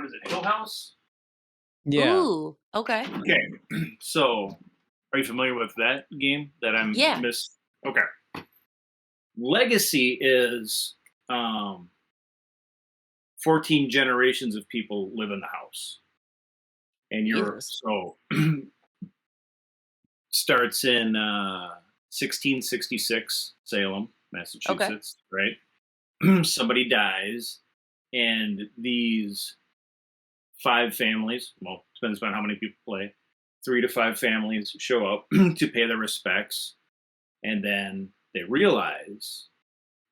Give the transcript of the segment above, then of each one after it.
is it, Hill House? Yeah. Ooh, okay. Okay, so are you familiar with that game that I'm Okay. Legacy is 14 generations of people live in the house. And starts in 1666, Salem, Massachusetts, right? Somebody dies, and these 5 families, well, depends on how many people play, 3 to 5 families show up to pay their respects, and then they realize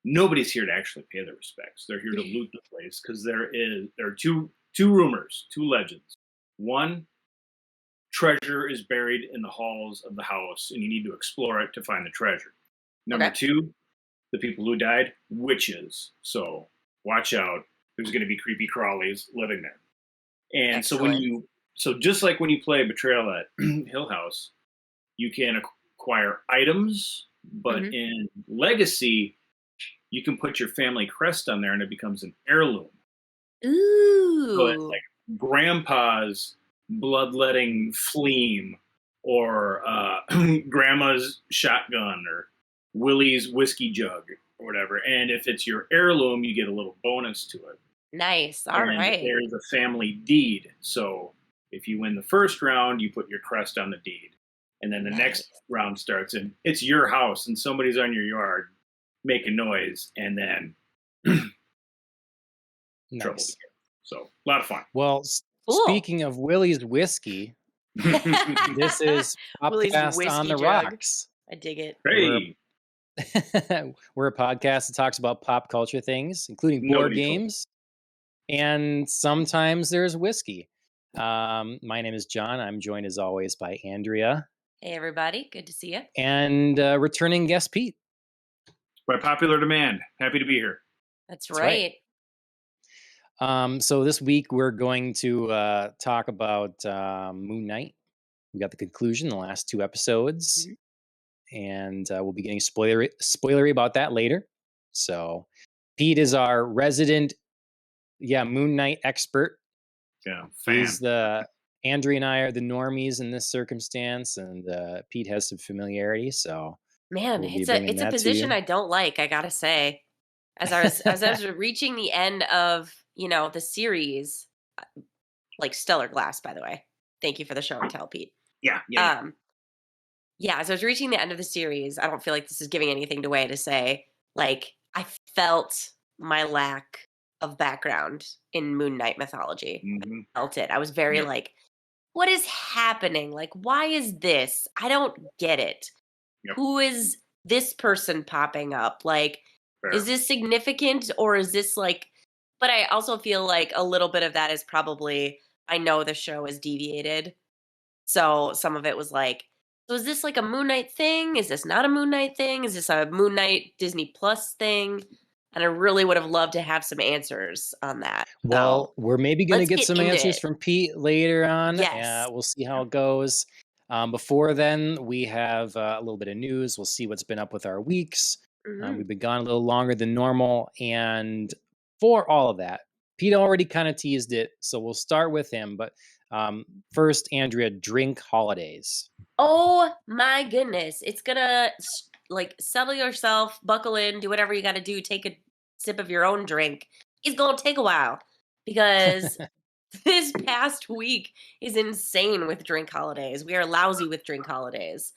nobody's here to actually pay their respects. They're here to loot the place because there are two rumors, 2 legends. One, treasure is buried in the halls of the house, and you need to explore it to find the treasure. Number 2, the people who died, witches. So watch out. There's going to be creepy crawlies living there. And so just like when you play Betrayal at Hill House, you can acquire items, but in Legacy, you can put your family crest on there and it becomes an heirloom. Ooh. So it's like grandpa's bloodletting fleam, or grandma's shotgun, or Willie's whiskey jug, or whatever. And if it's your heirloom, you get a little bonus to it. Nice. All right. There's a family deed. So if you win the first round, you put your crest on the deed. And then the next round starts, and it's your house, and somebody's on your yard making noise, and then trouble again. So a lot of fun. Well, speaking of Willie's whiskey, this is Podcast on the Rocks. I dig it. Hey. We're a podcast that talks about pop culture things, including board games, and sometimes there's whiskey. My name is John. I'm joined as always by Andrea. Hey, everybody. Good to see you. And returning guest Pete. By popular demand. Happy to be here. That's right. So this week we're going to talk about Moon Knight. We got the conclusion, the last 2 episodes. And we'll be getting spoilery about that later. So Pete is our resident Moon Knight expert. Yeah, fan. Andrea and I are the normies in this circumstance, and Pete has some familiarity. So man, it's a position I don't like, I gotta say. As I was reaching the end of the series, like stellar glass, by the way. Thank you for the show and tell, Pete. Yeah. As I was reaching the end of the series, I don't feel like this is giving anything away to say, like, I felt my lack of background in Moon Knight mythology. I felt it. I was very like, what is happening? Like, why is this? I don't get it. Who is this person popping up? Like, is this significant, or is this like, but I also feel like a little bit of that is probably, I know the show is deviated. So some of it was like, so is this like a Moon Knight thing? Is this not a Moon Knight thing? Is this a Moon Knight Disney Plus thing? And I really would have loved to have some answers on that. Well, we're maybe going to get some answers from Pete later on. Yes. We'll see how it goes. Before then, we have a little bit of news. We'll see what's been up with our weeks. We've been gone a little longer than normal. And for all of that, Pete already kind of teased it. So we'll start with him. But first, Andrea, drink holidays. Oh, my goodness. It's going to, like, settle yourself, buckle in, do whatever you got to do, take a sip of your own drink. It's going to take a while because this past week is insane with drink holidays. We are lousy with drink holidays.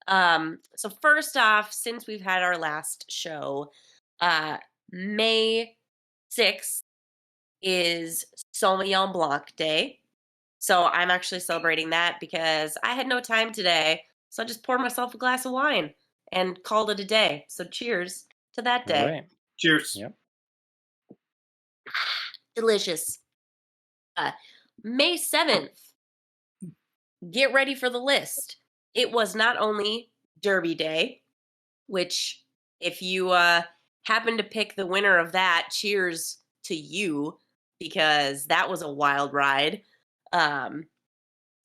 So first off, since we've had our last show, May 6th is Sauvignon Blanc Day. So I'm actually celebrating that because I had no time today. So I just poured myself a glass of wine and called it a day. So cheers to that day. All right. Cheers. Yep. Delicious. May 7th. Get ready for the list. It was not only Derby Day, which if you happen to pick the winner of that, cheers to you, because that was a wild ride.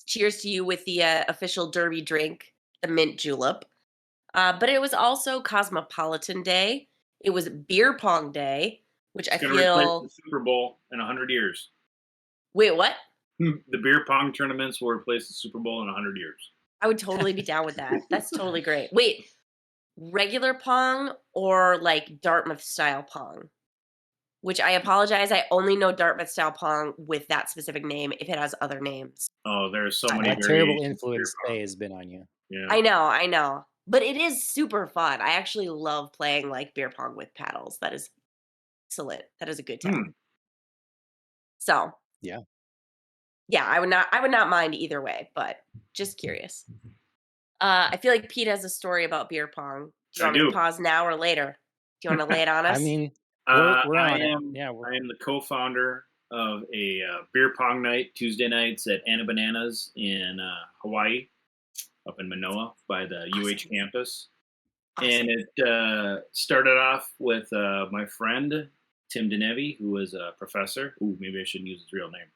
Cheers to you with the official Derby drink, the mint julep. But it was also Cosmopolitan Day. It was Beer Pong Day, which I feel replace the Super Bowl in 100 years. Wait, what? The beer pong tournaments will replace the Super Bowl in 100 years. I would totally be down with that. That's totally great. Wait, regular Pong or like Dartmouth style Pong? Which I apologize, I only know Dartmouth style Pong with that specific name if it has other names. Oh, there's so many That terrible variations of beer influence pong. Faye has been on you. Yeah. I know. But it is super fun. I actually love playing like beer pong with paddles. That is excellent. That is a good time. So Yeah. yeah, I would not mind either way, but just curious. I feel like Pete has a story about beer pong. Do you want me to pause now or later? Do you want to lay it on us? I mean, we're on it. Yeah, I am the co-founder of a beer pong night Tuesday nights at Anna Bananas in Hawaii, up in Manoa by the UH campus. Awesome. And it started off with my friend Tim Denevi, who is a professor. Ooh, maybe I shouldn't use his real name.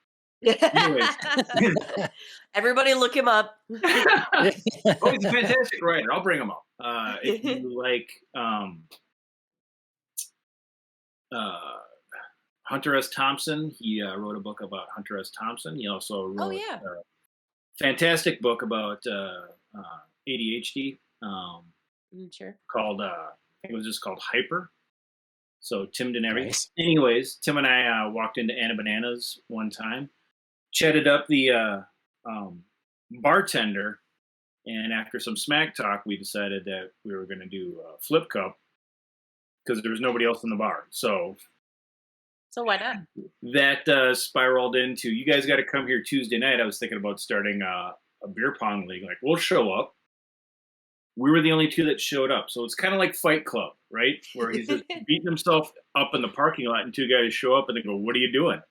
Everybody look him up. Oh, he's a fantastic writer. I'll bring him up. If you like Hunter S. Thompson, he wrote a book about Hunter S. Thompson. He also wrote a fantastic book about ADHD sure. called, I think it was just called Hyper. So Tim Denevi. Nice. Anyways, Tim and I walked into Anna Bananas one time, chatted up the bartender, and after some smack talk, we decided that we were going to do a flip cup because there was nobody else in the bar. So why not? That spiraled into, you guys got to come here Tuesday night. I was thinking about starting a beer pong league. Like, we'll show up. We were the only two that showed up. So it's kind of like Fight Club, right? Where he's just beating himself up in the parking lot and two guys show up and they go, what are you doing?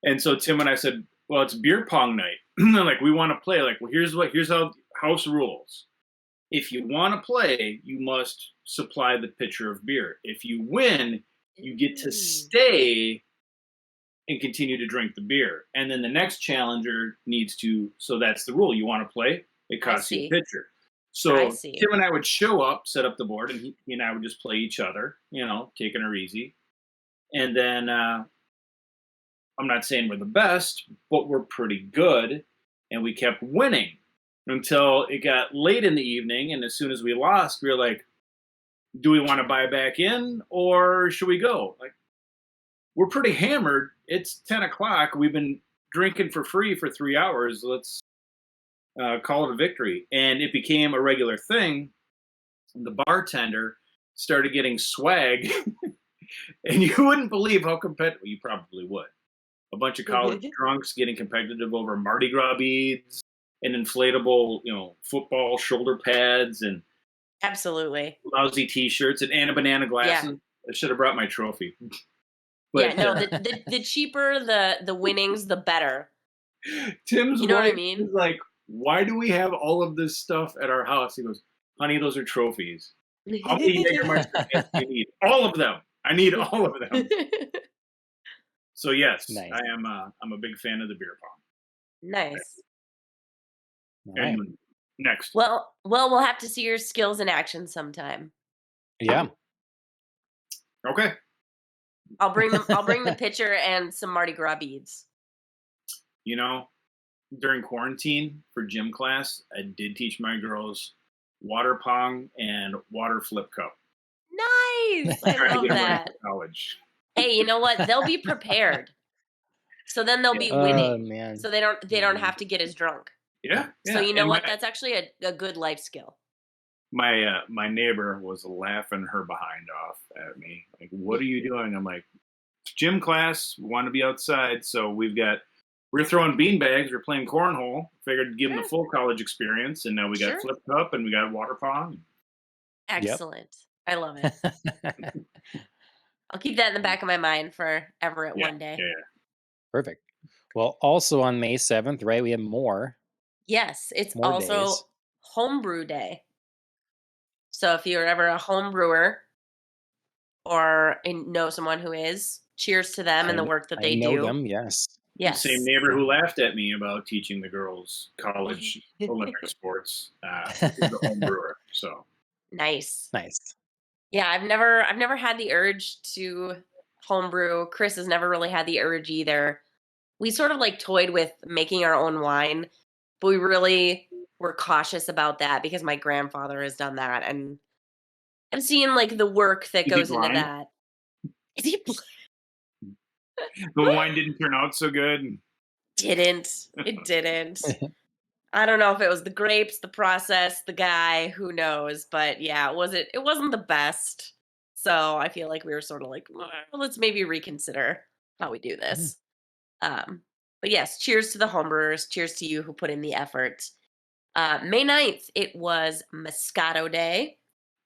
And so Tim and I said, well, it's beer pong night. They're like, we want to play. Like, well, here's how house rules. If you want to play, you must supply the pitcher of beer. If you win, you get to stay and continue to drink the beer. And then the next challenger needs to, so that's the rule. You want to play, it costs you a pitcher. So Tim and I would show up, set up the board, and he and I would just play each other, taking her easy. And then I'm not saying we're the best, but we're pretty good. And we kept winning until it got late in the evening. And as soon as we lost, we were like, do we want to buy back in or should we go? Like, we're pretty hammered. It's 10 o'clock. We've been drinking for free for 3 hours. Let's call it a victory. And it became a regular thing. The bartender started getting swag. And you wouldn't believe how competitive, you probably would. A bunch of college drunks getting competitive over Mardi Gras beads and inflatable, football shoulder pads and absolutely lousy T-shirts and Anna Banana glasses. Yeah. I should have brought my trophy. But, the cheaper the winnings, the better. Tim's you know what I mean? Is like, why do we have all of this stuff at our house? He goes, honey, those are trophies. How many Jägermeister cans do you need? All of them. I need all of them. So yes, nice. I'm a big fan of the beer pong. Nice. And next. Well, we'll have to see your skills in action sometime. Yeah. Okay. I'll bring the pitcher and some Mardi Gras beads. During quarantine for gym class, I did teach my girls water pong and water flip cup. Nice. I love that. College. Hey, you know what? They'll be prepared. So then they'll be winning. Oh, man. So they don't have to get as drunk. Yeah. So you know what? That's actually a good life skill. My neighbor was laughing her behind off at me. Like, what are you doing? I'm like, gym class. We want to be outside. So we're throwing bean bags. We're playing cornhole. Figured to give them the full college experience. And now we got flip cup and we got water pong. Excellent. Yep. I love it. I'll keep that in the back of my mind for Everett one day. Yeah. Perfect. Well, also on May 7th, right, we have more. Yes, it's also days. Homebrew Day. So if you're ever a home brewer or know someone who is, cheers to them and the work that they do. I know them, yes. Yes. The same neighbor who laughed at me about teaching the girls college Olympic sports is a home brewer. So nice. Yeah, I've never had the urge to homebrew. Chris has never really had the urge either. we sort of like toyed with making our own wine, but we really were cautious about that because my grandfather has done that, and I'm seeing like the work that Is he goes into blind? that. Is he The wine didn't turn out so good. It didn't. I don't know if it was the grapes, the process, the guy, who knows, but yeah, it wasn't the best. So I feel like we were sort of like, "Well, let's maybe reconsider how we do this." But yes, cheers to the homebrewers. Cheers to you who put in the effort. May 9th, it was Moscato Day.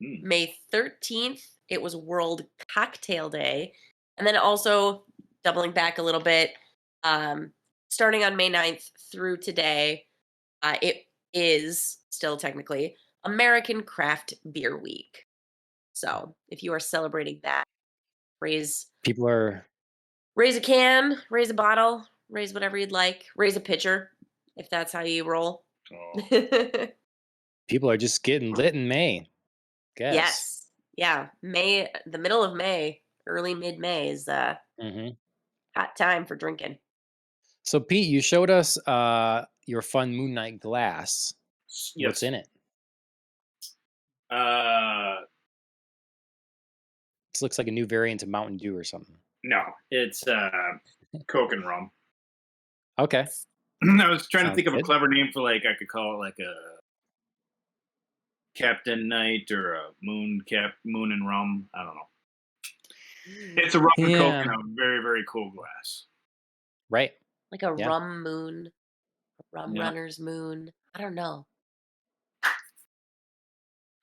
Mm. May 13th, it was World Cocktail Day. And then also, doubling back a little bit, starting on May 9th through today, it is still technically American Craft Beer Week. So if you are celebrating that, raise a can, raise a bottle, raise whatever you'd like, raise a pitcher if that's how you roll. Oh. People are just getting lit in May. Guess. Yes. Yeah. May, the middle of May, early mid-May is hot time for drinking. So Pete, you showed us your fun Moon Knight glass. Yes. What's in it? This looks like a new variant of Mountain Dew or something. No, it's Coke and rum. Okay. I was trying to think of a clever name for, like, I could call it like a Captain Knight or a Moon and Rum. I don't know. It's a rum and Coke in a very, very cool glass. Right. Like a rum moon, a rum runner's moon. I don't know.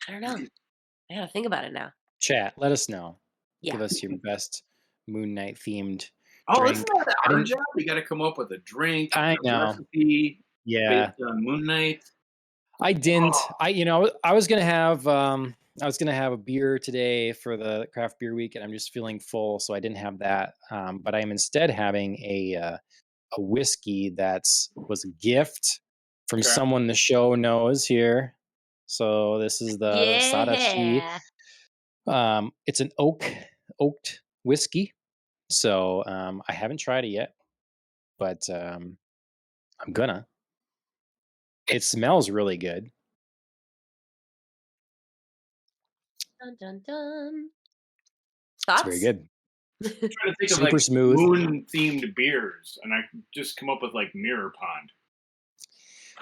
I gotta think about it now. Chat, let us know. Yeah. Give us your best Moon Knight themed Oh, drink. isn't that our job? We got to come up with a drink, I know. recipe Yeah. based on Moon Knight. I didn't. I was gonna have a beer today for the craft beer week, and I'm just feeling full, so I didn't have that. But I am instead having a whiskey was a gift from someone the show knows here. So this is the Sadachi. It's an oaked whiskey. So I haven't tried it yet, but I'm gonna. It smells really good. Dun dun dun. It's very good. I'm trying to think Super of like smooth. moon themed beers, and I just come up with like Mirror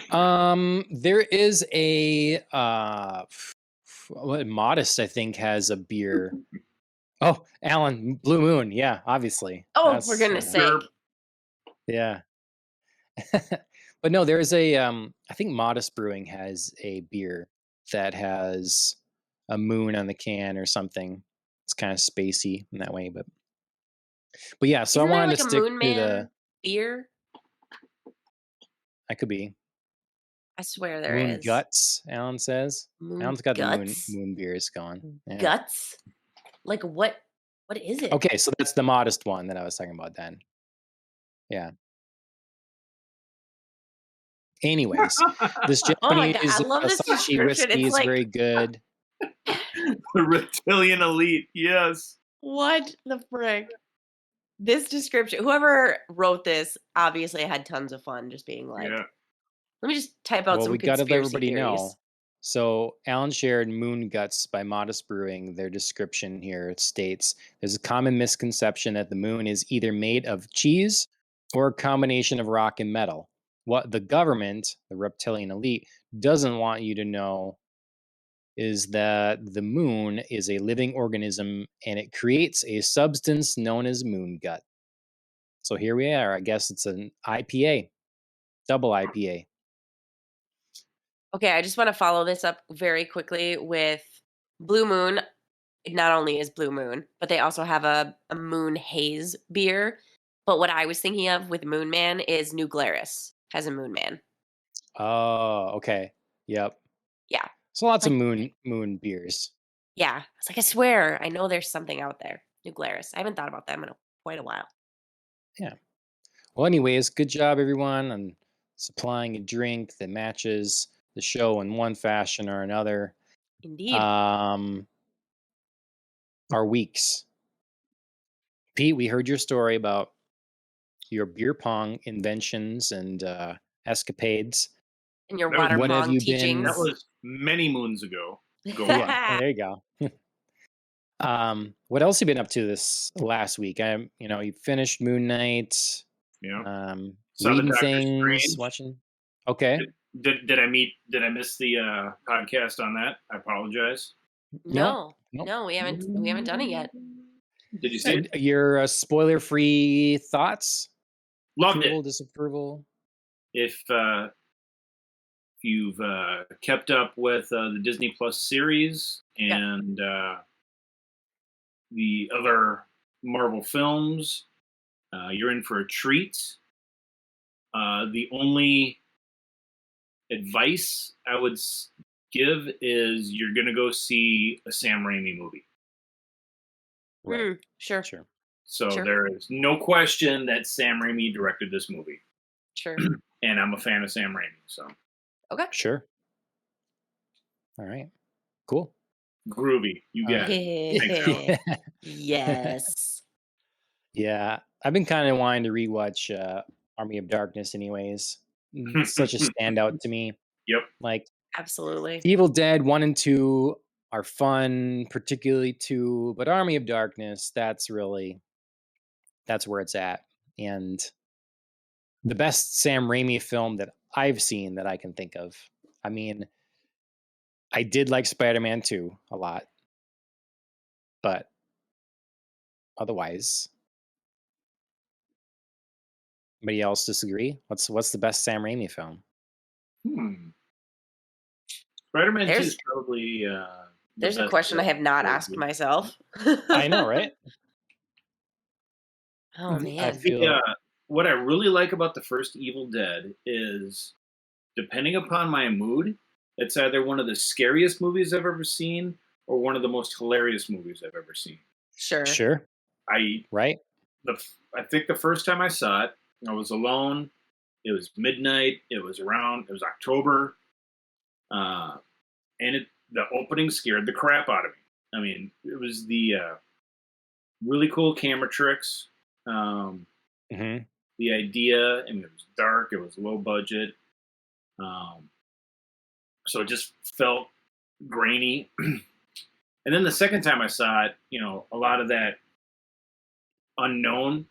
Pond. There is a Modest, I think, has a beer. Oh, Alan, Blue Moon, yeah, obviously. Oh, for goodness sake. Yeah. But no, there's I think Modest Brewing has a beer that has a moon on the can or something. It's kind of spacey in that way, but yeah, so Isn't I wanted like to stick Moon to Man beer. I could be. I swear there Moon is. Guts, Alan says. Alan's got Guts? the moon beers going. Yeah. Guts? Like what is it? Okay, so that's the Modest one that I was talking about then. Yeah. Anyways, this Japanese Asahi whiskey is very good. The Reptilian Elite, yes. What the frick? This description, whoever wrote this obviously had tons of fun just being like, let me just type out some we got to let everybody theories. know. So Alan shared Moon Guts by Modest Brewing. Their description here states, there's a common misconception that the moon is either made of cheese or a combination of rock and metal. What the government, the reptilian elite, doesn't want you to know is that the moon is a living organism and it creates a substance known as moon gut. So here we are. I guess it's an IPA, double IPA. Okay, I just want to follow this up very quickly with Blue Moon. It not only is Blue Moon, but they also have a Moon Haze beer. But what I was thinking of with Moon Man is New Glarus has a Moon Man. Oh, okay. Yep. Yeah. So lots of moon beers. Yeah. It's like, I swear, I know there's something out there. New Glarus. I haven't thought about them in quite a while. Yeah. Well, anyways, good job, everyone, on supplying a drink that matches the show in one fashion or another. Indeed. Our weeks. Pete, we heard your story about your beer pong inventions and escapades. And your That was- water What have pong you teachings. been- That was many moons ago. Yeah, there you go. What else have you been up to this last week? You finished Moon Knight. Yeah. Reading Saw the Doctor things, Strange. watching. Okay. Did I miss the podcast on that? I apologize. No, Nope. no, we haven't done it yet. Did you see it? Your spoiler-free thoughts? Loved Approval, it. disapproval? If you've kept up with the Disney Plus series and the other Marvel films, you're in for a treat. The only advice I would give is you're going to go see a Sam Raimi movie. Right. Sure. So Sure. there is no question that Sam Raimi directed this movie. Sure. And I'm a fan of Sam Raimi, so Okay. Sure. All right. Cool. groovy. You got it. Thanks, Alan. Yes. Yeah, I've been kind of wanting to rewatch Army of Darkness anyways. It's such a standout to me. Yep. Like Absolutely. Evil Dead 1 and 2 are fun, particularly 2, but Army of Darkness, that's where it's at. And the best Sam Raimi film that I've seen that I can think of. I mean, I did like Spider-Man 2 a lot, but otherwise, anybody else disagree? What's the best Sam Raimi film? Spider-Man 2 There's- is probably the There's a best question I have not of asked the- myself. I know, right? Oh I man. feel what I really like about the first Evil Dead is, depending upon my mood, it's either one of the scariest movies I've ever seen or one of the most hilarious movies I've ever seen. sure, I right? think the first time I saw it, I was alone. It was midnight. It was October, and the opening scared the crap out of me. I mean, it was the really cool camera tricks. Mm-hmm. The idea, I mean, it was dark. It was low budget. So it just felt grainy. And then the second time I saw it, a lot of that unknown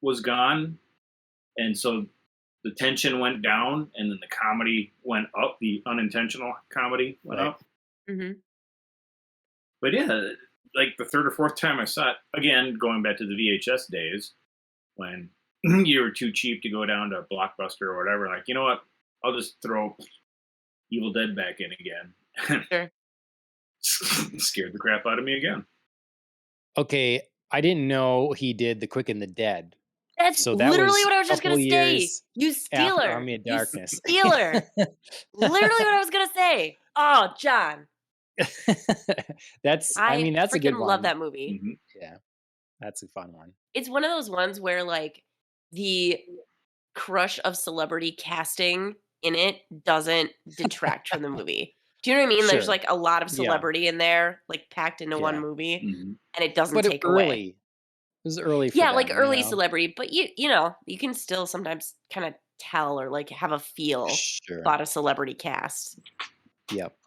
was gone. And so the tension went down and then the comedy went up. The unintentional comedy went up. Mm-hmm. But yeah, like the third or fourth time I saw it, again, going back to the VHS days when you were too cheap to go down to Blockbuster or whatever, like, you know what? I'll just throw Evil Dead back in again. Sure. Scared the crap out of me again. Okay, I didn't know he did The Quick and the Dead. That's So that literally was what I was just couple gonna say. years You after stealer. Army of Darkness. You stealer. Literally what I was gonna say. Oh, John. That's I a good freaking one. love that movie. Mm-hmm. Yeah, that's a fun one. It's one of those ones where like the crush of celebrity casting in it doesn't detract from the movie. Do you know what I mean? There's Sure. like a lot of Yeah. celebrity in there, like packed into one Yeah. movie, Mm-hmm. and it doesn't But take away. early. It was early for Yeah, them, like early you know? celebrity, but you can still sometimes kind of tell or like have a feel Sure. about a celebrity cast. Yep.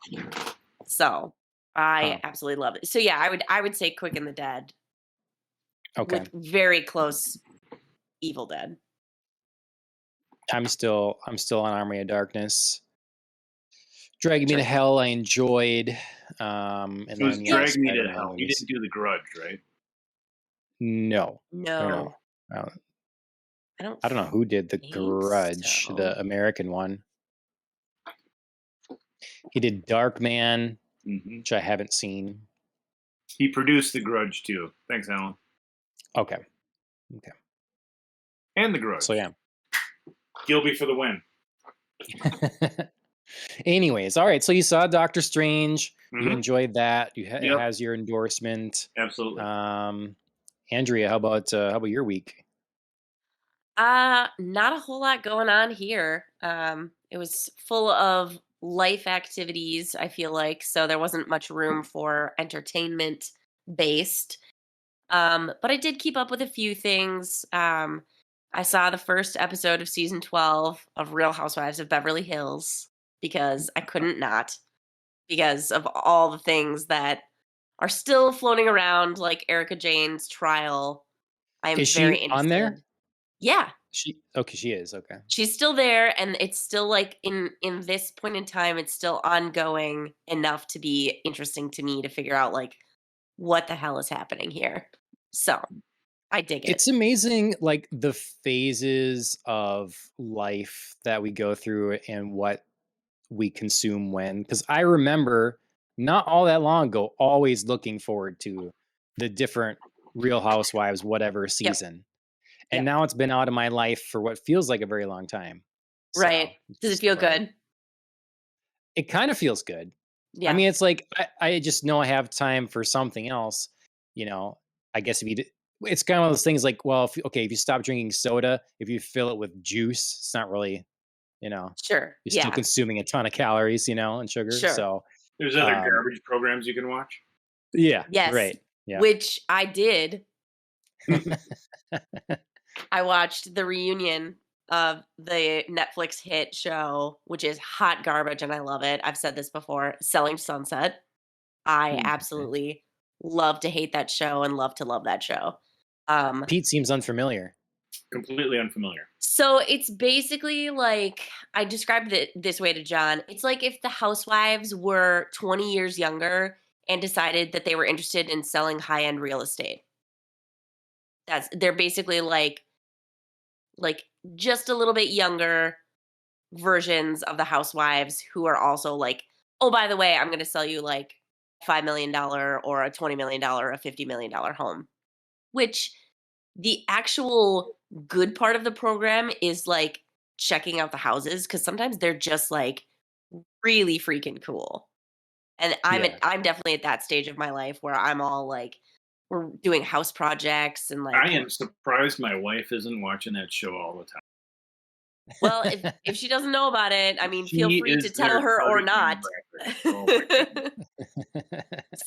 So I Huh. absolutely love it. So yeah, I would say Quick and the Dead Okay. with very close Evil Dead. I'm still on Army of Darkness. Dragging Me Sure. to Hell, I enjoyed. And It was then, yeah, Drag Me to Spider-Man Hell. You movies. didn't do The Grudge, right? No. No, I I don't. don't know who did The think Grudge, so. the American one. He did Dark Man, Mm-hmm. which I haven't seen. He produced The Grudge, too. Thanks, Alan. Okay. And The Grudge. So, yeah. Gilby for the win. Anyways, all right. So you saw Doctor Strange. You Mhm. enjoyed that. It Yep. has your endorsement. Absolutely. Andrea, how about your week? Not a whole lot going on here. It was full of life activities, I feel like, so there wasn't much room for entertainment based. But I did keep up with a few things. I saw the first episode of season 12 of Real Housewives of Beverly Hills because I couldn't not, because of all the things that are still floating around, like Erica Jane's trial. I am Is very she on there? interested. Yeah, She is. Okay. she's still there, and it's still like in this point in time, it's still ongoing enough to be interesting to me to figure out like what the hell is happening here. So I dig it. It's amazing, like the phases of life that we go through and what we consume when. Because I remember not all that long ago, always looking forward to the different Real Housewives, whatever Yep. season. And Yep. now it's been out of my life for what feels like a very long time. Right. Does it feel good? It kind of feels good. Yeah. I mean, it's like I just know I have time for something else. You know, I guess if you it's kind of one of those things like, well, if you stop drinking soda, if you fill it with juice, it's not really, Sure. you're still consuming a ton of calories, and sugar. Sure. So there's other garbage programs you can watch. Yeah. Yes. Right. Yeah. Which I did. I watched the reunion of the Netflix hit show, which is hot garbage, and I love it. I've said this before. Selling Sunset. I absolutely love to hate that show and love to love that show. Pete seems unfamiliar. Completely unfamiliar. So it's basically like, I described it this way to John. It's like if the housewives were 20 years younger and decided that they were interested in selling high-end real estate. They're basically like just a little bit younger versions of the housewives who are also like, oh, by the way, I'm going to sell you like $5 million or a $20 million or a $50 million home, which the actual good part of the program is like checking out the houses, because sometimes they're just like really freaking cool. And I'm definitely at that stage of my life where I'm all like, we're doing house projects and like. I am surprised my wife isn't watching that show all the time. Well, if she doesn't know about it, I mean, feel free to tell her or not.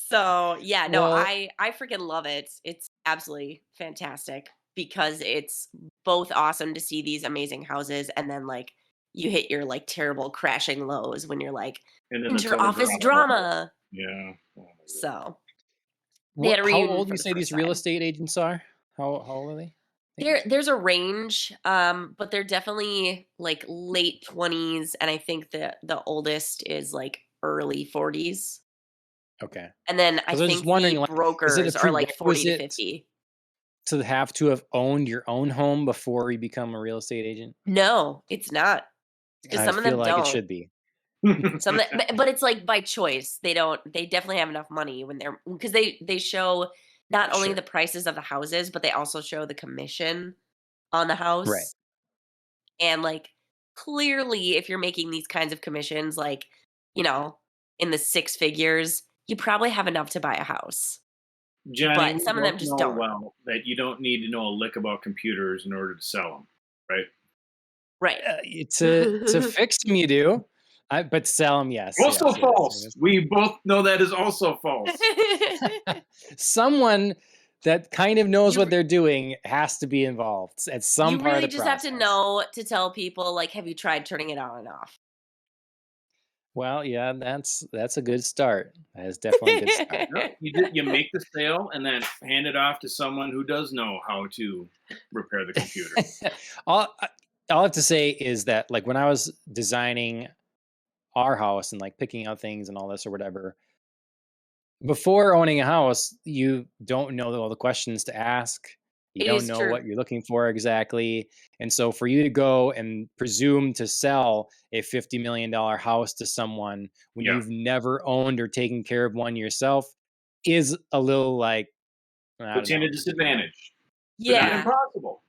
So yeah, no, Well, I freaking love it. It's absolutely fantastic because it's both awesome to see these amazing houses, and then like you hit your like terrible crashing lows when you're like inter-office drama. Yeah. So how old do you say these real estate agents are? How old are they? There's a range, but they're definitely like late 20s, and I think the oldest is like early 40s. Okay. And then I think the brokers are like 40 to 50. To have to have owned your own home before you become a real estate agent? No, it's not. Because some of them don't. It should be. But it's like by choice. They definitely have enough money because they show not only the prices of the houses, but they also show the commission on the house. Right. And like clearly if you're making these kinds of commissions, like, in the six figures, you probably have enough to buy a house. Johnny, but some of them just don't. Well, that you don't need to know a lick about computers in order to sell them, right? Right. To fix them, you do. But sell them, yes. Also false. Yes. We both know that is also false. Someone that kind of knows what they're doing has to be involved at some part of the process. You really just have to know to tell people, like, have you tried turning it on and off? Well, yeah, that's a good start. That is definitely a good start. You make the sale and then hand it off to someone who does know how to repair the computer. All I have to say is that, like, when I was designing our house and like picking out things and all this or whatever, before owning a house, you don't know all the questions to ask. You don't know what you're looking for exactly. And so for you to go and presume to sell a $50 million house to someone when you've never owned or taken care of one yourself is a little like, puts you in a disadvantage. Yeah. But not impossible.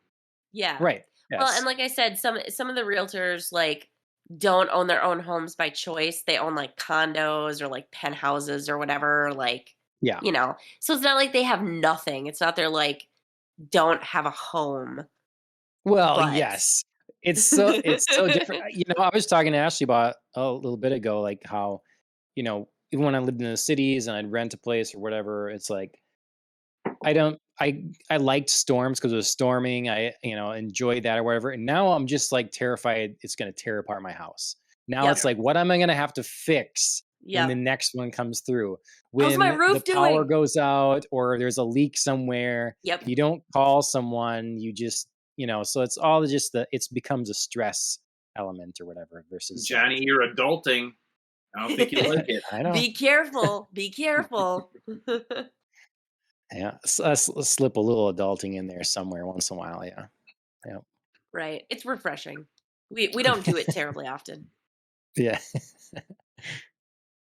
Yeah. Right. Yes. Well, and like I said, some of the realtors like don't own their own homes by choice. They own like condos or like penthouses or whatever. Like, so it's not like they have nothing. It's not they're like, don't have a home. Well, yes, it's so different. I was talking to Ashley about a little bit ago, like how, even when I lived in the cities and I'd rent a place or whatever, it's like I I liked storms because it was storming. I enjoyed that or whatever. And now I'm just like terrified it's going to tear apart my house. Now Yep. it's like, what am I going to have to fix when the Yep. next one comes through? How's When my the roof power doing? goes out or there's a leak somewhere, Yep. you don't call someone. You just so it's all just it becomes a stress element or whatever versus Johnny, you're adulting. I don't think you like it. I know. Be careful. Be careful. Yeah, slip a little adulting in there somewhere once in a while. Yeah. Right. It's refreshing. We don't do it terribly often. Yeah.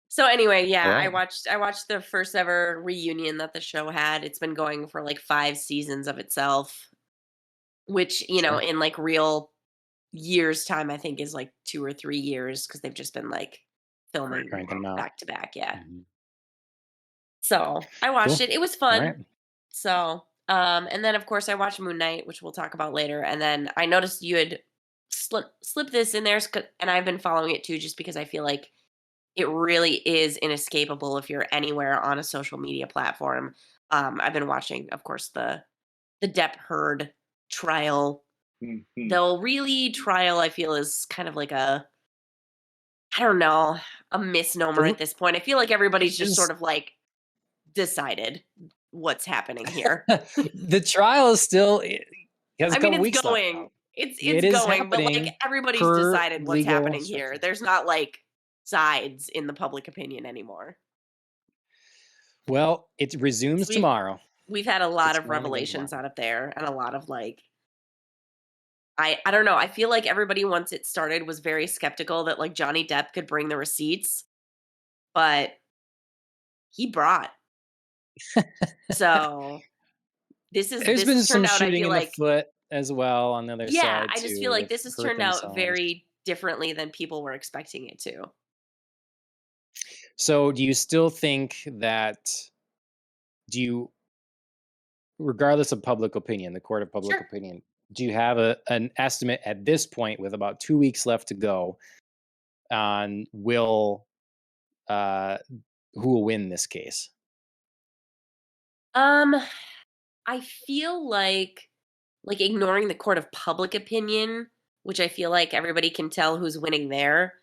So anyway, yeah, All right. I watched the first ever reunion that the show had. It's been going for like 5 seasons of itself, which, Sure. in like real years time, I think is like 2 or 3 years because they've just been like filming Cranking them out. back to back. Yeah. Mhm. So I watched Cool. it. It was All fun. right. So, and then of course I watched Moon Knight, which we'll talk about later. And then I noticed you had slipped this in there, and I've been following it too, just because I feel like it really is inescapable if you're anywhere on a social media platform. I've been watching, of course, the Depp Heard trial. Mhm. Though really trial, I feel is kind of like a misnomer at this point. I feel like everybody's just sort of like decided what's happening here. The trial is still. It has a couple it's weeks left going. now. It's It is going, but like happening everybody's per decided what's legal happening here. instructions. There's not like sides in the public opinion anymore. Well, it resumes tomorrow. We've had a lot It's of going again revelations tomorrow. out of there, and a lot of like, I don't know. I feel like everybody, once it started, was very skeptical that like Johnny Depp could bring the receipts, but he brought. So there's been some turned out, shooting I feel in like, the foot as well on the other side. I just too. feel like They've this has hurt turned out themselves. very differently than people were expecting it to. So, do you still think that? Regardless of public opinion, the court of public opinion, do you have an estimate at this point, with about 2 weeks left to go, on who will win this case? I feel like ignoring the court of public opinion, which I feel like everybody can tell who's winning there.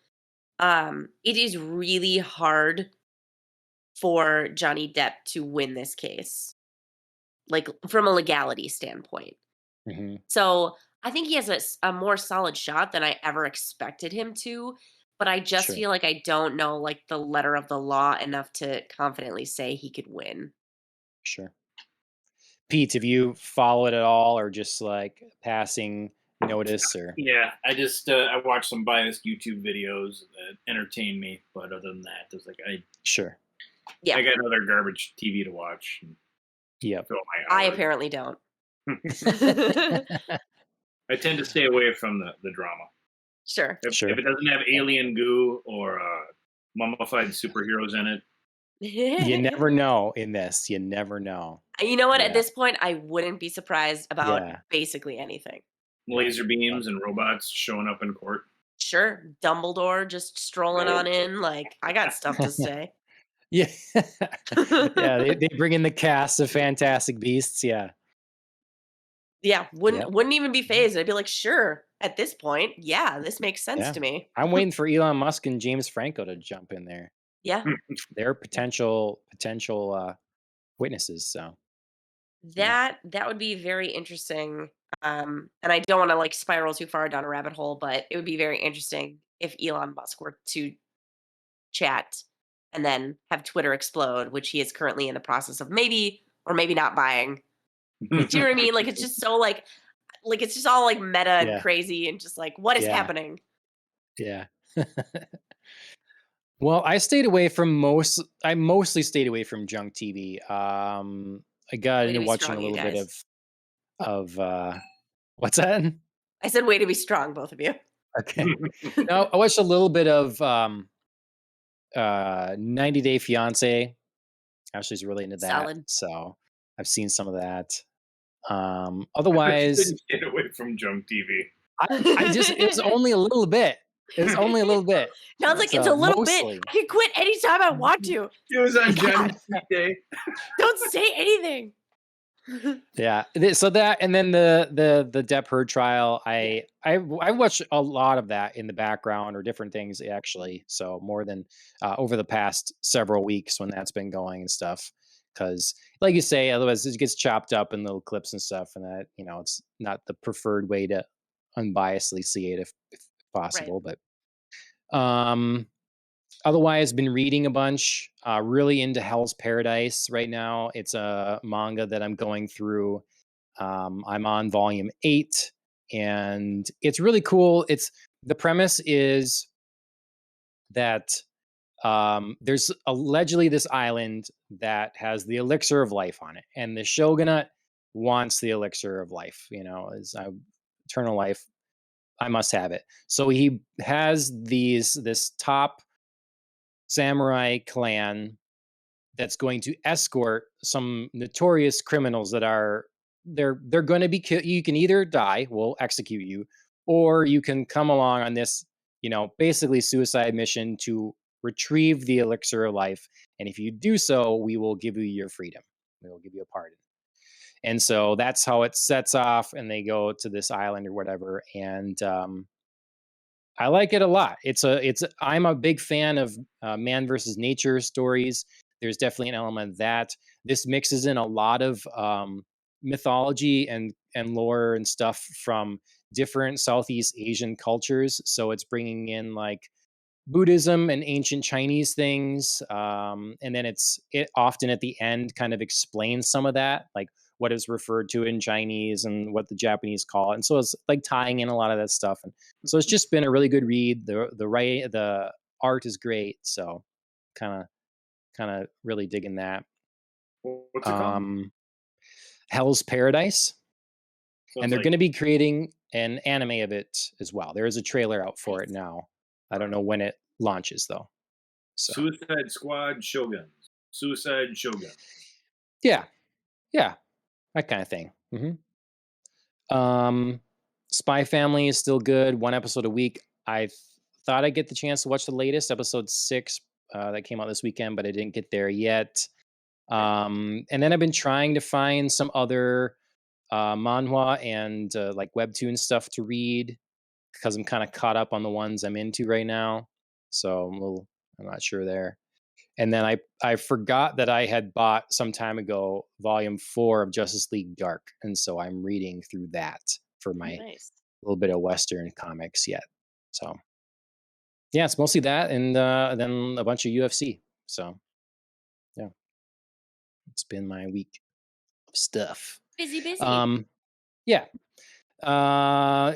It is really hard for Johnny Depp to win this case, like from a legality standpoint. Mm-hmm. So I think he has a more solid shot than I ever expected him to, but I just feel like I don't know like the letter of the law enough to confidently say he could win. Sure. Pete, have you followed at all, or just like passing notice? Or yeah, I just I watched some biased YouTube videos that entertain me, but other than that, it's like I got other garbage TV to watch. Yeah, I apparently don't. I tend to stay away from the drama. Sure. If it doesn't have alien goo or mummified superheroes in it, you never know in this. You never know. You know what? At this point, I wouldn't be surprised about basically anything. Laser beams and robots showing up in court. Sure. Dumbledore just strolling on in. Like, I got stuff to say. Yeah. Yeah, they bring in the cast of Fantastic Beasts. Yeah. Yeah. Wouldn't even be phased. I'd be like, sure. At this point, yeah, this makes sense to me. I'm waiting for Elon Musk and James Franco to jump in there. Yeah. They're potential witnesses. So that would be very interesting. And I don't want to like spiral too far down a rabbit hole, but it would be very interesting if Elon Musk were to chat and then have Twitter explode, which he is currently in the process of maybe or maybe not buying. Do you know what I mean? Like, it's just so like it's just all like meta and crazy and just like, what is happening? Yeah. Well, I mostly stayed away from junk TV. I got into watching a little bit of what's that? I said, way to be strong, both of you. Okay. No, I watched a little bit of 90 Day Fiance. Ashley's really into that. Solid. So I've seen some of that. Otherwise, get away from junk TV. I just, it was only a little bit. Sounds like it's a little bit. I can quit anytime I want to. It was on Johnny Day. Don't say anything. Yeah. So that, and then the Depp Heard trial, I watched a lot of that in the background or different things actually. So more than over the past several weeks when that's been going and stuff. Because like you say, otherwise it gets chopped up in little clips and stuff, and that it's not the preferred way to unbiasedly see it if Right. possible. But otherwise, been reading a bunch. Really into Hell's Paradise right now. It's a manga that I'm going through. I'm on volume 8, and it's really cool. The premise is that there's allegedly this island that has the elixir of life on it, and the shogunate wants the elixir of life. Is eternal life. I must have it. So he has this top samurai clan that's going to escort some notorious criminals that are they're going to be killed. You can either die, we'll execute you, or you can come along on this, basically suicide mission to retrieve the elixir of life. And if you do so, we will give you your freedom. We will give you a pardon. And so that's how it sets off, and they go to this island or whatever. And I like it a lot. I'm a big fan of man versus nature stories. There's definitely an element of that. This mixes in a lot of mythology and lore and stuff from different Southeast Asian cultures. So it's bringing in like Buddhism and ancient Chinese things, and then it often at the end kind of explains some of that, like what is referred to in Chinese and what the Japanese call it. And so it's like tying in a lot of that stuff. And so it's just been a really good read. The art is great, so kind of really digging that. What's it called? Hell's Paradise. Sounds And they're like going to be creating an anime of it as well. There is a trailer out for it now. I don't know when it launches though. So Suicide Squad Shogun. Suicide Shogun. yeah, that kind of thing. Spy Family is still good. One episode a week. I thought I'd get the chance to watch the latest episode 6 that came out this weekend, but I didn't get there yet. And then I've been trying to find some other manhwa and like webtoon stuff to read, because I'm kind of caught up on the ones I'm into right now. So I'm not sure there. And then I forgot that I had bought some time ago volume 4 of Justice League Dark, and so I'm reading through that for my little bit of Western comics yet. So yeah, it's mostly that, and then a bunch of UFC. So yeah, it's been my week of stuff. Busy. Yeah.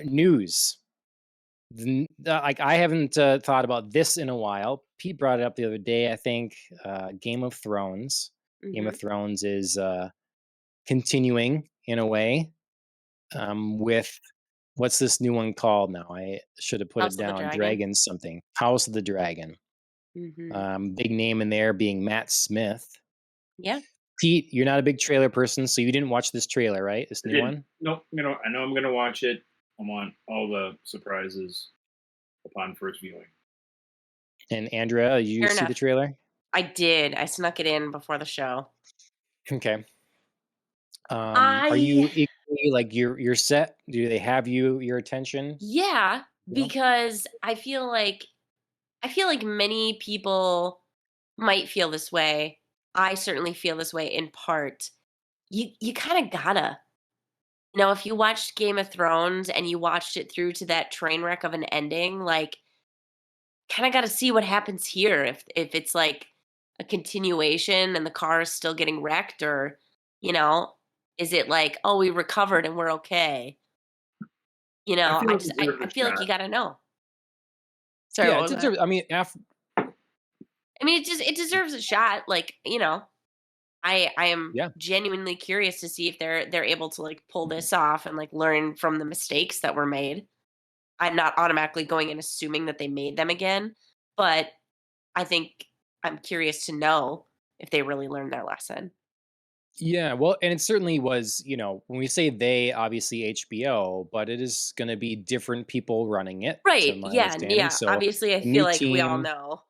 News. Like I haven't thought about this in a while. Pete brought it up the other day. I think Game of Thrones. Game of Thrones is continuing in a way with what's this new one called now? I should have put House it of the down. Dragon? Dragon something. House of the Dragon. Big name in there being Matt Smith. Yeah. Pete, you're not a big trailer person, so you didn't watch this trailer, right? This new one? Nope. I know I'm going to watch it. I want all the surprises upon first viewing. And Andrea, you see the trailer? I did. I snuck it in before the show. Okay. Are you equally like you're set? Do they have your attention? Yeah, because I feel like many people might feel this way. I certainly feel this way in part. You kind of gotta. If you watched Game of Thrones and you watched it through to that train wreck of an ending, like kind of got to see what happens here, if it's like a continuation and the car is still getting wrecked, or is it like, oh, we recovered and we're okay? I feel like you got to know. Sorry, yeah, it deserves a shot. Like, I am genuinely curious to see if they're able to like pull this off and like learn from the mistakes that were made. I'm not automatically going and assuming that they made them again, but I think I'm curious to know if they really learned their lesson. Yeah, well, and it certainly was, when we say they, obviously HBO, but it is going to be different people running it. Right. Yeah. So obviously, I feel like we all know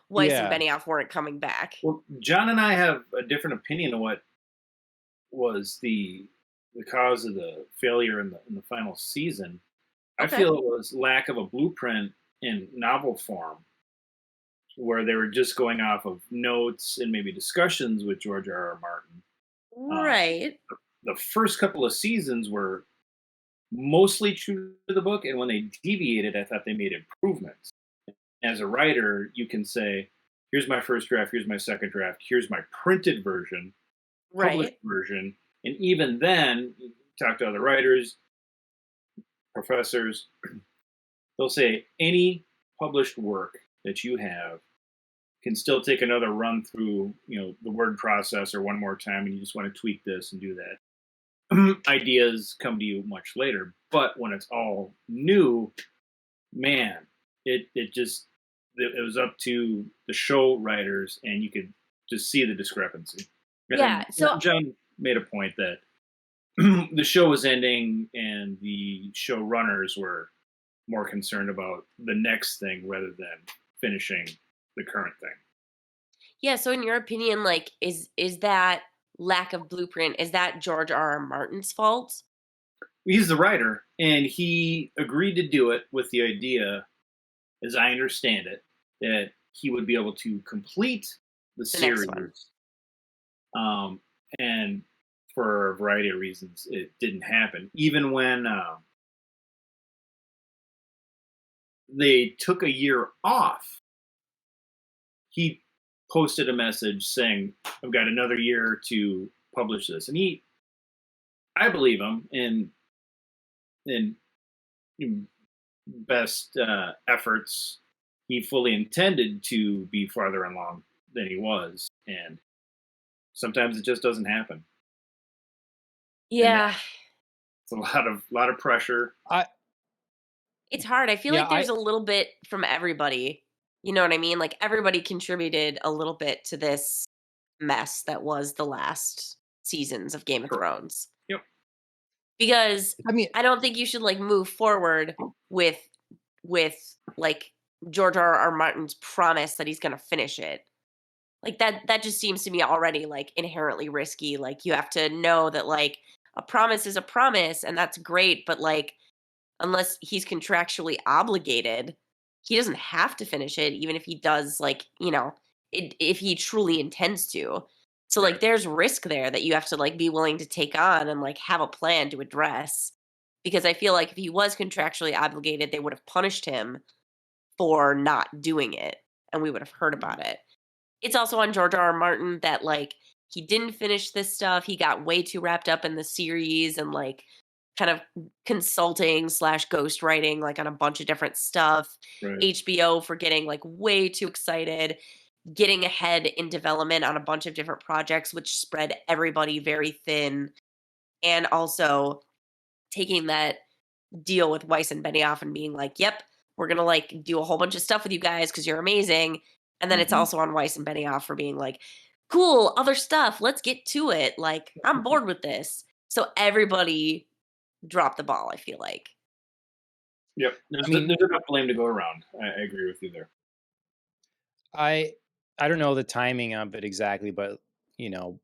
Weiss and Benioff weren't coming back. Well, John and I have a different opinion of what was the cause of the failure in the final season. I Okay. feel it was lack of a blueprint in novel form, where they were just going off of notes and maybe discussions with George R. R. Martin. Right. The first couple of seasons were mostly true to the book, and when they deviated, I thought they made improvements. As a writer, you can say, "Here's my first draft. Here's my second draft. Here's my printed version, published Right. version." And even then, you talk to other writers, professors, they'll say any published work that you have can still take another run through, the word processor one more time, and you just want to tweak this and do that. Ideas come to you much later, but when it's all new, man, it was up to the show writers, and you could just see the discrepancy. Yeah. And So John made a point that the show was ending, and the showrunners were more concerned about the next thing rather than finishing the current thing. yeah. So in your opinion, like, is that lack of blueprint, is that George R. R. Martin's fault? He's the writer, and he agreed to do it with the idea, as I understand it, that he would be able to complete the The next one. series. And for a variety of reasons, it didn't happen. Even when they took a year off, he posted a message saying, "I've got another year to publish this." And I believe him, in best efforts, he fully intended to be farther along than he was, and sometimes it just doesn't happen. Yeah. It's a lot of pressure. It's hard. I feel Yeah, like there's a little bit from everybody. You know what I mean? Like, everybody contributed a little bit to this mess that was the last seasons of Game of Correct. Thrones. Yep. Because I mean, I don't think you should like move forward with like George R. R. Martin's promise that he's going to finish it. Like, that just seems to me already like inherently risky. Like, you have to know that like a promise is a promise, and that's great, but like, unless he's contractually obligated, he doesn't have to finish it, even if he does, like, if he truly intends to. So, like, Right. there's risk there that you have to, like, be willing to take on and, like, have a plan to address. Because I feel like if he was contractually obligated, they would have punished him for not doing it, and we would have heard about it. It's also on George R. R. Martin that, like, he didn't finish this stuff. He got way too wrapped up in the series and, like, kind of consulting / ghostwriting, like, on a bunch of different stuff. Right. HBO for getting, like, way too excited, getting ahead in development on a bunch of different projects, which spread everybody very thin. And also taking that deal with Weiss and Benioff and being like, yep, we're going to, like, do a whole bunch of stuff with you guys because you're amazing. And then it's Mhm. also on Weiss and Benioff for being like, cool, other stuff, let's get to it. Like, I'm bored with this. So everybody dropped the ball, I feel like. Yep. There's I mean- there's enough blame to go around. I agree with you there. I don't know the timing of it exactly, but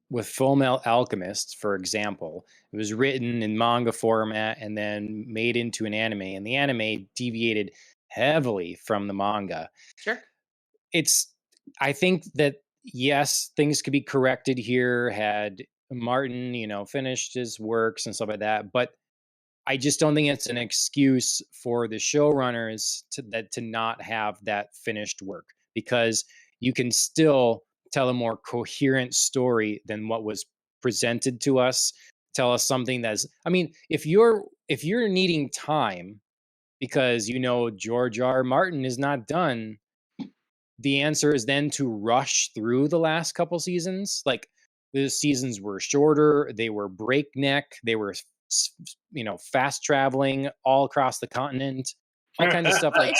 with Full Metal Alchemist, for example, it was written in manga format and then made into an anime, and the anime deviated heavily from the manga. Sure. I think that yes, things could be corrected here had Martin, finished his works and stuff like that, but I just don't think it's an excuse for the showrunners to not have that finished work, because you can still tell a more coherent story than what was presented to us. Tell us something if you're needing time because George R. R. Martin is not done, the answer is then to rush through the last couple seasons. Like, the seasons were shorter, they were breakneck, they were fast traveling all across the continent, all kinds of stuff. Well, Like,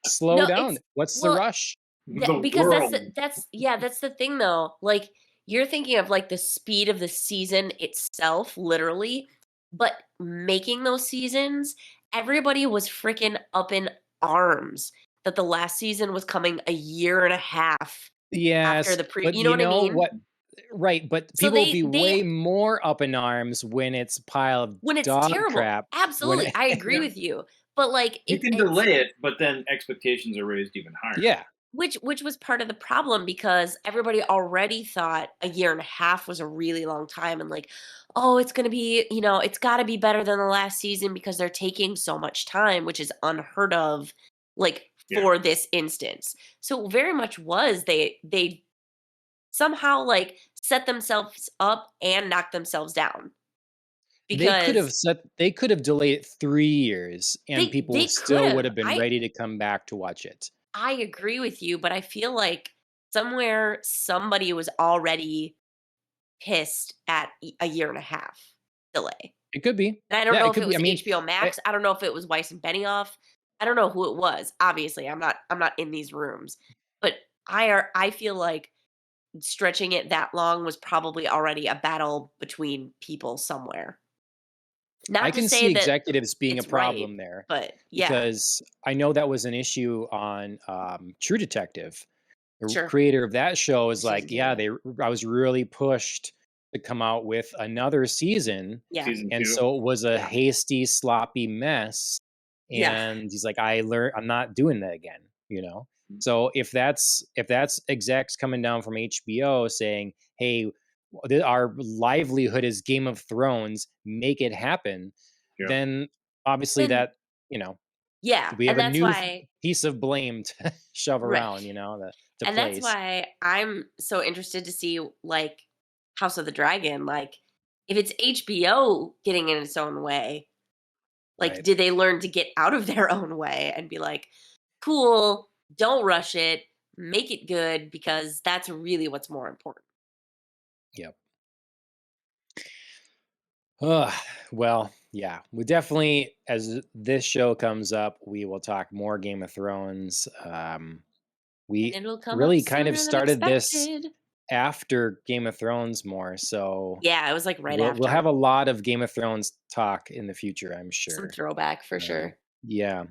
slow No, down. it's What's the well, rush? because world. that's the thing though. Like, you're thinking of like the speed of the season itself, literally, but making those seasons, everybody was freaking up in arms that the last season was coming a year and a half Yes, after the but you know what I mean? what? right, but So people will be they way more up in arms when it's a pile of when it's dog terrible. crap. Absolutely. I agree Yeah. with you. But like You can it's delay it, but then expectations are raised even higher. Yeah. which was part of the problem because everybody already thought a year and a half was a really long time and like, oh, it's going to be, it's got to be better than the last season because they're taking so much time, which is unheard of like Yeah. for this instance. So very much was they somehow like set themselves up and knocked themselves down They could have because delayed it 3 years and people they could still would have. have been ready to come back to watch it. I agree with you, but I feel like somewhere somebody was already pissed at a year and a half delay. It could be. And I don't Yeah, know it if could it be. was I mean, HBO Max. I don't know if it was Weiss and Benioff. I don't know who it was. Obviously, I'm not in these rooms. But I feel like stretching it that long was probably already a battle between people somewhere. I Not to can see say that executives being a it's right, problem there but yeah, because I know that was an issue on True Detective. The sure. creator of that show is Season like, 2, yeah, yeah. I was really pushed to come out with another season, Yeah. Season and 2. so it was a Yeah. hasty, sloppy mess. Yeah. And he's like, I'm not doing that again, you know. Mm. So if that's execs coming down from HBO saying, hey, our livelihood is Game of Thrones, make it happen, Yeah. then obviously Then that, you know, yeah, we have and a that's new why piece of blame to shove right. around, you know, to And that's place. why I'm so interested to see like House of the Dragon. Like, if it's HBO getting in its own way, like, Right. did they learn to get out of their own way and be like, cool, don't rush it, make it good, because that's really what's more important. Yep. Well, yeah, we definitely, as this show comes up, we will talk more Game of Thrones. And We it'll come up really kind of sooner than started this expected. after Game of Thrones more, so Yeah, it was like right we'll have after. a lot of Game of Thrones talk in the future, I'm Some sure. throwback for sure. Yeah.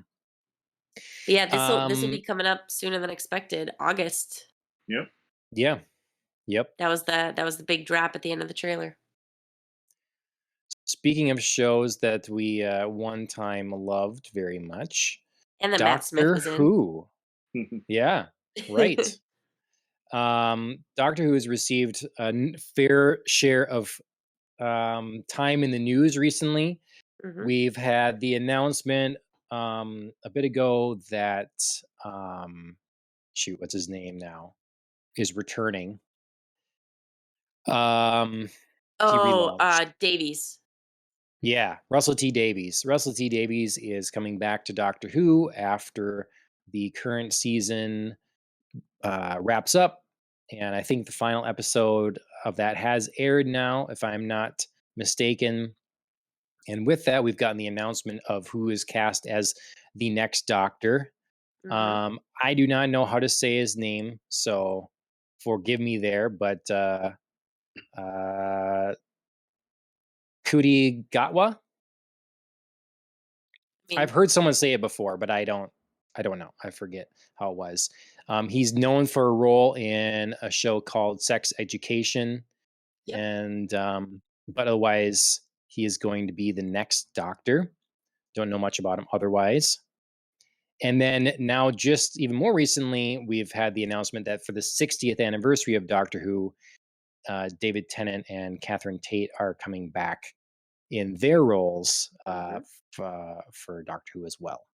But yeah, this will be Um. coming up sooner than expected. August. Yep. Yeah. Yep. That was the big drop at the end of the trailer. Speaking of shows that we one time loved very much, And then Matt Smith Doctor was in. Who. Yeah. Right. Doctor Who has received a fair share of time in the news recently. Mhm. We've had the announcement a bit ago that shoot, what's his name now, is returning. He Oh, relaunched. Davies. Yeah, Russell T Davies. Russell T Davies is coming back to Doctor Who after the current season wraps up, and I think the final episode of that has aired now, if I'm not mistaken. And with that, we've gotten the announcement of who is cast as the next Doctor. Mhm. I do not know how to say his name, so forgive me there, but Kudi Gatwa. I I've mean, heard someone say it before, but I don't know. I forget how it was. He's known for a role in a show called Sex Education, yep. and but otherwise, he is going to be the next Doctor. Don't know much about him otherwise. And then now, just even more recently, we've had the announcement that for the 60th anniversary of Doctor Who, David Tennant and Catherine Tate are coming back in their roles Mhm. for Doctor Who as well.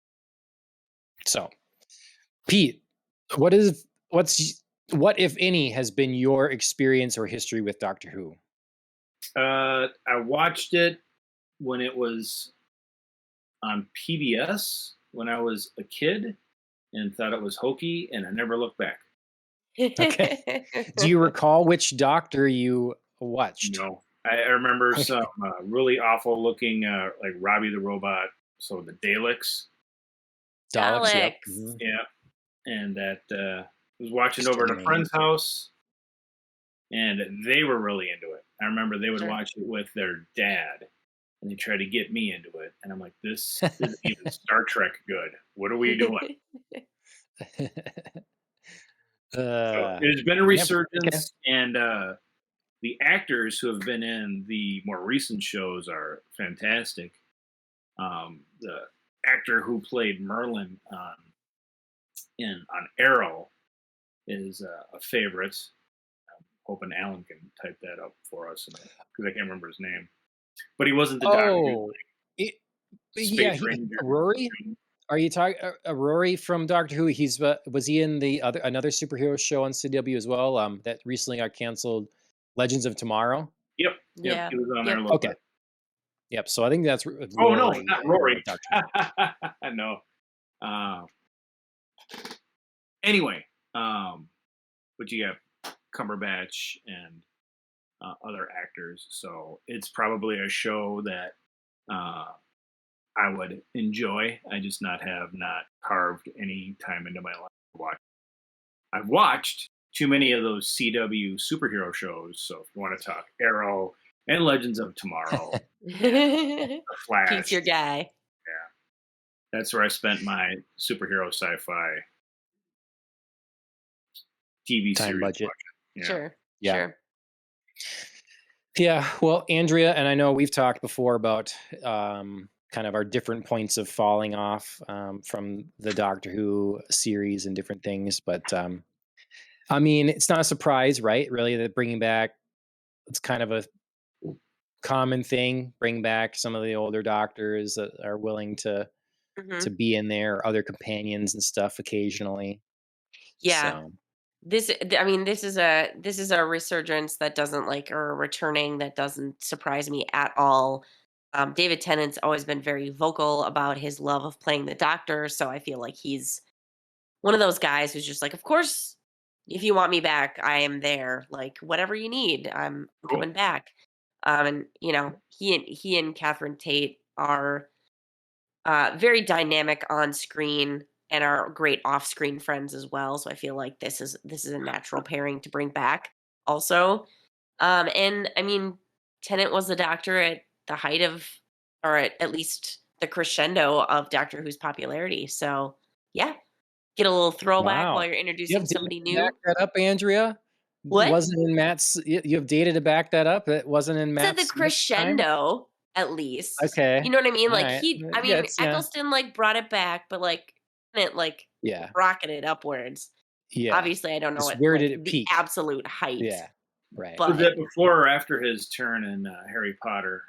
So, Pete, what if any has been your experience or history with Doctor Who? I watched it when it was on PBS when I was a kid and thought it was hokey, and I never looked back. Okay. Do you recall which Doctor you watched? No, I remember some really awful looking, like Robbie the Robot, so the Daleks. Daleks. Yep. Alex. Mhm. Yeah, and that was watching over at a Exterminate. friend's house, and they were really into it. I remember they would Sure. watch it with their dad, and they tried to get me into it, and I'm like, this isn't even Star Trek good. What are we doing? So it has been a Yep. Okay. resurgence, and the actors who have been in the more recent shows are fantastic. The actor who played Merlin on Arrow is a favorite. I'm hoping Alan can type that up for us because I can't remember his name. But he wasn't the Doctor Who. Space Ranger. Rory. Are you talking Rory from Doctor Who? He's was he in the another superhero show on CW as well? That recently got canceled, Legends of Tomorrow. Yep. Yeah. He was on there a little bit. Yep. So I think that's Rory. Oh no, not Rory. No. Anyway, but you have Cumberbatch and other actors, so it's probably a show that I would enjoy. I just not carved any time into my life to watch. I've watched too many of those CW superhero shows, so if you want to talk Arrow and Legends of Tomorrow, The Flash, Pete's your guy. Yeah, that's where I spent my superhero sci-fi TV time series budget. Yeah. Sure. Yeah. Sure. Yeah. Well, Andrea and I know we've talked before about kind of our different points of falling off from the Doctor Who series and different things, but I mean, it's not a surprise, right? Really, that bringing back, it's kind of a common thing. Bring back some of the older doctors that are willing to be in there, other companions and stuff occasionally. Yeah. So. This is a resurgence that doesn't or a returning that doesn't surprise me at all. David Tennant's always been very vocal about his love of playing the Doctor, so I feel like he's one of those guys who's just like, of course, if you want me back, I am there. Like, whatever you need, I'm coming back. And he and Catherine Tate are very dynamic on screen and are great off-screen friends as well. So I feel like this is a natural pairing to bring back also. And I mean, Tennant was the Doctor at the height of, or at least the crescendo of Doctor Who's popularity. So yeah, get a little throwback while you're introducing somebody new. Back that up, Andrea. What? Wasn't in Matt's? You have data to back that up. It wasn't in Matt's. Said the crescendo, at least. Okay. You know what I mean? All Like right. Eccleston brought it back, but it rocketed upwards. Yeah. Obviously, I don't know where did it the peak? absolute height. Yeah. Right. Was that before or after his turn in Harry Potter?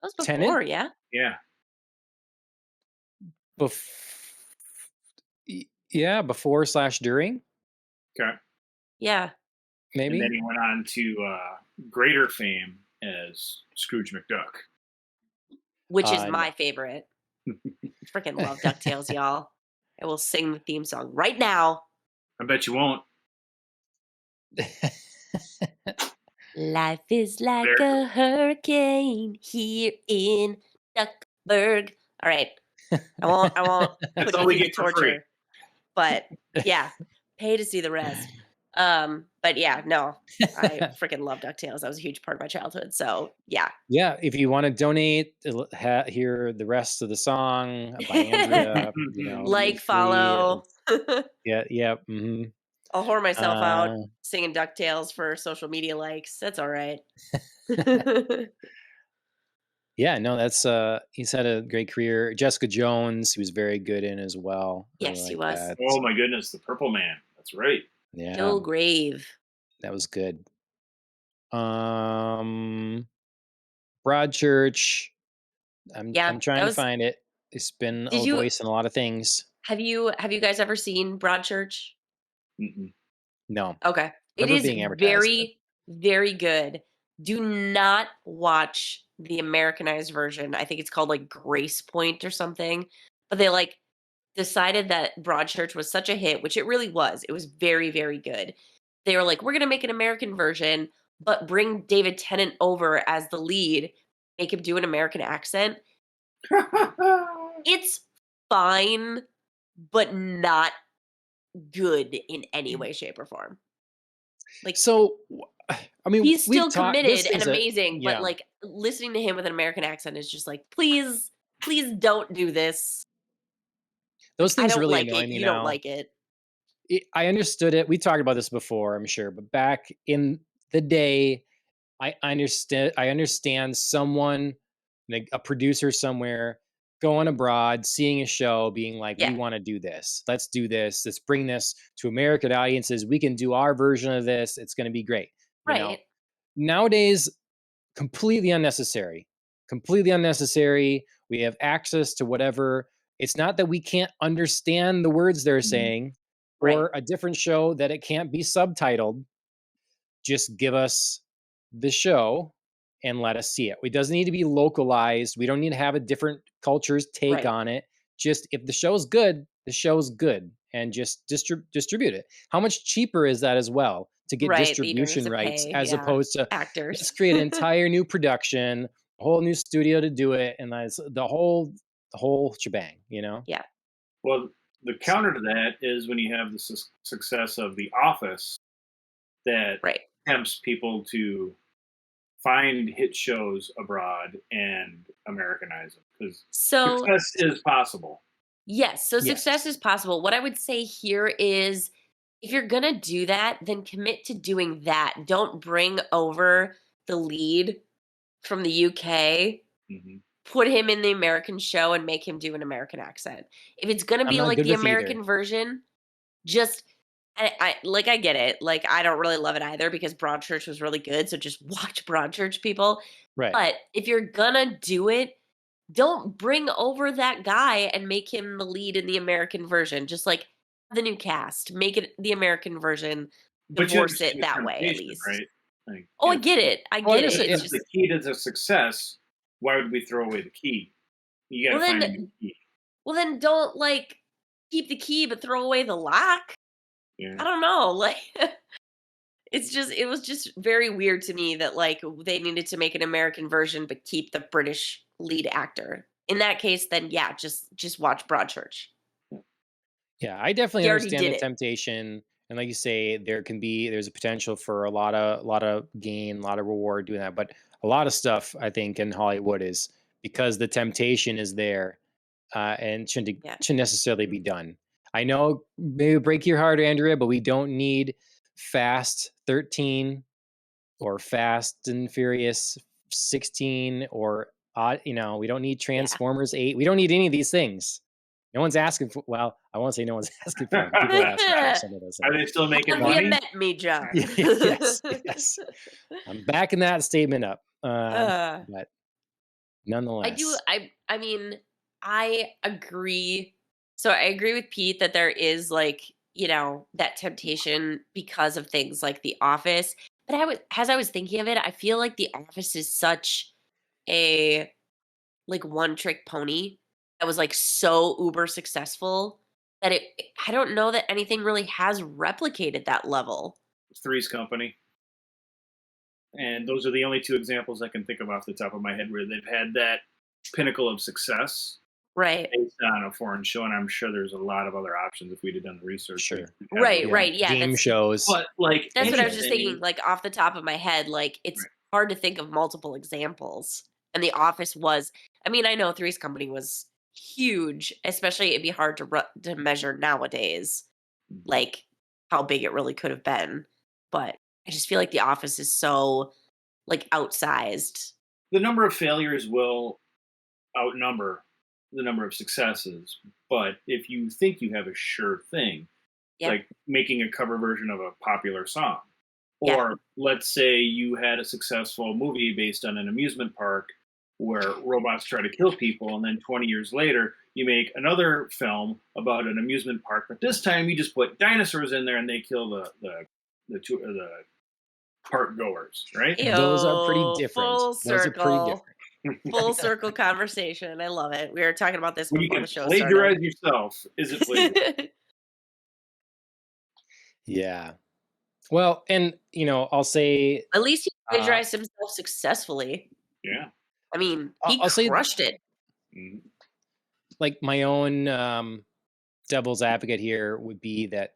That was before, yeah. Yeah. Before/during. Okay. Yeah. Maybe. And then he went on to greater fame as Scrooge McDuck, which is my favorite. Freaking love DuckTales, y'all. I will sing the theme song right now. I bet you won't. Life is like a hurricane here in Duckburg. All right. I won't That's put all we you get to for free. torture. But yeah, pay to see the rest. But yeah, no, I freaking love DuckTales. That was a huge part of my childhood. So yeah. Yeah, if you want to donate, hear the rest of the song by Andrea, follow. Yeah. Mm-hmm. I'll whore myself out singing DuckTales for social media likes. That's all right. Yeah, no, that's he's had a great career. Jessica Jones, he was very good in as well. Yes, he was. That. Oh my goodness, the Purple Man. That's right. Yeah. Kilgrave. That was good. Broadchurch. I'm trying to find it. It's been a voice in a lot of things. Have you guys ever seen Broadchurch? Mm-mm. No. Okay. It is very, very good. Do not watch the Americanized version. I think it's called Grace Point or something. But they decided that Broadchurch was such a hit, which it really was. It was very, very good. They were like, we're going to make an American version, but bring David Tennant over as the lead, make him do an American accent. It's fine, but not good in any way, shape, or form. So, I mean, he's still committed and amazing, but listening to him with an American accent is just please don't do this. Those things really annoy me. You don't like it. I understood it. We talked about this before, I'm sure, but back in the day, I understand someone, like a producer somewhere, going abroad, seeing a show, being like, we Yeah. want to do this. Let's do this. Let's bring this to American audiences. We can do our version of this. It's going to be great. You know, Right. nowadays, completely unnecessary. Completely unnecessary. We have access to whatever. It's not that we can't understand the words they're saying, Right. or a different show that it can't be subtitled. Just give us the show and let us see it. It doesn't need to be localized. We don't need to have a different culture's take Right. on it. Just if the show's good, the show's good, and just distribute it. How much cheaper is that as well to get Right. That you don't distribution have to rights, pay, as yeah, opposed to actors. let's create an entire new production, a whole new studio to do it, and that's the whole shebang, you know? Yeah. Well, the counter to that is when you have the success of The Office that Right. tempts people to find hit shows abroad and Americanize them, because So success is possible. yes, so Yes. success is possible. What I would say here is if you're going to do that, then commit to doing that. Don't bring over the lead from the UK, Hmm. put him in the American show and make him do an American accent. If it's going to I'm be not like good the with either. American version, just I get it. Like I don't really love it either because Broadchurch was really good, so just watch Broadchurch, people. Right. But if you're gonna do it, don't bring over that guy and make him the lead in the American version. Just like the new cast, make it the American version, But you divorce understand it the that way at temptation, least. right? Like, Oh, I get it. I Oh, I get it. understand. It's if the just key to the success, why would we throw away the key? You got well to find a then new key. well then don't like keep the key but throw away the lock. Yeah. I don't know. Like it was just very weird to me that like they needed to make an American version but keep the British lead actor. In that case, then yeah, just watch Broadchurch. Yeah, I definitely He already understand did the it. temptation, and like you say, there's a potential for a lot of gain, a lot of reward doing that. But a lot of stuff I think in Hollywood is because the temptation is there, and Yeah. shouldn't necessarily be done. I know maybe break your heart, Andrea, but we don't need Fast 13 or Fast and Furious 16 or we don't need Yeah. Transformers 8. We don't need any of these things. No one's asking for. Well, I won't say no one's asking for them. People are asking for some of those Are things. they still making Have you money? met me, John? Yes. I'm backing that statement up. Uh, But I do. nonetheless, I mean, I agree. So I agree with Pete that there is like that temptation because of things like The Office. But as I was thinking of it, I feel like The Office is such a like one trick pony that was like so uber successful that I don't know that anything really has replicated that level. Three's Company. And those are the only two examples I can think of off the top of my head where they've had that pinnacle of success Right. based on a foreign show. And I'm sure there's a lot of other options if we'd have done the research. Sure. Right. Yeah. game shows. But like That's what I was anything, just thinking, like, off the top of my head, like, it's Right. hard to think of multiple examples, and The Office was I mean, I know Three's Company was huge, especially it'd be hard to measure nowadays, like, how big it really could have been, but I just feel like The Office is so, like, outsized. the number of failures will outnumber the number of successes. But if you think you have a sure thing, Yep. like making a cover version of a popular song, Yeah. or let's say you had a successful movie based on an amusement park where robots try to kill people, and then 20 years later you make another film about an amusement park, but this time you just put dinosaurs in there and they kill the park goers, right? Those are pretty Ew, different. full Those are pretty circle. different. Full circle conversation, I love it. We were talking about this When you before can the show plagiarize started. yourself, is it plagiarism? Yeah. Well, and I'll say At least he uh, plagiarized himself successfully. Yeah. I mean, he I'll say crushed it. Mhm. like my own devil's advocate here would be that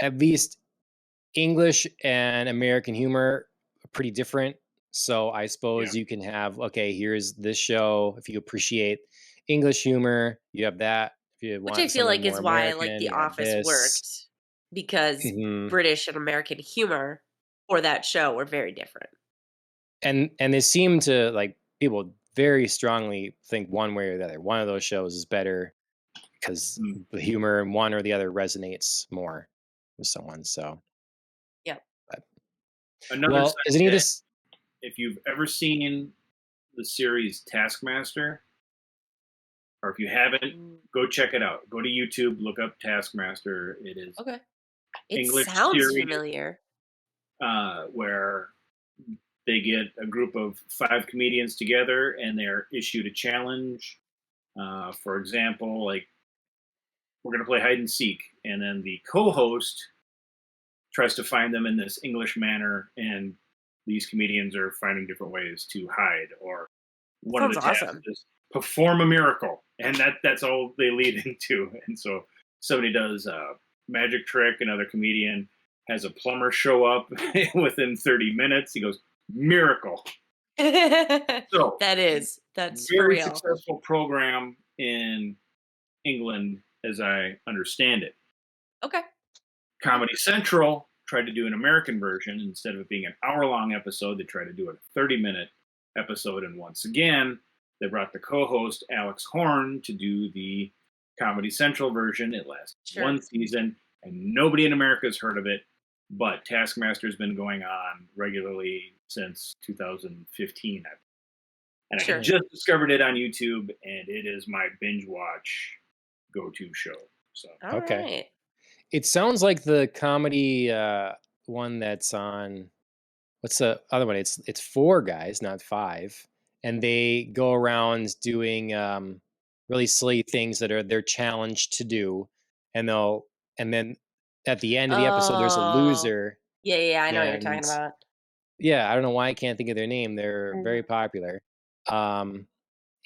at least English and American humor are pretty different. So I suppose Yeah. you can have, okay, here's this show. If you appreciate English humor, you have that. If you Which I want feel something like more is why like American, The you have Office this. worked because Mhm. British and American humor for that show were very different. And they seem to, like, people very strongly think one way or the other. One of those shows is better because the humor in one or the other resonates more with someone. So, Yep. but, Another well, side is any of note, this? if you've ever seen the series Taskmaster, or if you haven't, go check it out. Go to YouTube, look up Taskmaster. It is Okay. It English sounds series familiar. where they get a group of 5 comedians together and they're issued a challenge. For example, like, we're going to play hide and seek, and then the co-host tries to find them in this English manner, and these comedians are finding different ways to hide. Or one of the Sounds tasks awesome. is perform a miracle, and that's all they lead into. And so somebody does a magic trick, another comedian has a plumber show up within 30 minutes. He goes, miracle. So that's for very real. successful program in England, as I understand it. Okay. Comedy Central tried to do an American version. Instead of it being an hour-long episode, they tried to do a 30-minute episode. And once again, they brought the co-host, Alex Horn, to do the Comedy Central version. It lasted one season, and nobody in America has heard of it. But Taskmaster's been going on regularly since 2015. And I just discovered it on YouTube, and it is my binge watch go-to show. So Okay. Right. It sounds like the comedy one that's on. What's the other one? It's 4 guys, not 5, and they go around doing really silly things that are their challenge to do, and then at the end of the episode, there's a loser. Yeah, I know what you're talking And about. yeah, I don't know why I can't think of their name. They're very popular.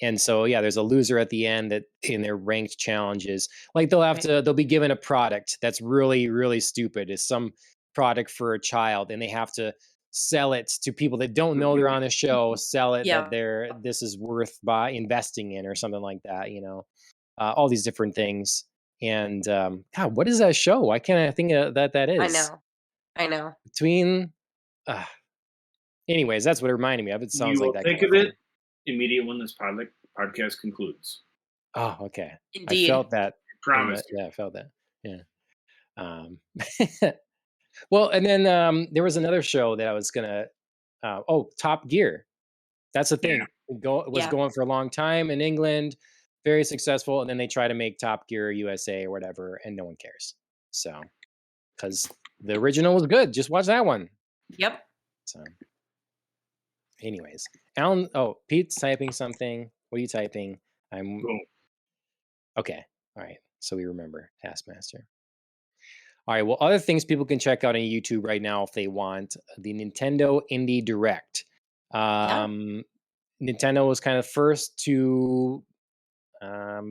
And so, yeah, there's a loser at the end that in their ranked challenges, like they'll be given a product that's really, really stupid. It's some product for a child, and they have to sell it to people that don't know they're on the show, sell it that this is worth by investing in or something like that, all these different things. And God, what is that show? Why can't I think of that is? I know. Between, anyways, that's what it reminded me of. It sounds you like will that think kind of of it thing. immediately when this podcast concludes. Oh, okay. Indeed. I felt that. I promise. Yeah, I felt that. Yeah. Well, and then there was another show that I was gonna. Top Gear. That's the thing. Yeah. It was going for a long time in England, very successful, and then they try to make Top Gear USA or whatever, and no one cares. So, because the original was good, just watch that one. Yep. So, anyways, Alan. Oh, Pete's typing something. What are you typing? Okay. All right. So we remember Taskmaster. All right. Well, other things people can check out on YouTube right now if they want, the Nintendo Indie Direct. Nintendo was kind of first to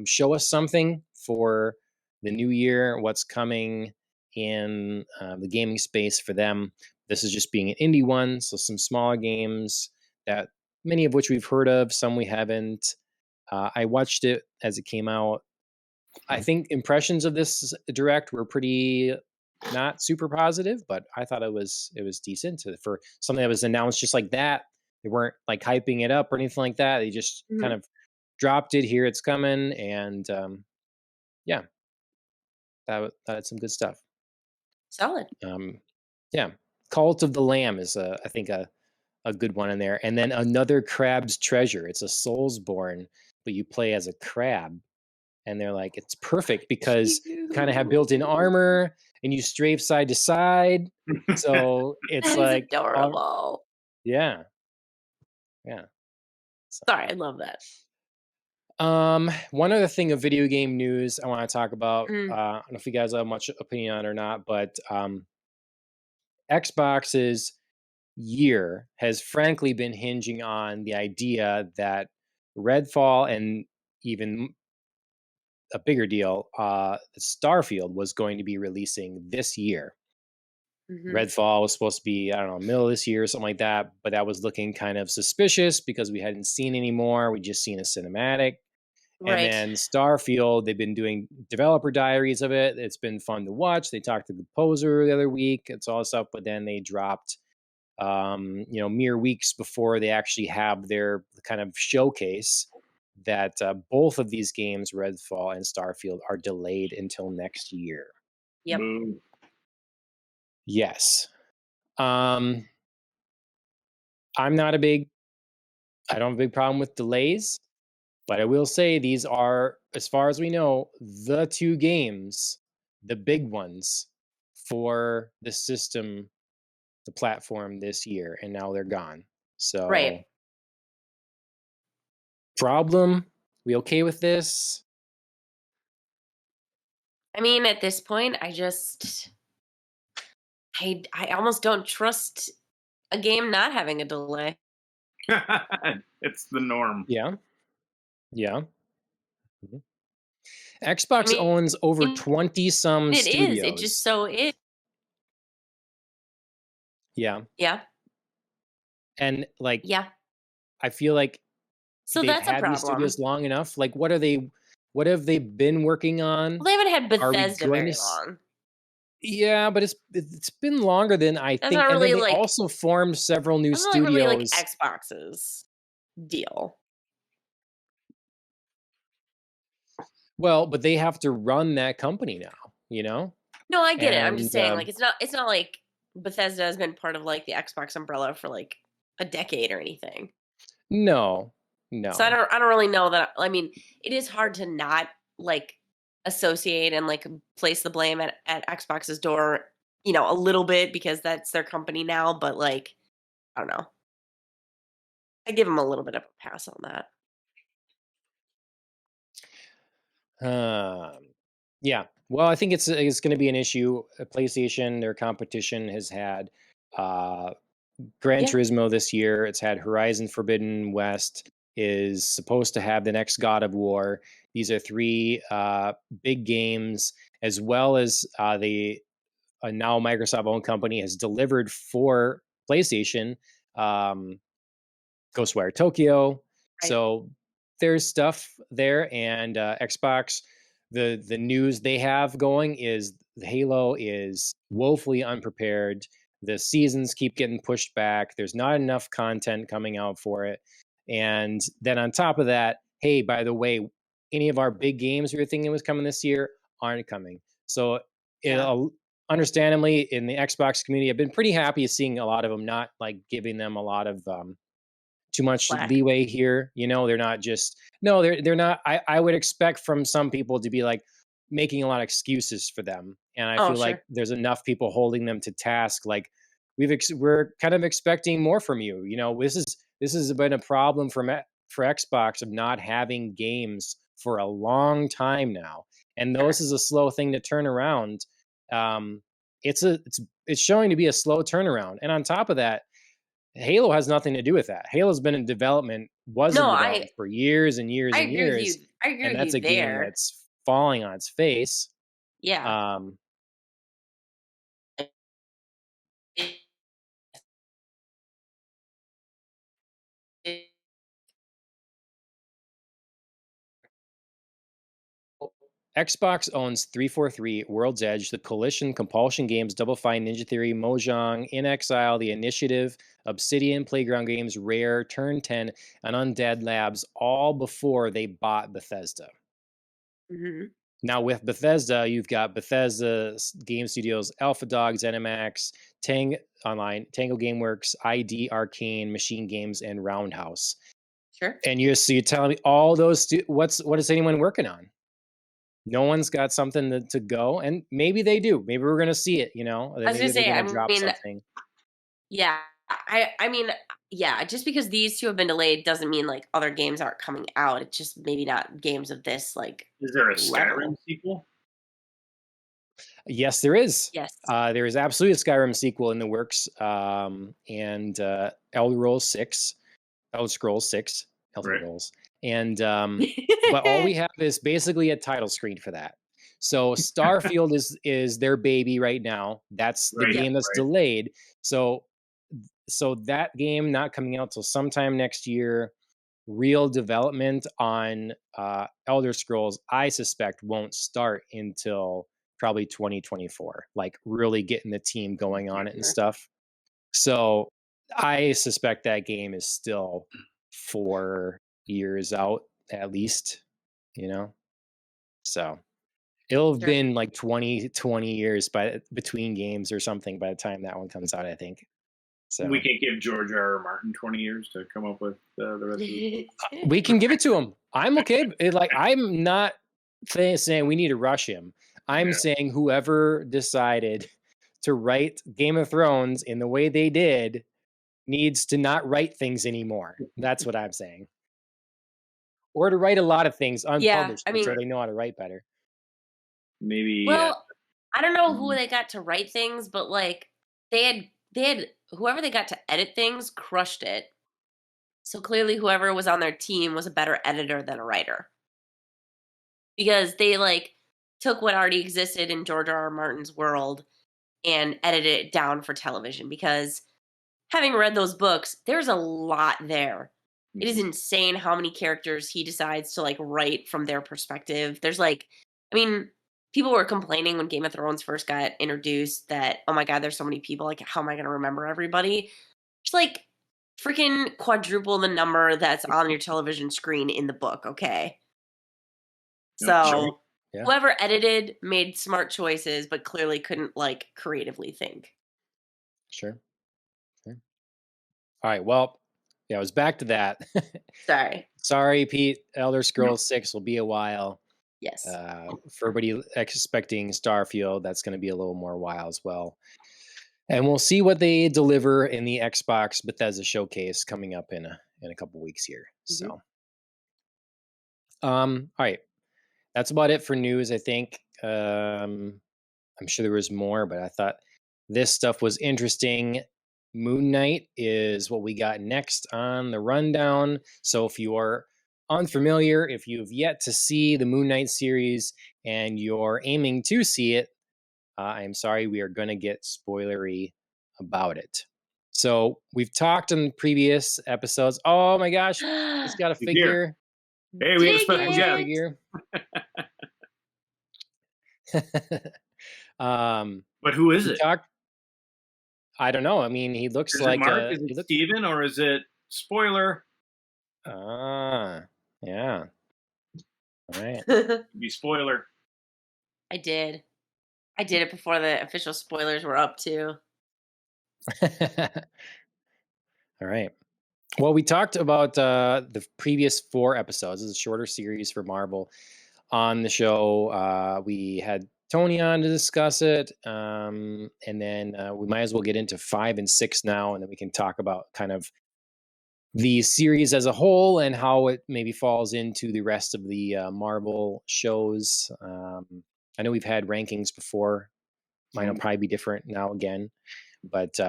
show us something for the new year, what's coming in the gaming space for them. This is just being an indie one, so some smaller games that many of which we've heard of, some we haven't. I watched it as it came out. I think impressions of this direct were pretty not super positive, but I thought it was decent for something that was announced just like that. They weren't like hyping it up or anything like that. They just kind of dropped it. Here it's coming, and yeah, that's some good stuff. Solid. Yeah, Cult of the Lamb is I think a good one in there, and then another Crab's Treasure. It's a Soulsborne, but you play as a crab. And they're like, it's perfect because you kind of have built-in armor and you strafe side to side. So it's like adorable. Yeah. So. Sorry, I love that. One other thing of video game news I want to talk about. I don't know if you guys have much opinion on it or not, but Xbox's year has frankly been hinging on the idea that Redfall and even a bigger deal, Starfield was going to be releasing this year. Redfall was supposed to be, I don't know, middle of this year or something like that, but that was looking kind of suspicious because we hadn't seen any more. We just seen a cinematic. Right. And then Starfield, they've been doing developer diaries of it. It's been fun to watch. They talked to the Poser the other week. It's all stuff, but then they dropped mere weeks before they actually have their kind of showcase, that both of these games, Redfall and Starfield, are delayed until next year. Yep. Boo. Yes. I'm not I don't have a big problem with delays, but I will say these are, as far as we know, the two games, the big ones for the system, the platform this year, and now they're gone. So, Right. problem? We okay with this? I mean, at this point, I almost don't trust a game not having a delay. It's the norm. Yeah. Yeah. Mhm. I Xbox mean, owns over 20 some it is. It just studios. so is. Yeah. Yeah. And like, Yeah. I feel like So they've that's a had these problem. studios long enough. Like, what have they been working on? Well, they haven't had Are we Bethesda going very to long. Yeah, but it's been longer than I That's think. not And then really they like also formed several new that's not like really like studios. Xbox's deal. Well, but they have to run that company now, No, I get it. I'm just And saying, like, it's not like Bethesda has been part of like the Xbox umbrella for like a decade or anything. no, So I no. don't really know that. I mean, it is hard to not like associate and like place the blame at Xbox's door, a little bit because that's their company now. But like, I don't know. I give them a little bit of a pass on that. Yeah. Well, I think it's going to be an issue. PlayStation, their competition has had uh, Gran Yeah, Turismo this year. It's had Horizon Forbidden West. Is supposed to have the next God of War. These are three big games, as well as the now Microsoft-owned company has delivered for PlayStation. Um, Ghostwire Tokyo. right. So there's stuff there, and Xbox. The news they have going is Halo is woefully unprepared. The seasons keep getting pushed back. There's not enough content coming out for it, and then on top of that, hey, by the way, any of our big games we were thinking was coming this year aren't coming. So Yeah, understandably, in the Xbox community, I've been pretty happy seeing a lot of them not like giving them a lot of too much black. leeway here. They're not just no, they're not. I would expect from some people to be like making a lot of excuses for them, and I Oh, feel like sure. there's enough people holding them to task. Like we're kind of expecting more from you. This has been a problem for Xbox of not having games for a long time now, and this Sure. is a slow thing to turn around. Um, it's showing to be a slow turnaround, and on top of that, Halo has nothing to do with that. Halo's been in development, was in No, development for years and years I and agree with years, you. I agree and with that's a you game there. that's falling on its face. Yeah. Um, It- it- Xbox owns 343, World's Edge, The Coalition, Compulsion Games, Double Fine, Ninja Theory, Mojang, In Exile, The Initiative, Obsidian, Playground Games, Rare, Turn 10, and Undead Labs, all before they bought Bethesda. Mhm. Now with Bethesda, you've got Bethesda Game Studios, Alpha Dog, ZeniMax, Tang Online, Tango GameWorks, ID Arcane, Machine Games, and Roundhouse. Sure. And you're telling me all those what is anyone working on? No one's got something to go, and maybe they do. Maybe we're gonna see it. I was Maybe gonna they're say, I gonna drop mean, something. yeah, I mean, yeah, just because these two have been delayed doesn't mean like other games aren't coming out. It's just maybe not games of this like Is there a Skyrim level. sequel? Yes, there is. Yes. There is absolutely a Skyrim sequel in the works, and Elder Scrolls 6, Elder Right. Scrolls, and but all we have is basically a title screen for that. So Starfield is their baby right now. That's the Right. Yep. game that's Right. delayed. So that game not coming out till sometime next year. Real development on Elder Scrolls, I suspect, won't start until probably 2024. Like really getting the team going on it and Sure. stuff. So I suspect that game is still 4 years out at least, you know? So it'll have Sure. been like 20 years between games or something by the time that one comes out, I think. So We can't give George R. R. Martin 20 years to come up with the rest of the book. we can give it to him. I'm okay. I'm not saying we need to rush him. I'm saying whoever decided to write Game of Thrones in the way they did needs to not write things anymore. That's what I'm saying. Or to write a lot of things unpublished until they know how to write better. Maybe. Well, I don't know who they got to write things, but like they had whoever they got to edit things crushed it. So clearly whoever was on their team was a better editor than a writer. Because they like took what already existed in George R. R. Martin's world and edited it down for television, because having read those books, there's a lot there. It is insane how many characters he decides to like write from their perspective. There's like, I mean, people were complaining when Game of Thrones first got introduced that, oh my God, there's so many people. Like, how am I going to remember everybody? Just like freaking quadruple the number that's on your television screen in the book. Okay. So whoever edited made smart choices, but clearly couldn't like creatively think. Sure. All right. Well, yeah, I was back to that. Sorry, Pete. Elder Scrolls 6 will be a while. Yes. For everybody expecting Starfield, that's going to be a little more while as well. And we'll see what they deliver in the Xbox Bethesda showcase coming up in a couple weeks here. So, all right, that's about it for news. I think I'm sure there was more, but I thought this stuff was interesting. Moon Knight is what we got next on the rundown. So if you are unfamiliar, if you've yet to see the Moon Knight series and you're aiming to see it, I'm sorry, we are going to get spoilery about it. So we've talked in previous episodes. Oh my gosh, it's got a figure. Hey, we have a special figure. But who is it? I don't know. I mean, he looks is like it Mark? Is it Steven, or is it spoiler? Yeah. All right. Be spoiler. I did it before the official spoilers were up too. All right. Well, we talked about the previous 4 episodes. This is a shorter series for Marvel on the show. We had Tony on to discuss it. And then we might as well get into 5 and 6 now, and then we can talk about kind of the series as a whole and how it maybe falls into the rest of the Marvel shows. I know we've had rankings before. Mine will probably be different now again. But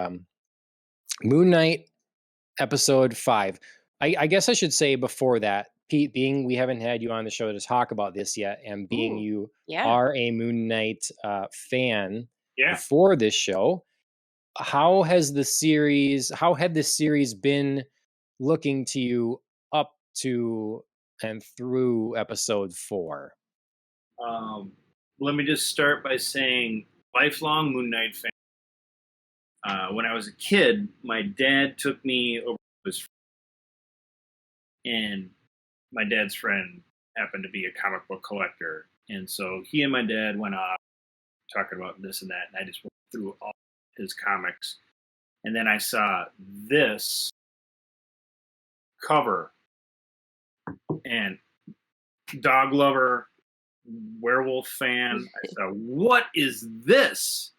Moon Knight episode 5. I guess I should say before that, Pete, being we haven't had you on the show to talk about this yet, and being you are a Moon Knight fan before this show, how had this series been looking to you up to and through episode 4? Let me just start by saying lifelong Moon Knight fan. When I was a kid, my dad took me over to his friend, and my dad's friend happened to be a comic book collector. And so he and my dad went off talking about this and that, and I just went through all his comics. And then I saw this cover, and dog lover, werewolf fan. I thought, what is this?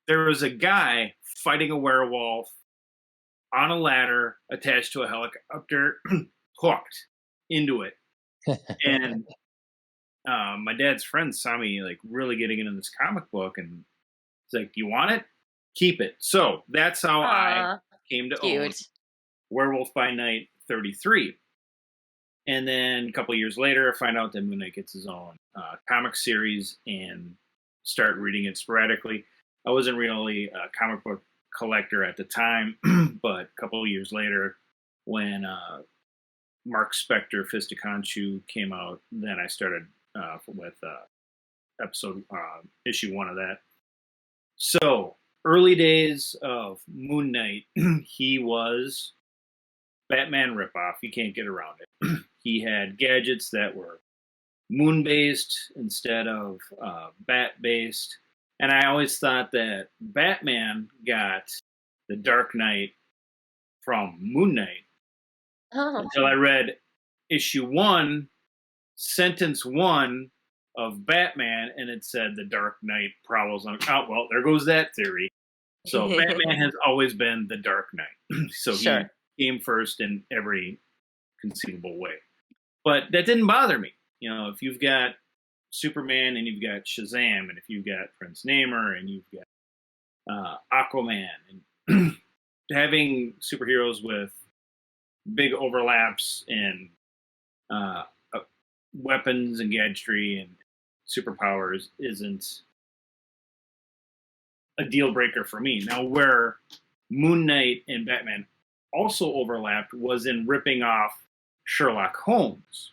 There was a guy fighting a werewolf on a ladder attached to a helicopter, hooked into it. And my dad's friend saw me like really getting into this comic book, and he's like, "You want it? Keep it." So that's how I came to own Werewolf by Night 33. And then a couple of years later, I find out that Moon Knight gets his own comic series and start reading it sporadically. I wasn't really a comic book collector at the time, but a couple of years later, when Mark Spector, Fist of Khonshu came out, then I started with issue 1 of that. So early days of Moon Knight, he was Batman ripoff. You can't get around it. He had gadgets that were moon-based instead of bat-based. And I always thought that Batman got the Dark Knight from Moon Knight until I read issue 1, sentence 1 of Batman, and it said the Dark Knight prowls on. Oh, well, there goes that theory. So Batman has always been the Dark Knight. So he came first in every conceivable way. But that didn't bother me. You know, if you've got Superman and you've got Shazam, and if you've got Prince Namor and you've got Aquaman, and having superheroes with big overlaps in weapons and gadgetry and superpowers isn't a deal breaker for me. Now, where Moon Knight and Batman also overlapped was in ripping off Sherlock Holmes.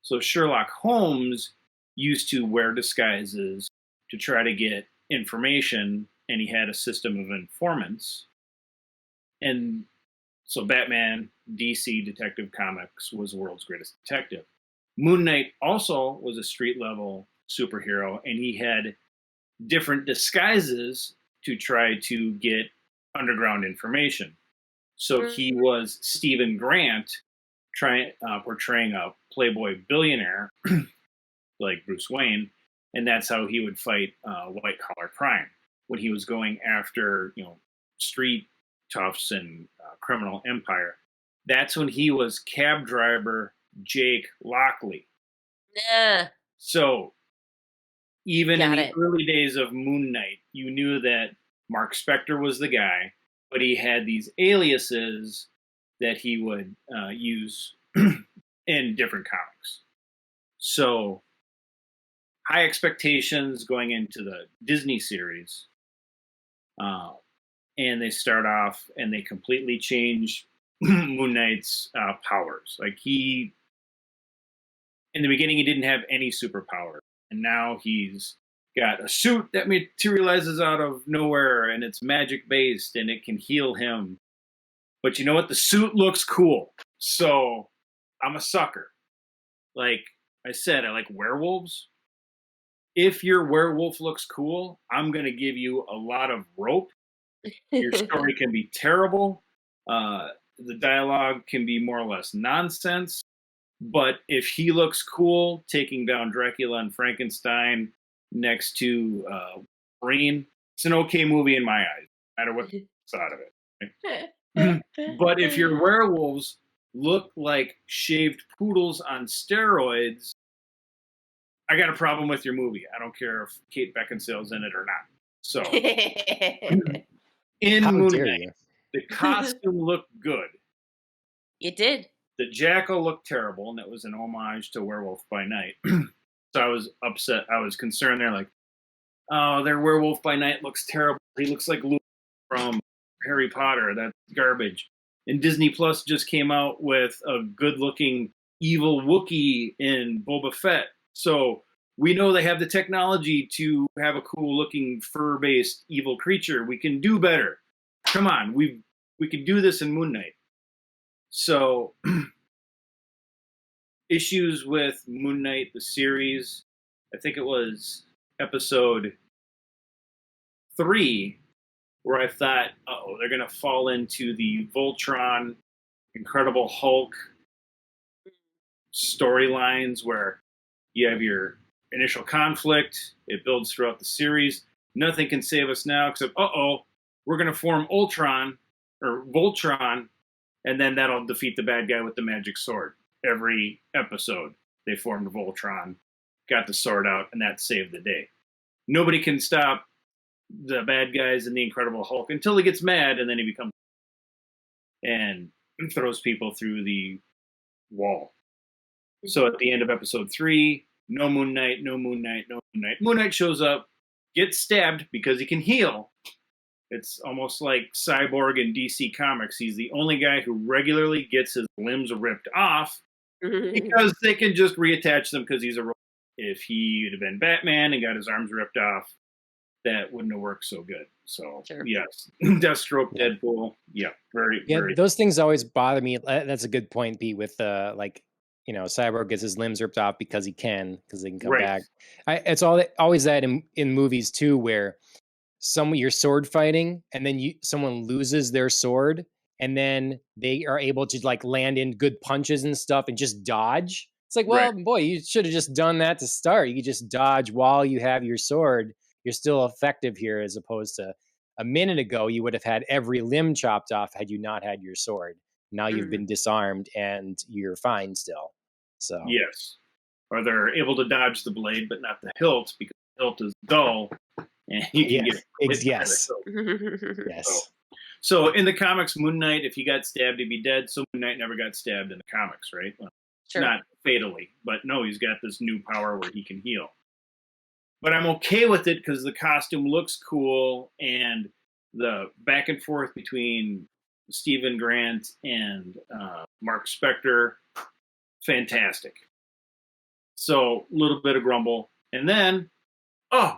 So Sherlock Holmes used to wear disguises to try to get information, and he had a system of informants. And so Batman, DC Detective Comics, was the world's greatest detective. Moon Knight also was a street-level superhero, and he had different disguises to try to get underground information. So he was Stephen Grant, portraying a playboy billionaire like Bruce Wayne, and that's how he would fight white-collar crime when he was going after, street toughs and criminal empire. That's when he was cab driver Jake Lockley. Yeah. So even in the early days of Moon Knight, you knew that Mark Spector was the guy, but he had these aliases that he would use in different comics. So high expectations going into the Disney series. And they start off and they completely change Moon Knight's powers. Like in the beginning, he didn't have any superpower. And now he's got a suit that materializes out of nowhere, and it's magic based, and it can heal him. But you know what? The suit looks cool. So I'm a sucker. Like I said, I like werewolves. If your werewolf looks cool, I'm going to give you a lot of rope. Your story can be terrible. The dialogue can be more or less nonsense. But if he looks cool, taking down Dracula and Frankenstein next to Wolverine, it's an okay movie in my eyes, no matter what you thought of it. Right? But if your werewolves look like shaved poodles on steroids, I got a problem with your movie. I don't care if Kate Beckinsale's in it or not. So, in Moon Knight, the costume looked good. It did. The jackal looked terrible, and it was an homage to Werewolf by Night. So I was upset. I was concerned. They're like, oh, their Werewolf by Night looks terrible. He looks like Luke from Harry Potter. That's garbage. And Disney Plus just came out with a good-looking evil Wookiee in Boba Fett. So we know they have the technology to have a cool-looking fur-based evil creature. We can do better. Come on, we can do this in Moon Knight. So, issues with Moon Knight, the series, I think it was episode 3, where I thought, they're going to fall into the Voltron, Incredible Hulk storylines where you have your initial conflict, it builds throughout the series. Nothing can save us now except, we're going to form Voltron, and then that'll defeat the bad guy with the magic sword. Every episode, they formed Voltron, got the sword out, and that saved the day. Nobody can stop the bad guys in the Incredible Hulk until he gets mad, and then he becomes and throws people through the wall. So at the end of episode 3, no Moon Knight, no Moon Knight, no Moon Knight. Moon Knight shows up, gets stabbed because he can heal. It's almost like Cyborg in DC Comics. He's the only guy who regularly gets his limbs ripped off because they can just reattach them because he's a robot. If he had been Batman and got his arms ripped off, that wouldn't have worked so good. So Sure. yes, Deathstroke, Yeah. Deadpool, yeah, very, Yeah, very. those things always bother me. That's a good point, Pete. With like, Cyborg gets his limbs ripped off because he can come Right, back. It's always that in movies too, where you're sword fighting and then someone loses their sword and then they are able to like land in good punches and stuff and just dodge. It's like, right, well, boy, you should have just done that to start. You could just dodge while you have your sword. You're still effective here, as opposed to a minute ago you would have had every limb chopped off had you not had your sword. Now you've been disarmed and you're fine still. So yes. Or they're able to dodge the blade, but not the hilt, because the hilt is dull, and you can get hit by the yes, hilt. yes. So in the comics, Moon Knight, if he got stabbed, he'd be dead. So Moon Knight never got stabbed in the comics, right? Well, Sure. not fatally, but no, he's got this new power where he can heal. But I'm okay with it because the costume looks cool, and the back and forth between Stephen Grant and Mark Spector, fantastic. So a little bit of grumble. And then,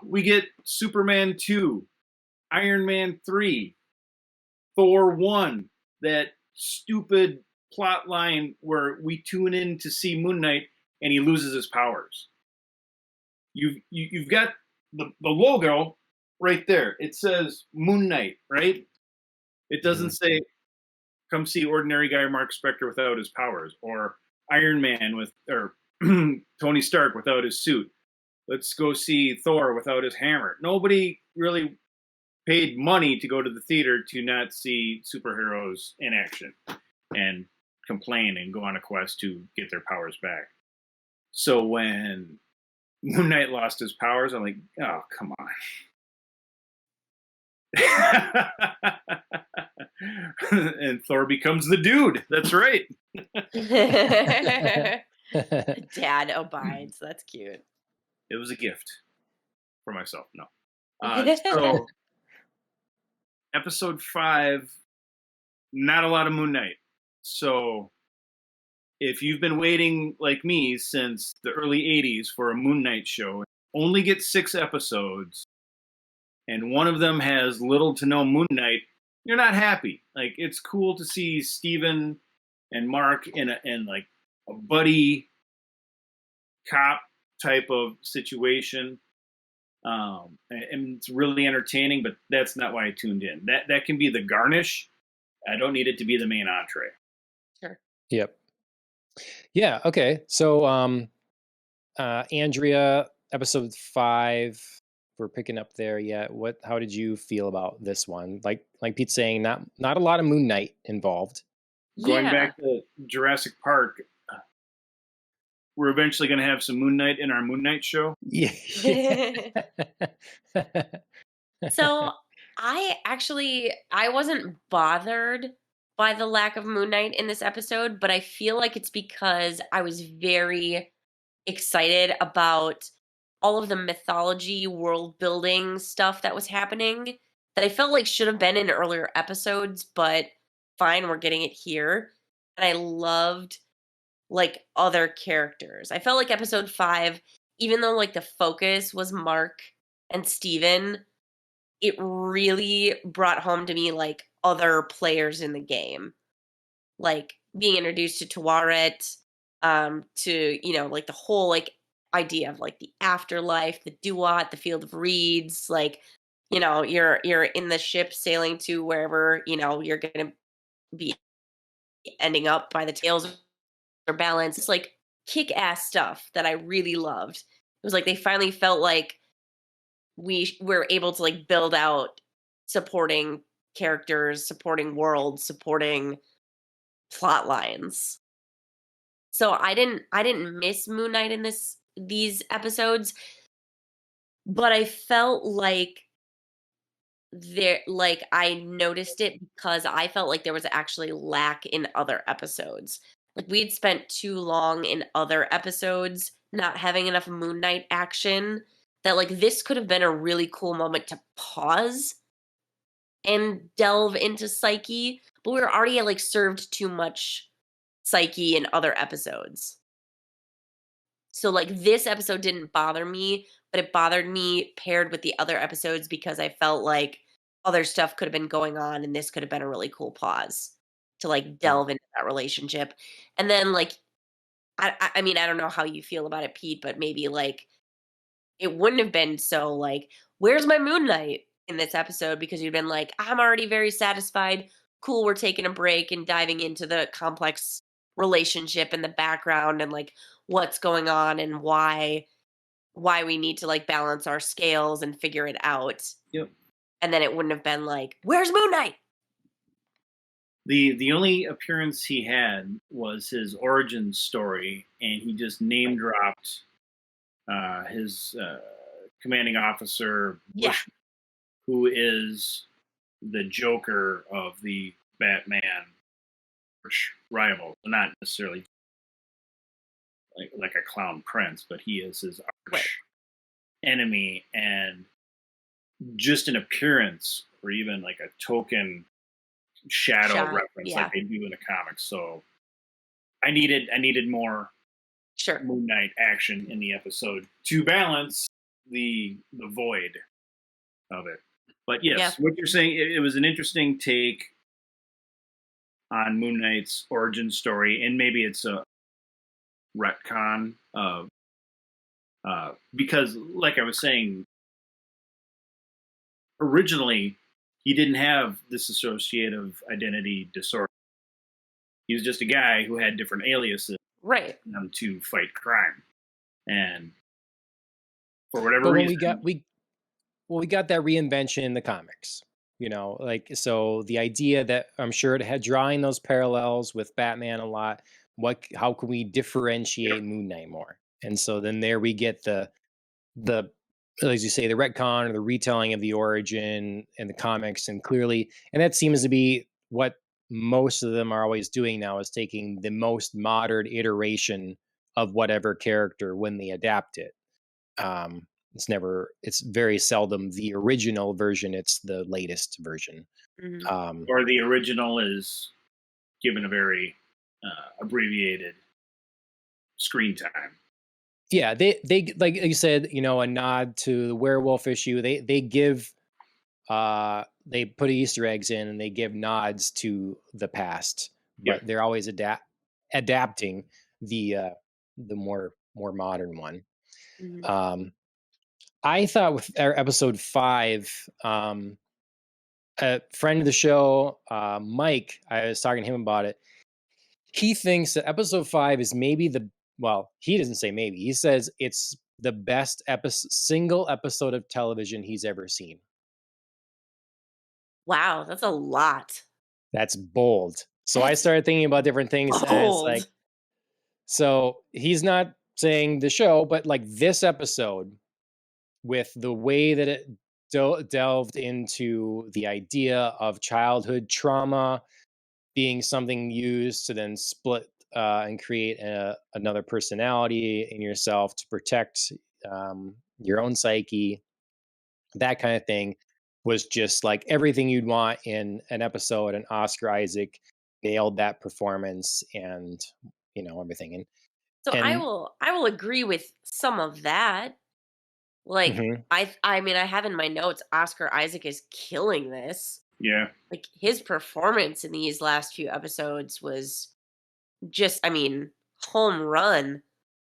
we get Superman 2, Iron Man 3, Thor 1, that stupid plot line where we tune in to see Moon Knight and he loses his powers. You've got the logo right there. It says Moon Knight, right? It doesn't say come see ordinary guy Mark Spector without his powers, or Iron Man or Tony Stark without his suit. Let's go see Thor without his hammer. Nobody really paid money to go to the theater to not see superheroes in action and complain and go on a quest to get their powers back. So when Moon Knight lost his powers, I'm like, oh, come on. And Thor becomes the dude. That's right. Dad abides. That's cute. It was a gift for myself. No. So episode 5, not a lot of Moon Knight. So if you've been waiting like me since the early 80s for a Moon Knight show, only get 6 episodes, and one of them has little to no Moon Knight, you're not happy. Like, it's cool to see Steven and Mark in like a buddy cop type of situation. And it's really entertaining, but that's not why I tuned in. That can be the garnish. I don't need it to be the main entree. Sure. Yep. Yeah. Okay. So, Andrea, episode 5, we're picking up there yet. How did you feel about this one? Like Pete's saying, not a lot of Moon Knight involved. Going back to Jurassic Park, we're eventually going to have some Moon Knight in our Moon Knight show. Yeah. So I wasn't bothered by the lack of Moon Knight in this episode, but I feel like it's because I was very excited about all of the mythology, world building stuff that was happening that I felt like should have been in earlier episodes, but fine, we're getting it here. And I loved like other characters. I felt like episode 5, even though like the focus was Mark and Steven, it really brought home to me like other players in the game. Like being introduced to Tawaret, to, like the whole like idea of like the afterlife, the Duat, the Field of Reeds, like, you're in the ship sailing to wherever, you're gonna be ending up by the tails or balance. It's like kick-ass stuff that I really loved. It was like they finally felt like we were able to like build out supporting characters, supporting worlds, supporting plot lines. So I didn't miss Moon Knight in these episodes, but I felt like I noticed it because I felt like there was actually lack in other episodes. Like we had spent too long in other episodes not having enough Moon Knight action, that like this could have been a really cool moment to pause and delve into Psyche, but we were already like served too much Psyche in other episodes. So like this episode didn't bother me, but it bothered me paired with the other episodes because I felt like other stuff could have been going on and this could have been a really cool pause to like delve into that relationship. And then like I mean, I don't know how you feel about it, Pete, but maybe like it wouldn't have been so like, where's my Moon Knight in this episode? Because you'd been like, I'm already very satisfied. Cool, we're taking a break and diving into the complex relationship in the background and like what's going on and why we need to like balance our scales and figure it out. Yep. And then it wouldn't have been like, where's Moon Knight? The only appearance he had was his origin story, and he just name dropped his commanding officer, Bush, who is the Joker of the Batman rival. Not necessarily like a clown prince, but he is his arch enemy, and just an appearance or even like a token shadow reference like they do in the comics. So I needed more Moon Knight action in the episode to balance the void of it. But yes, what you're saying, it was an interesting take on Moon Knight's origin story, and maybe it's a retcon of because like I was saying, originally he didn't have this dissociative identity disorder. He was just a guy who had different aliases to fight crime. And for whatever reason, we got that reinvention in the comics, you know, like, so the idea that I'm sure it had drawing those parallels with Batman a lot. How can we differentiate Moon Knight more? And so then there we get the as you say, the retcon or the retelling of the origin in the comics, and clearly, and that seems to be what most of them are always doing now, is taking the most modern iteration of whatever character when they adapt it. It's very seldom the original version, it's the latest version. Or the original is given a very abbreviated screen time. Yeah, they like you said, you know, a nod to the werewolf issue. They give they put Easter eggs in and they give nods to the past, but they're always adapting the more modern one. I thought with our episode 5, a friend of the show, Mike, I was talking to him about it. He thinks that episode 5 is maybe he doesn't say maybe. He says it's the best single episode of television he's ever seen. Wow, that's a lot. That's bold. So I started thinking about different things. And it's like, so he's not saying the show, but like this episode, with the way that it delved into the idea of childhood trauma being something used to then split and create another personality in yourself to protect your own psyche, that kind of thing, was just like everything you'd want in an episode. And Oscar Isaac nailed that performance, and you know, everything. I will agree with some of that. Like, I mean, I have in my notes, Oscar Isaac is killing this. Yeah. Like, his performance in these last few episodes was just, I mean, home run.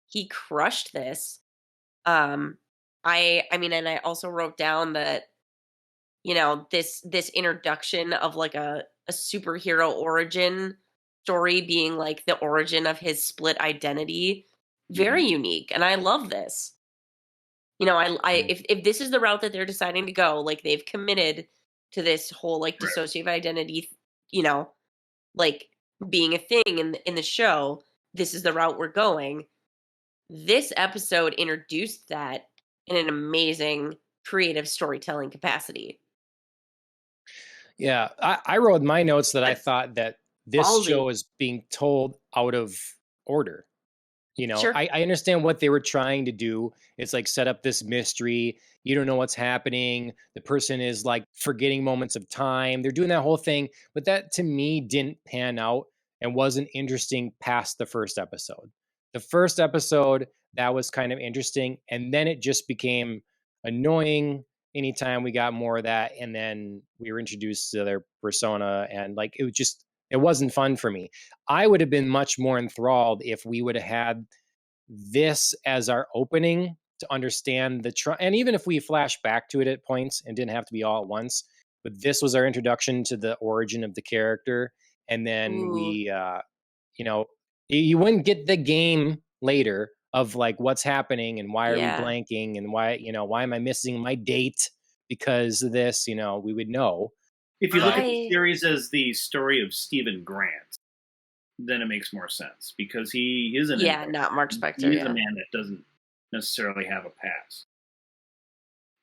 He crushed this. I mean, and I also wrote down that, you know, this introduction of like a superhero origin story being like the origin of his split identity, very unique. And I love this. You know, if this is the route that they're deciding to go, like they've committed to this whole like dissociative identity, you know, like being a thing in the show, this is the route we're going. This episode introduced that in an amazing creative storytelling capacity. Yeah, I wrote in my notes that I thought that this show is being told out of order. You know, I understand what they were trying to do. It's like set up this mystery. You don't know what's happening. The person is like forgetting moments of time. They're doing that whole thing. But that to me didn't pan out and wasn't interesting past the first episode. The first episode, that was kind of interesting, and then it just became annoying anytime we got more of that, and then we were introduced to their persona, and like it wasn't fun for me. I would have been much more enthralled if we would have had this as our opening to understand and even if we flash back to it at points and didn't have to be all at once, but this was our introduction to the origin of the character, and then we you know, you wouldn't get the game later of like what's happening and why are we blanking and why am I missing my date because of this, we would know. If you look at the series as the story of Stephen Grant, then it makes more sense because he isn't not Mark Spector. He's a man that doesn't necessarily have a past.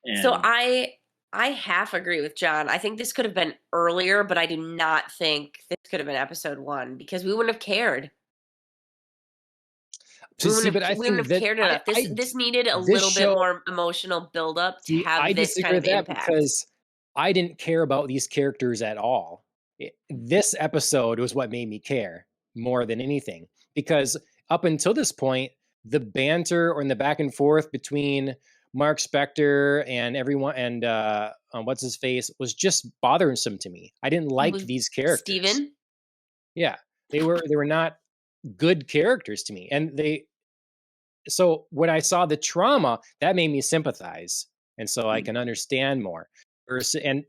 And so I half agree with John. I think this could have been earlier, but I do not think this could have been episode 1 because we wouldn't have cared. We wouldn't have cared enough. This needed a little bit more emotional buildup to have this kind of impact. Because I didn't care about these characters at all. This episode was what made me care more than anything, because up until this point, the banter or in the back and forth between Mark Spector and everyone and what's his face was just bothersome to me. I didn't like these characters. Steven? Yeah, they were not good characters to me, and so when I saw the trauma, that made me sympathize, and so I can understand more.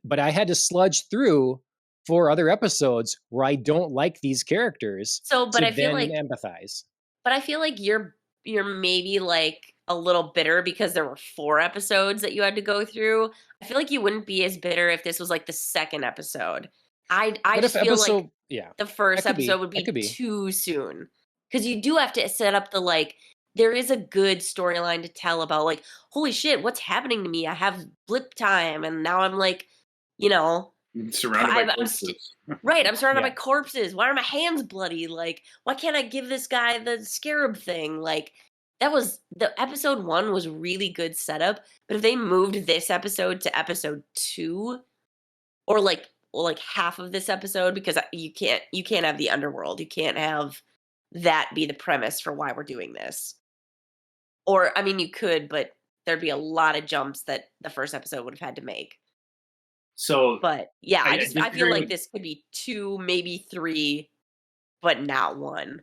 But I had to sludge through 4 other episodes where I don't like these characters. But I feel like empathize. But I feel like you're maybe like a little bitter because there were 4 episodes that you had to go through. I feel like you wouldn't be as bitter if this was like the second episode. I just feel like the first episode would be too soon, because you do have to set up there is a good storyline to tell about like, holy shit, what's happening to me? I have blip time, and now I'm like, surrounded by corpses. Right, I'm surrounded by corpses. Why are my hands bloody? Like, why can't I give this guy the scarab thing? Like, the episode 1 was really good setup, but if they moved this episode to episode 2, or like half of this episode, because you can't have the underworld. You can't have that be the premise for why we're doing this. Or, I mean, you could, but there'd be a lot of jumps that the first episode would have had to make. So, but yeah, I feel like this could be 2, maybe 3, but not 1.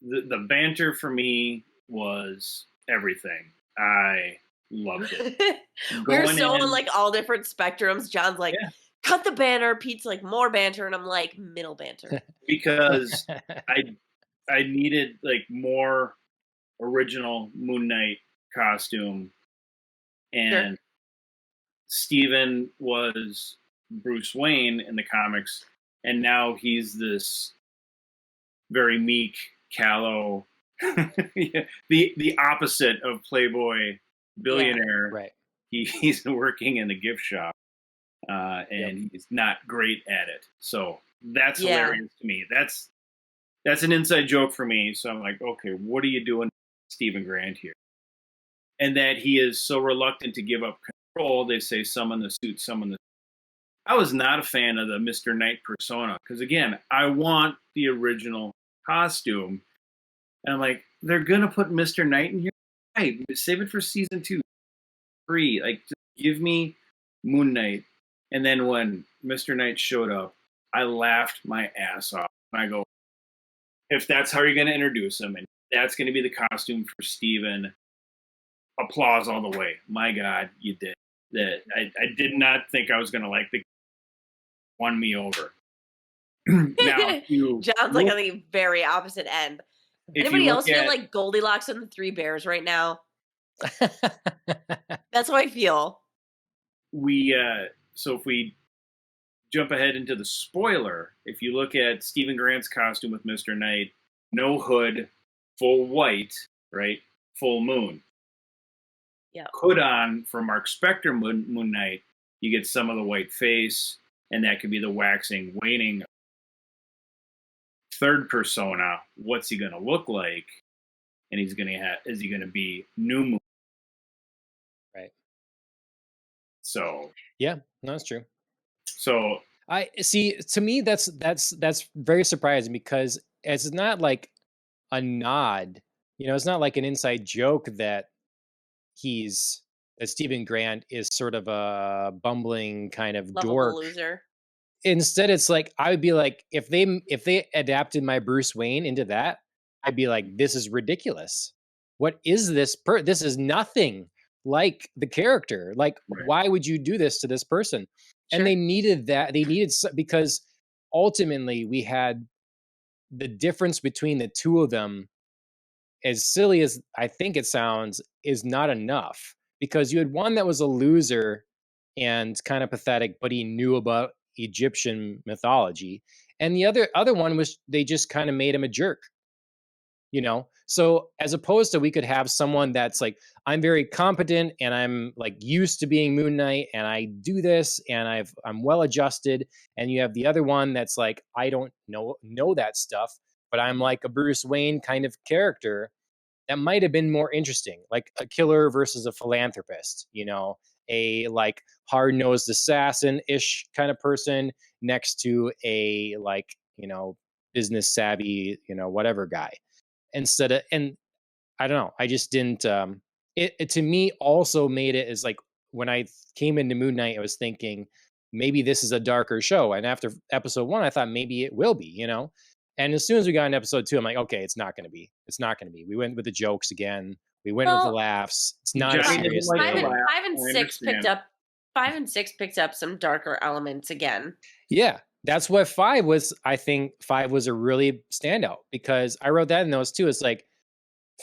The banter for me was everything. I loved it. We're so on like all different spectrums. John's like, cut the banter. Pete's like, more banter, and I'm like, middle banter. Because I needed like more original Moon Knight costume, and Steven was Bruce Wayne in the comics, and now he's this very meek, callow, the opposite of Playboy billionaire. Right. He's working in a gift shop, and he's not great at it. So that's hilarious to me. That's an inside joke for me. So I'm like, okay, what are you doing, Stephen Grant here? And that he is so reluctant to give up control. They say summon the suit. I was not a fan of the Mr. Knight persona, because again, I want the original costume, and I'm like, they're gonna put Mr. Knight in here. Right, save it for season 2, 3. Like, just give me Moon Knight. And then when Mr. Knight showed up, I laughed my ass off. And I go, if that's how you're gonna introduce him, and that's gonna be the costume for Steven, applause all the way. My God, you did. That I did not think I was gonna like the won me over. Now, John's like on the very opposite end. Anybody else feel like Goldilocks and the 3 Bears right now? That's how I feel. So if we jump ahead into the spoiler, if you look at Stephen Grant's costume with Mr. Knight, no hood, full white, right? Full moon. Yeah. Hood on for Mark Spector Moon Knight, you get some of the white face, and that could be the waxing, waning. Third persona, what's he going to look like? And is he going to be New Moon? Right. So. Yeah, no, that's true. So I see. To me, that's very surprising, because it's not like a nod. It's not like an inside joke that Stephen Grant is sort of a bumbling kind of Lovable dork. loser. Instead, it's like, I would be like, if they adapted my Bruce Wayne into that, I'd be like, this is ridiculous. What is this? This is nothing like the character. Like, Right. why would you do this to this person? Sure. And they needed that. They needed, because ultimately we had the difference between the two of them, as silly as I think it sounds, is not enough, because you had one that was a loser and kind of pathetic, but he knew about Egyptian mythology, and the other one was, they just kind of made him a jerk. So as opposed to, we could have someone that's like, I'm very competent and I'm like used to being Moon Knight and I do this and I'm well adjusted, and you have the other one that's like, I don't know that stuff, but I'm like a Bruce Wayne kind of character. That might have been more interesting, like a killer versus a philanthropist, a like hard-nosed assassin-ish kind of person next to a like, business savvy, whatever guy. And I don't know, I just didn't, it to me also made it as like, when I came into Moon Knight, I was thinking maybe this is a darker show. And after episode 1, I thought maybe it will be, And as soon as we got in episode 2, I'm like, okay, it's not going to be. It's not going to be. We went with the jokes again. We went with the laughs. It's not as Johnny serious. doesn't like the laugh. 5 and 6 picked up. 5 and 6 picked up some darker elements again. Yeah, that's what 5 was. I think 5 was a really standout, because I wrote that in those too. It's like,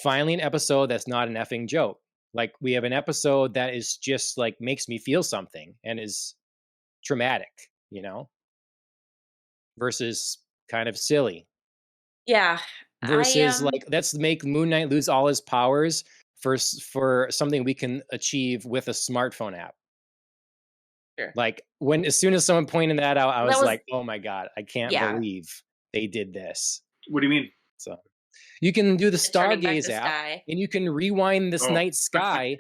finally an episode that's not an effing joke. Like, we have an episode that is just like, makes me feel something and is traumatic, versus kind of silly. Yeah. Versus like, let's make Moon Knight lose all his powers for something we can achieve with a smartphone app. Sure. Like, as soon as someone pointed that out, I was like, oh my God, I can't believe they did this. What do you mean? So you can do the Stargaze app, and you can rewind this night sky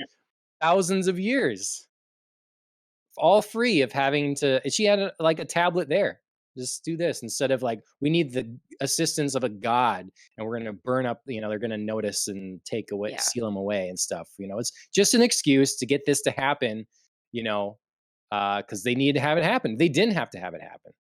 thousands of years, all free of having to. She had a tablet there. Just do this instead of like, we need the assistance of a god, and we're going to burn up. They're going to notice and take away, seal them away and stuff. It's just an excuse to get this to happen. Because they needed to have it happen. They didn't have to have it happen.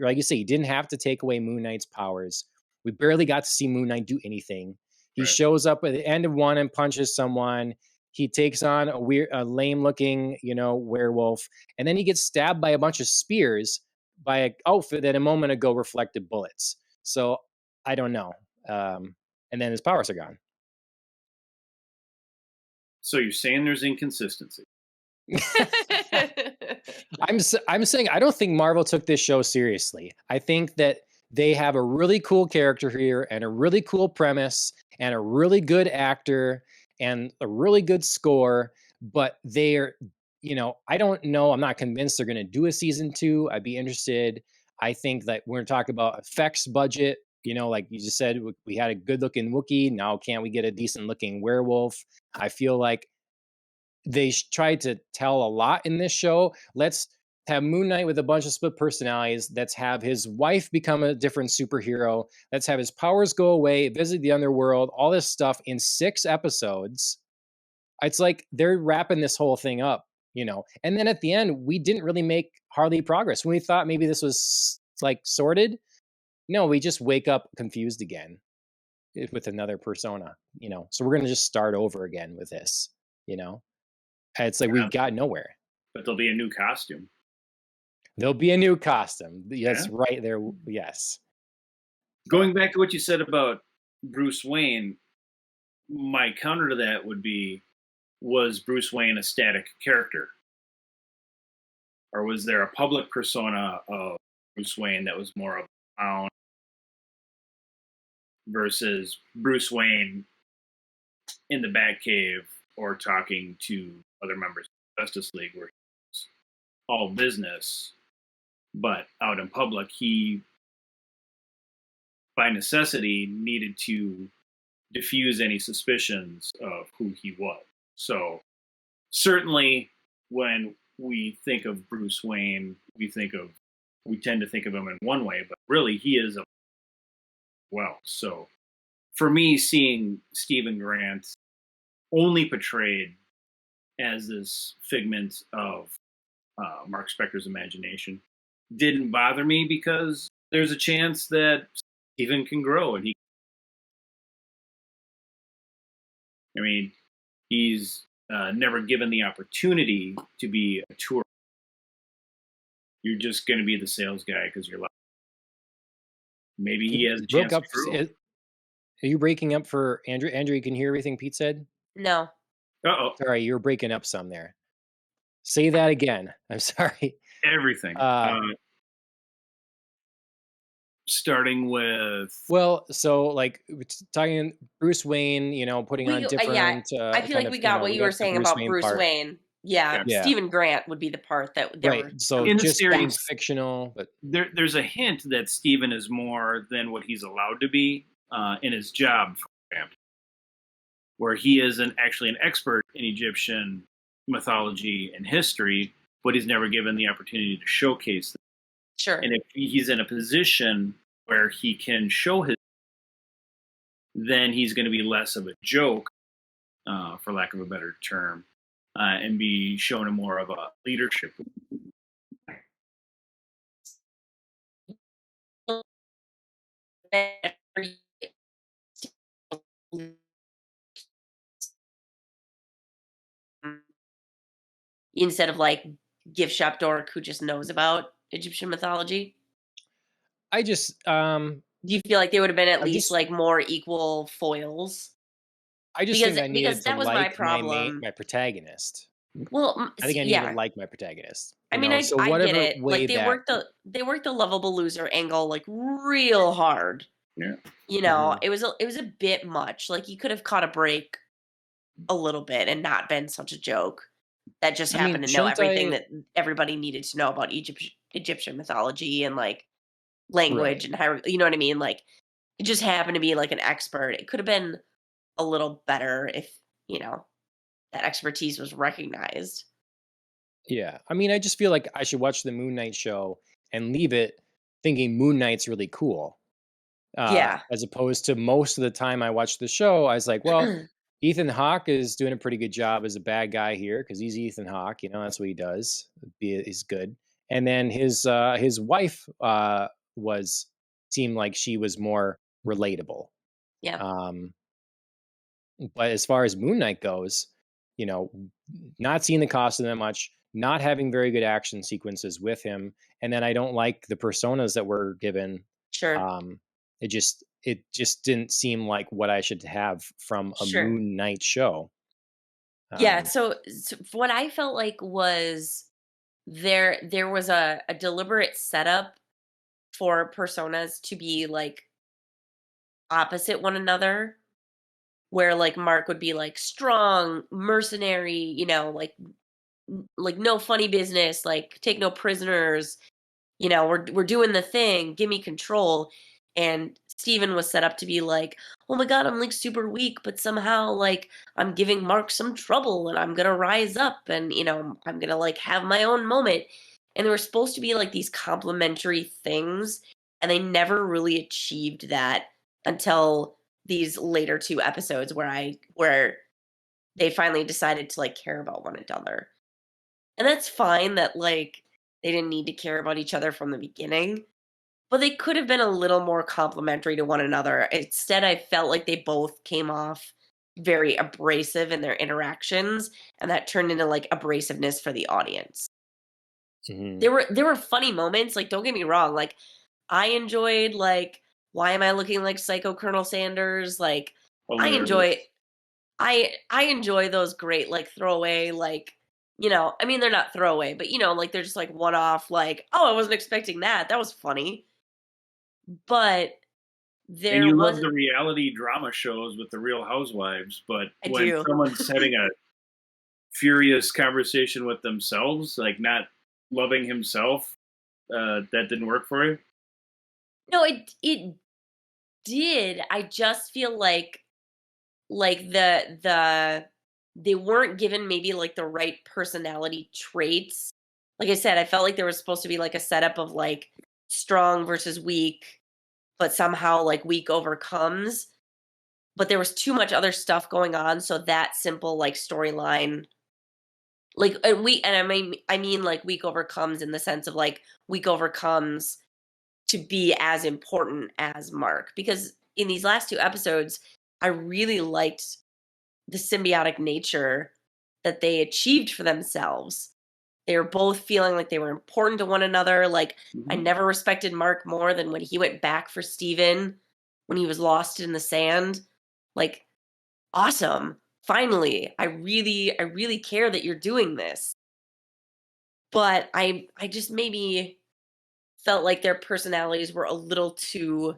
Like you say, you didn't have to take away Moon Knight's powers. We barely got to see Moon Knight do anything. He shows up at the end of 1 and punches someone. He takes on a lame-looking, werewolf, and then he gets stabbed by a bunch of spears by an outfit that a moment ago reflected bullets. So I don't know. And then his powers are gone. So you're saying there's inconsistency? I'm saying I don't think Marvel took this show seriously. I think that they have a really cool character here and a really cool premise and a really good actor and a really good score, but they're, I don't know. I'm not convinced they're going to do a season 2. I'd be interested. I think that we're going to talk about effects budget. Like you just said, we had a good looking Wookiee. Now, can't we get a decent looking werewolf? I feel like they tried to tell a lot in this show. Let's have Moon Knight with a bunch of split personalities. Let's have his wife become a different superhero. Let's have his powers go away, visit the underworld, all this stuff in 6 episodes. It's like they're wrapping this whole thing up, And then at the end, we didn't really make hardly progress. When we thought maybe this was like sorted, no, we just wake up confused again with another persona, So we're going to just start over again with this, It's like we got nowhere. But there'll be a new costume. There'll be a new costume. Yes, right there. Yes. Going back to what you said about Bruce Wayne, my counter to that would be, was Bruce Wayne a static character? Or was there a public persona of Bruce Wayne that was more of a clown versus Bruce Wayne in the Batcave or talking to other members of Justice League where he's all business, but out in public, he, by necessity, needed to diffuse any suspicions of who he was. So certainly when we think of Bruce Wayne, we tend to think of him in one way, but really he is well. So for me, seeing Stephen Grant only portrayed as this figment of Mark Spector's imagination didn't bother me, because there's a chance that Stephen can grow, and he's never given the opportunity to be a tour. You're just going to be the sales guy because you're lucky. Maybe he has a chance to grow. Are you breaking up for Andrew? Andrew, you can hear everything Pete said? No. Uh-oh. Sorry, you're breaking up some there. Say that again. I'm sorry. Everything. Starting with... Well, so like talking Bruce Wayne, putting on different... I feel like we got what you were saying about Bruce Wayne. Yeah, Stephen Grant would be the part that... So in just the series, being fictional. But there's a hint that Stephen is more than what he's allowed to be in his job, for example, where he is actually an expert in Egyptian mythology and history, but he's never given the opportunity to showcase them. Sure. And if he's in a position where he can show then he's going to be less of a joke, for lack of a better term, and be shown more of a leadership. Instead of like gift shop dork who just knows about Egyptian mythology? I just do you feel like they would have been at least like more equal foils? I just think I needed to like my protagonist. Well, I think I needed to like my protagonist. I mean, I get it. Like they worked the lovable loser angle like real hard. Yeah. It was a bit much. Like you could have caught a break a little bit and not been such a joke that just happened to know everything that everybody needed to know about Egyptian mythology and like language and how, you know what I mean? Like it just happened to be like an expert. It could have been a little better if, that expertise was recognized. Yeah. I mean, I just feel like I should watch the Moon Knight show and leave it thinking Moon Knight's really cool. As opposed to most of the time I watch the show, I was like, well, Ethan Hawke is doing a pretty good job as a bad guy here because he's Ethan Hawke. That's what he does. He's good. And then his wife seemed like she was more relatable. Yeah. But as far as Moon Knight goes, not seeing the cost of that much, not having very good action sequences with him, and then I don't like the personas that were given. Sure. It just didn't seem like what I should have from a Moon Knight show. So what I felt like was there was a deliberate setup for personas to be like opposite one another, where like Mark would be like strong, mercenary, like no funny business, like take no prisoners, we're doing the thing, give me control. And Steven was set up to be like, oh my god, I'm like super weak, but somehow like I'm giving Mark some trouble and I'm gonna rise up and I'm gonna like have my own moment. And there were supposed to be like these complementary things, and they never really achieved that until these later two episodes where they finally decided to like care about one another. And that's fine that like they didn't need to care about each other from the beginning, but they could have been a little more complimentary to one another. Instead, I felt like they both came off very abrasive in their interactions, and that turned into like abrasiveness for the audience. Mm-hmm. There were funny moments, like don't get me wrong, like I enjoyed like why am I looking like Psycho Colonel Sanders? Like I enjoy those great like throwaway like I mean they're not throwaway, but like they're just like one off like, oh, I wasn't expecting that. That was funny. But and you love the reality drama shows with the Real Housewives, but when someone's having a furious conversation with themselves, like not loving himself, that didn't work for you? No, it did. I just feel like the they weren't given maybe like the right personality traits. Like I said, I felt like there was supposed to be like a setup of like strong versus weak, but somehow like weak overcomes. but there was too much other stuff going on, so that simple like storyline, like I mean like Week overcomes in the sense of like Week overcomes to be as important as Mark, because in these last two episodes I really liked the symbiotic nature that they achieved for themselves. They were both feeling like they were important to one another. Like, I never respected Mark more than when he went back for Steven when he was lost in the sand. Like, awesome. Finally, I really care that you're doing this. But I just maybe felt like their personalities were a little too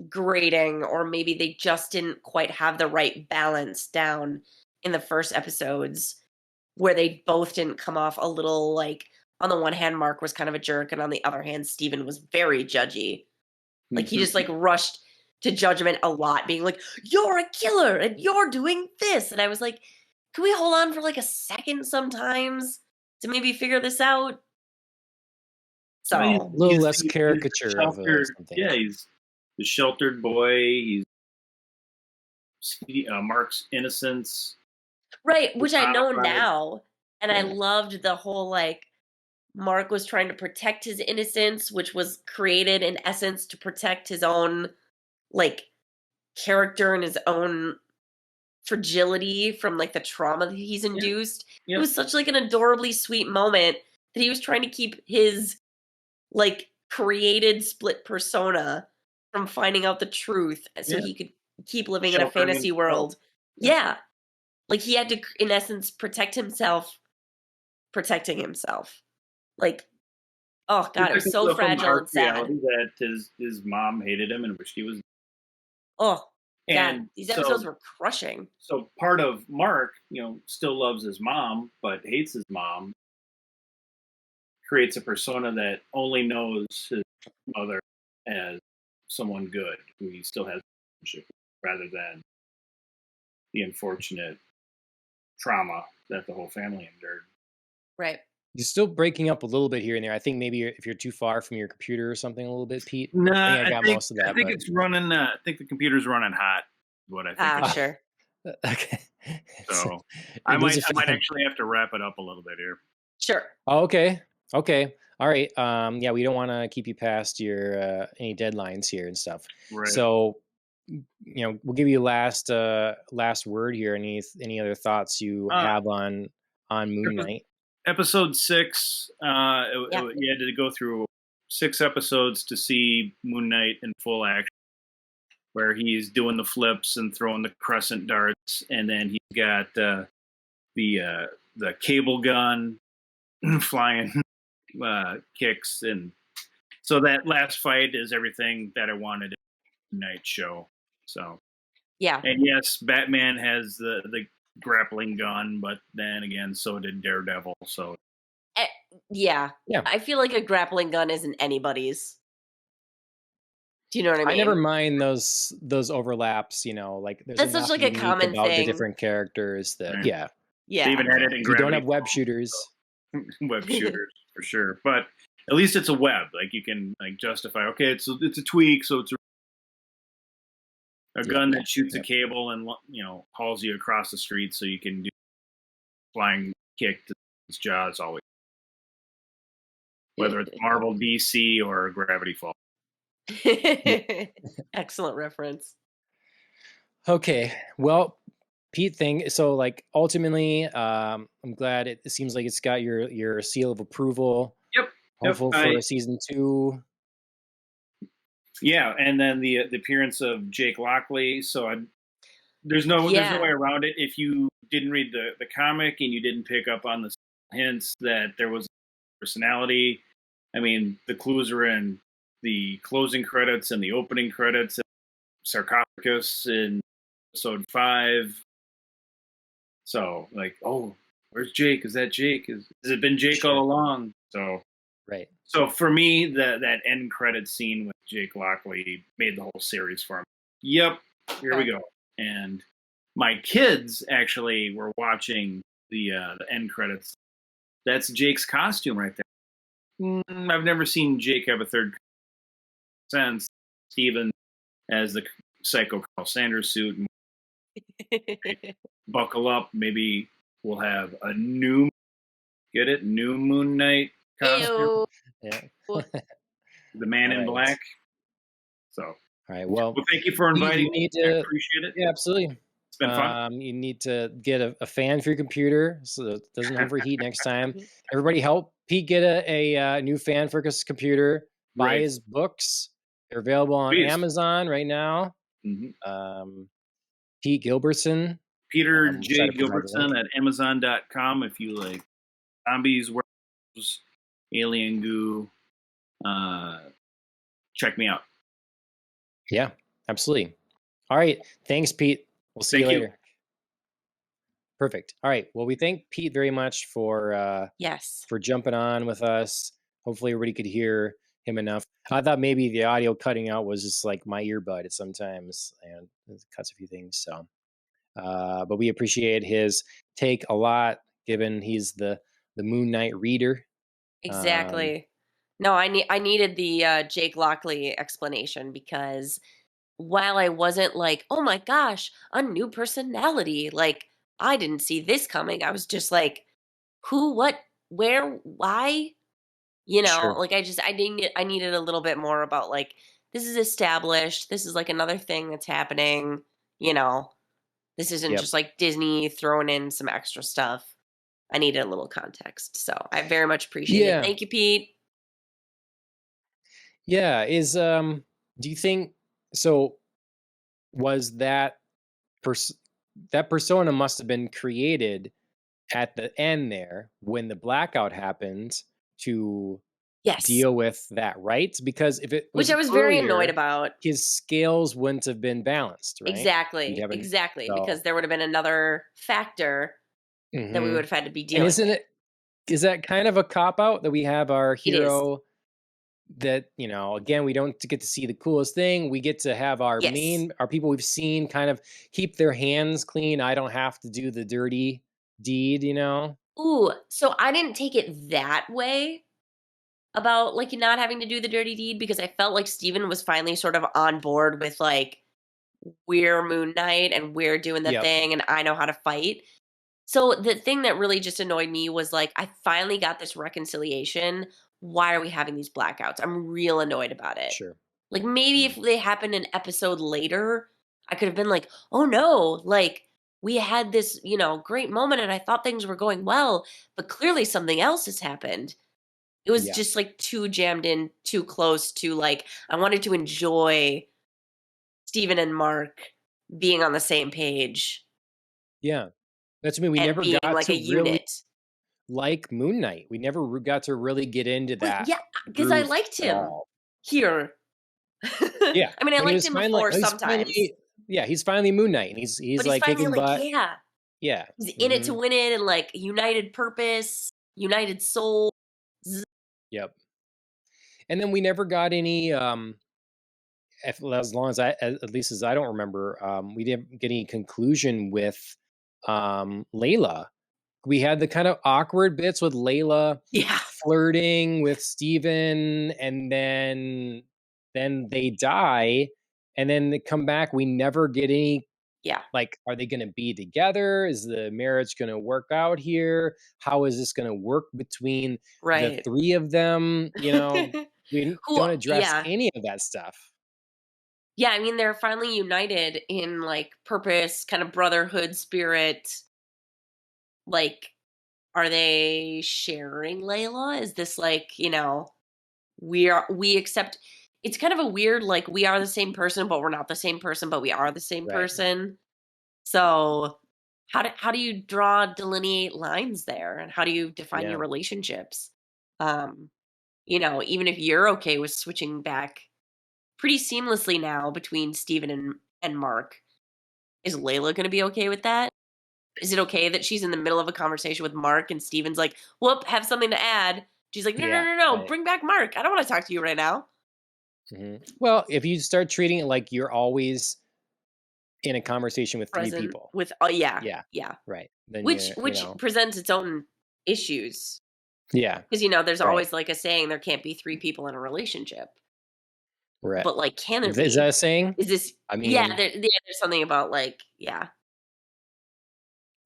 grating, or maybe they just didn't quite have the right balance down in the first episodes, where they both didn't come off a little like, on the one hand Mark was kind of a jerk, and on the other hand Steven was very judgy. Like, he just like rushed to judgment a lot, being like, you're a killer and you're doing this, and I was like, can we hold on for like a second sometimes to maybe figure this out? So a little less caricature of something. Yeah, he's the sheltered boy. He's Mark's innocence. Right, which I know now. And I loved the whole, like, Mark was trying to protect his innocence, which was created in essence to protect his own, like, character and his own fragility from, like, the trauma that he's induced. It was such, like, an adorably sweet moment that he was trying to keep his, like, created split persona from finding out the truth so he could keep living in a fantasy world. Yeah. Like, he had to, in essence, protect himself, protecting himself. Like, oh God, it was so fragile and sad. That his mom hated him and wished he was. Oh, and God, these episodes were crushing. So part of Mark, still loves his mom, but hates his mom. Creates a persona that only knows his mother as someone good, who he still has a relationship with, rather than the unfortunate trauma that the whole family endured. Right. You're still breaking up a little bit here and there. I think maybe if you're too far from your computer or something a little bit, Pete. No, I got most of that. I think it's running. I think the computer's running hot. What I think. Sure. Okay. So I might actually have to wrap it up a little bit here. Sure. Oh, okay. All right. Yeah, we don't want to keep you past your any deadlines here and stuff. Right. So, we'll give you last word here. Any other thoughts you have on Moon Knight? Episode 6. You had to go through 6 episodes to see Moon Knight in full action, where he's doing the flips and throwing the crescent darts, and then he's got the cable gun flying kicks, and so that last fight is everything that I wanted in the Night show. So and yes, Batman has the grappling gun, but then again, so did Daredevil. So yeah. I feel like a grappling gun isn't anybody's. Do you know what I mean? I never mind those overlaps. Like there's that's such like a common about thing. The different characters that yeah. They even had it in you don't have web shooters. So. Web shooters for sure, but at least it's a web. Like you can justify. Okay, it's a tweak, so it's a gun that shoots a cable and hauls you across the street, so you can do flying kick to its jaws always. Whether it's Marvel, DC, or Gravity Falls. Excellent reference. Okay, well, Pete thing. So ultimately, I'm glad it seems like it's got your seal of approval. Yep. Hopeful for season 2. Yeah, and then the appearance of Jake Lockley. So there's no way around it. If you didn't read the comic and you didn't pick up on the hints that there was personality, I mean, the clues are in the closing credits and the opening credits. Sarcophagus in episode 5. So where's Jake? Is that Jake? Has it been Jake all along? So right. So for me, that end credit scene with Jake Lockley made the whole series for me. Yep, here we go. And my kids actually were watching the end credits. That's Jake's costume right there. I've never seen Jake have a third since Steven as the Psycho Carl Sanders suit. Buckle up. Maybe we'll have a new Moon Knight costume. Ew. Yeah. The Man All in right. Black. So, All right. Well, thank you for inviting you me. need I to. appreciate it. Yeah, absolutely. It's been fun. You need to get a fan for your computer so it doesn't overheat next time. Everybody help Pete get a new fan for his computer. Buy Right. his books. They're available on Please. Amazon right now. Mm-hmm. Pete Gilbertson. Peter We'll J. try to provide the Gilbertson link. at Amazon.com if you like zombies, werewolves, alien goo. Check me out. Yeah, absolutely. All right. Thanks, Pete. We'll see you Thank you. later. Perfect. All right. Well, we thank Pete very much for Yes. for jumping on with us. Hopefully everybody could hear him enough. I thought maybe the audio cutting out was just like my earbud at sometimes and it cuts a few things. So but we appreciate his take a lot, given he's the Moon Knight reader. Exactly. No, I needed the Jake Lockley explanation because while I wasn't like, oh my gosh, a new personality, like I didn't see this coming. I was just like, who, what, where, why? You know, Sure. like I needed a little bit more about like this is established. This is like another thing that's happening. You know, this isn't Yep. just like Disney throwing in some extra stuff. I needed a little context. So I very much appreciate it. Yeah. Thank you, Pete. Yeah. Do you think so? Was that that persona must have been created at the end there when the blackout happened to Yes. deal with that, right? Because if it was Which I was very earlier, annoyed about. his scales wouldn't have been balanced, right? Exactly. Exactly. Because there would have been another factor that we would have had to be and dealing isn't with. is that kind of a cop out that we have our It is. hero that, you know, again, we don't get to see the coolest thing. We get to have our Yes. our people we've seen kind of keep their hands clean. I don't have to do the dirty deed, you know? Ooh, so I didn't take it that way about like not having to do the dirty deed because I felt like Steven was finally sort of on board with like we're Moon Knight and we're doing the Yep. thing and I know how to fight. So the thing that really just annoyed me was like I finally got this reconciliation. Why are we having these blackouts? I'm real annoyed about it. Sure. Like maybe if they happened an episode later, I could have been like, "Oh no, like we had this, you know, great moment and I thought things were going well, but clearly something else has happened." It was Yeah. just like too jammed in, too close to like I wanted to enjoy Steven and Mark being on the same page. Yeah. That's me. We And never being got like to a really unit. like Moon Knight. We never got to really get into Well, that yeah, because I groove liked at him all. here. Yeah. I mean, I When he liked was him finally, before he's sometimes, he's finally Moon Knight, and but he's he's like finally kicking like, butt. yeah, Yeah. he's in it to win it, and like united purpose, united soul. Yep. And then we never got any as long as at least as I don't remember, we didn't get any conclusion with Layla. We had the kind of awkward bits with Layla Yeah, flirting with Steven, and then they die, and then they come back. We never get any yeah, like, are they going to be together? Is the marriage going to work out here? How is this going to work between the right. three of them? You know, we Who? don't address Yeah, any of that stuff. yeah. I mean, they're finally united in like purpose, kind of brotherhood spirit. Like, are they sharing Layla? Is this like we accept? It's kind of a weird like we are the same person, but we're not the same person, but we are the same Right. person. So how do you delineate lines there, and how do you define Yeah. your relationships? Even if you're okay with switching back pretty seamlessly now between Steven and Mark, is Layla going to be okay with that? Is it okay that she's in the middle of a conversation with Mark and Steven's like, whoop, have something to add? She's like, no, Yeah, no, no, no, right. bring back Mark. I don't want to talk to you right now. Well, if you start treating it like you're always in a conversation with three Present people, with yeah, yeah. right, then Which you know, presents its own issues. yeah, Because there's right. always like a saying there can't be three people in a relationship. Right. But like, can there Is that be? a saying? Is this? I Yeah, mean, there's something about like, yeah,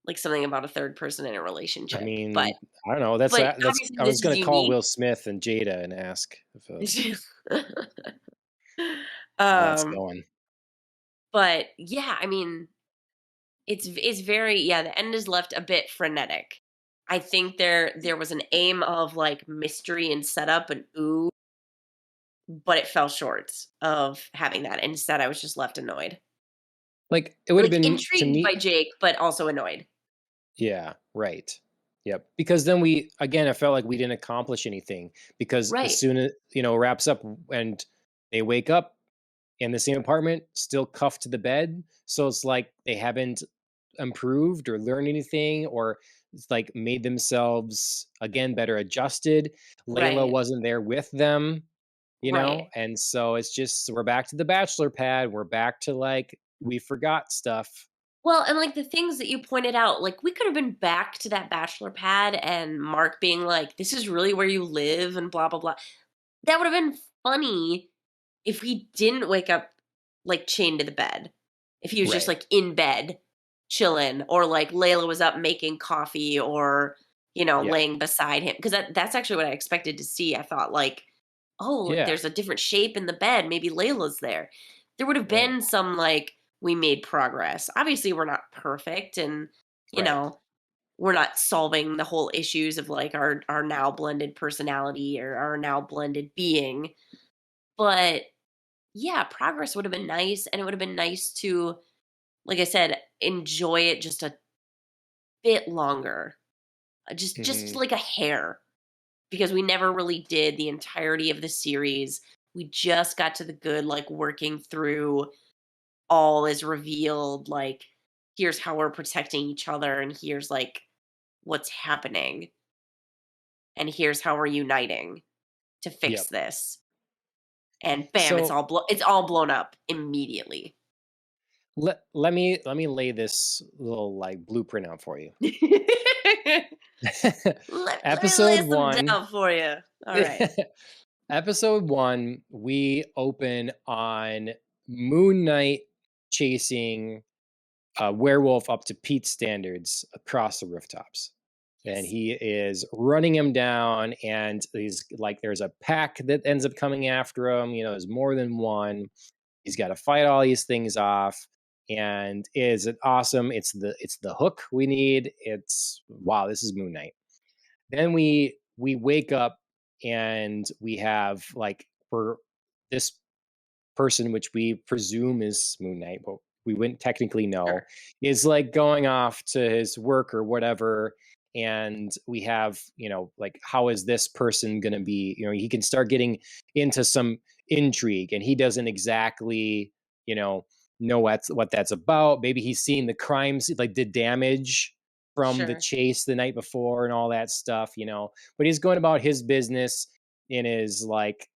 like something about a third person in a I relationship. But mean, I don't know. That's obviously I this was is gonna call unique. Will Smith and Jada and ask if how that's um, going. but yeah, I mean, it's very, yeah. The end is left a bit frenetic. I think there was an aim of like mystery and setup and ooh, but it fell short of having that. Instead, I was just left annoyed. Like it would have Like, been to intrigued by me. Jake, but also annoyed. Yeah, right. Yep. Because then I felt like we didn't accomplish anything because as Right, soon as, it wraps up and they wake up in the same apartment, still cuffed to the bed. So it's like they haven't improved or learned anything or it's like made themselves again better adjusted. Layla right, wasn't there with them, right. and so it's just we're back to the bachelor pad. We're back to like we forgot stuff. Well, and, like, the things that you pointed out, like, we could have been back to that bachelor pad and Mark being like, "This is really where you live," and blah, blah, blah. That would have been funny if he didn't wake up, like, chained to the bed. If he was just, Right. like, in bed, chilling, or, like, Layla was up making coffee or, Yeah. laying beside him. Because that's actually what I expected to see. I thought, like, "Oh, Yeah. there's a different shape in the bed. Maybe Layla's there." There would have Right. been some, like, we made progress. Obviously, we're not perfect and, you Right. know, we're not solving the whole issues of, like, our now blended personality or our now blended being. But, yeah, progress would have been nice, and it would have been nice to, like I said, enjoy it just a bit longer. Just Mhm. like a hair, because we never really did the entirety of the series. We just got to the good, like, working through all is revealed, like, here's how we're protecting each other, and here's, like, what's happening, and here's how we're uniting to fix Yep. this. And bam, So it's all blown up immediately. let me lay this little like blueprint out for you. Let me Episode lay some one. down for you. All right. Episode one, we open on Moon Knight chasing a werewolf up to Pete standards across the rooftops. And Yes. he is running him down, and he's like, there's a pack that ends up coming after him. There's more than one. He's got to fight all these things off, and is it awesome? It's the hook we need. It's wow, this is Moon Knight. Then we wake up and we have like for this person, which we presume is Moon Knight, but we wouldn't technically know, Sure. is like going off to his work or whatever. And we have, like, how is this person going to be? He can start getting into some intrigue and he doesn't exactly, know what that's about. Maybe he's seen the crimes, like did damage from the Sure. chase the night before and all that stuff, but he's going about his business in his like,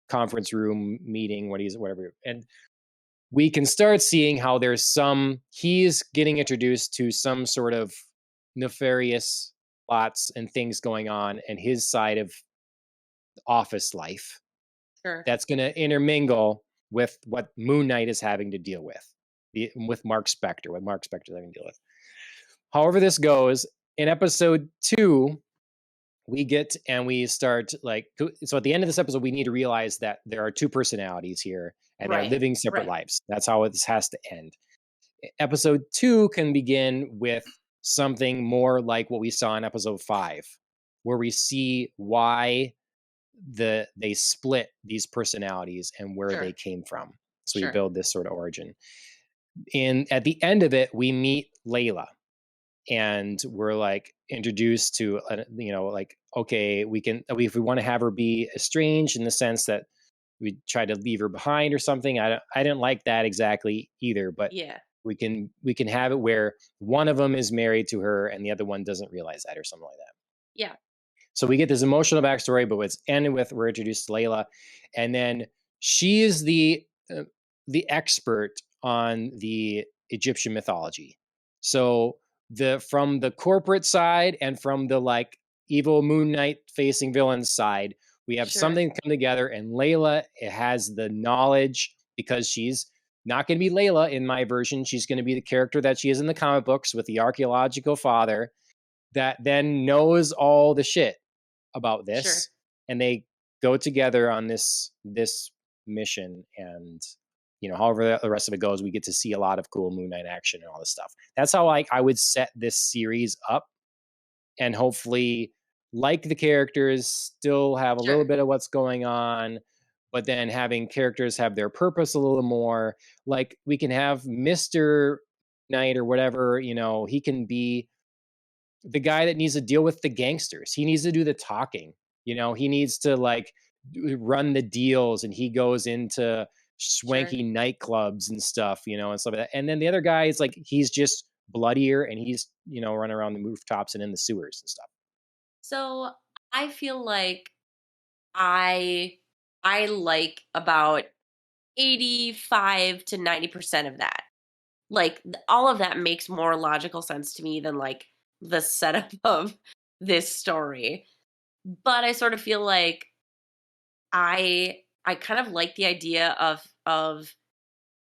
conference room meeting whatever, and we can start seeing how he's getting introduced to some sort of nefarious plots and things going on in his side of office life Sure. that's going to intermingle with what Moon Knight is having to deal with, with Mark Spector, what Mark Spector is having to deal with. However this goes, in episode 2 we get and we start like, so at the end of this episode we need to realize that there are two personalities here and they're Right. living separate Right. lives. That's how this has to end. Episode 2 can begin with something more like what we saw in episode 5, where we see why they split these personalities and where they Sure. came from. So we Sure. build this sort of origin, and at the end of it we meet Layla, and we're like introduced to like, okay, if we want to have her be estranged in the sense that we try to leave her behind or something. I didn't like that exactly either, but Yeah. we can have it where one of them is married to her and the other one doesn't realize that or something like that. Yeah. So we get this emotional backstory, but it's ended with we're introduced to Layla, and then she is the expert on the Egyptian mythology. So from the corporate side and from the like evil Moon Knight facing villains side, We have Sure. something come together, and Layla has the knowledge because she's not going to be Layla in my version. She's going to be the character that she is in the comic books with the archaeological father that then knows all the shit about this. Sure. And they go together on this mission, and however the rest of it goes, we get to see a lot of cool Moon Knight action and all this stuff. That's how I would set this series up, and hopefully like the characters, still have a Sure. little bit of what's going on, but then having characters have their purpose a little more. Like we can have Mr. Knight or whatever, he can be the guy that needs to deal with the gangsters. He needs to do the talking. He needs to run the deals, and he goes into swanky nightclubs and stuff, and stuff like that. And then the other guy is like, he's just bloodier, and he's, running around the rooftops and in the sewers and stuff. So I feel like I like about 85 to 90% of that. Like all of that makes more logical sense to me than like the setup of this story. But I sort of feel like I kind of like the idea of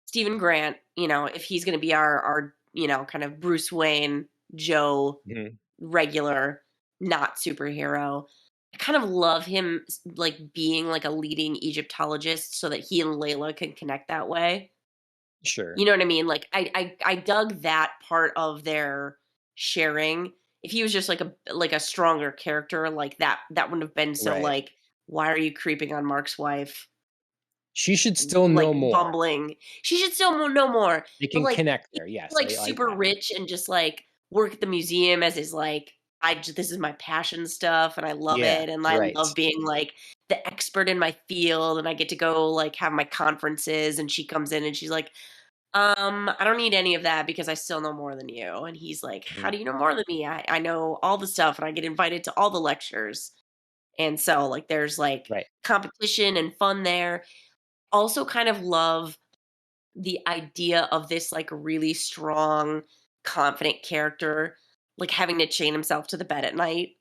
Stephen Grant, if he's going to be our kind of Bruce Wayne, Joe, regular, not superhero. I kind of love him like being like a leading Egyptologist so that he and Layla can connect that way. Sure. You know what I mean? Like I dug that part of their sharing. If he was just like a stronger character, like that wouldn't have been so Right. like, why are you creeping on Mark's wife? She should still Like know more. bumbling. She should still know more. They But can like connect there. Yes. like I like super that. rich and just like work at the museum as his like this is my passion stuff and I love Yeah, it and I right. love being like the expert in my field and I get to go like have my conferences and she comes in and she's like I don't need any of that because I still know more than you. And he's like, how do you know more than me? I know all the stuff and I get invited to all the lectures. And so like there's like Right. competition and fun there. Also kind of love the idea of this like really strong, confident character, like having to chain himself to the bed at night.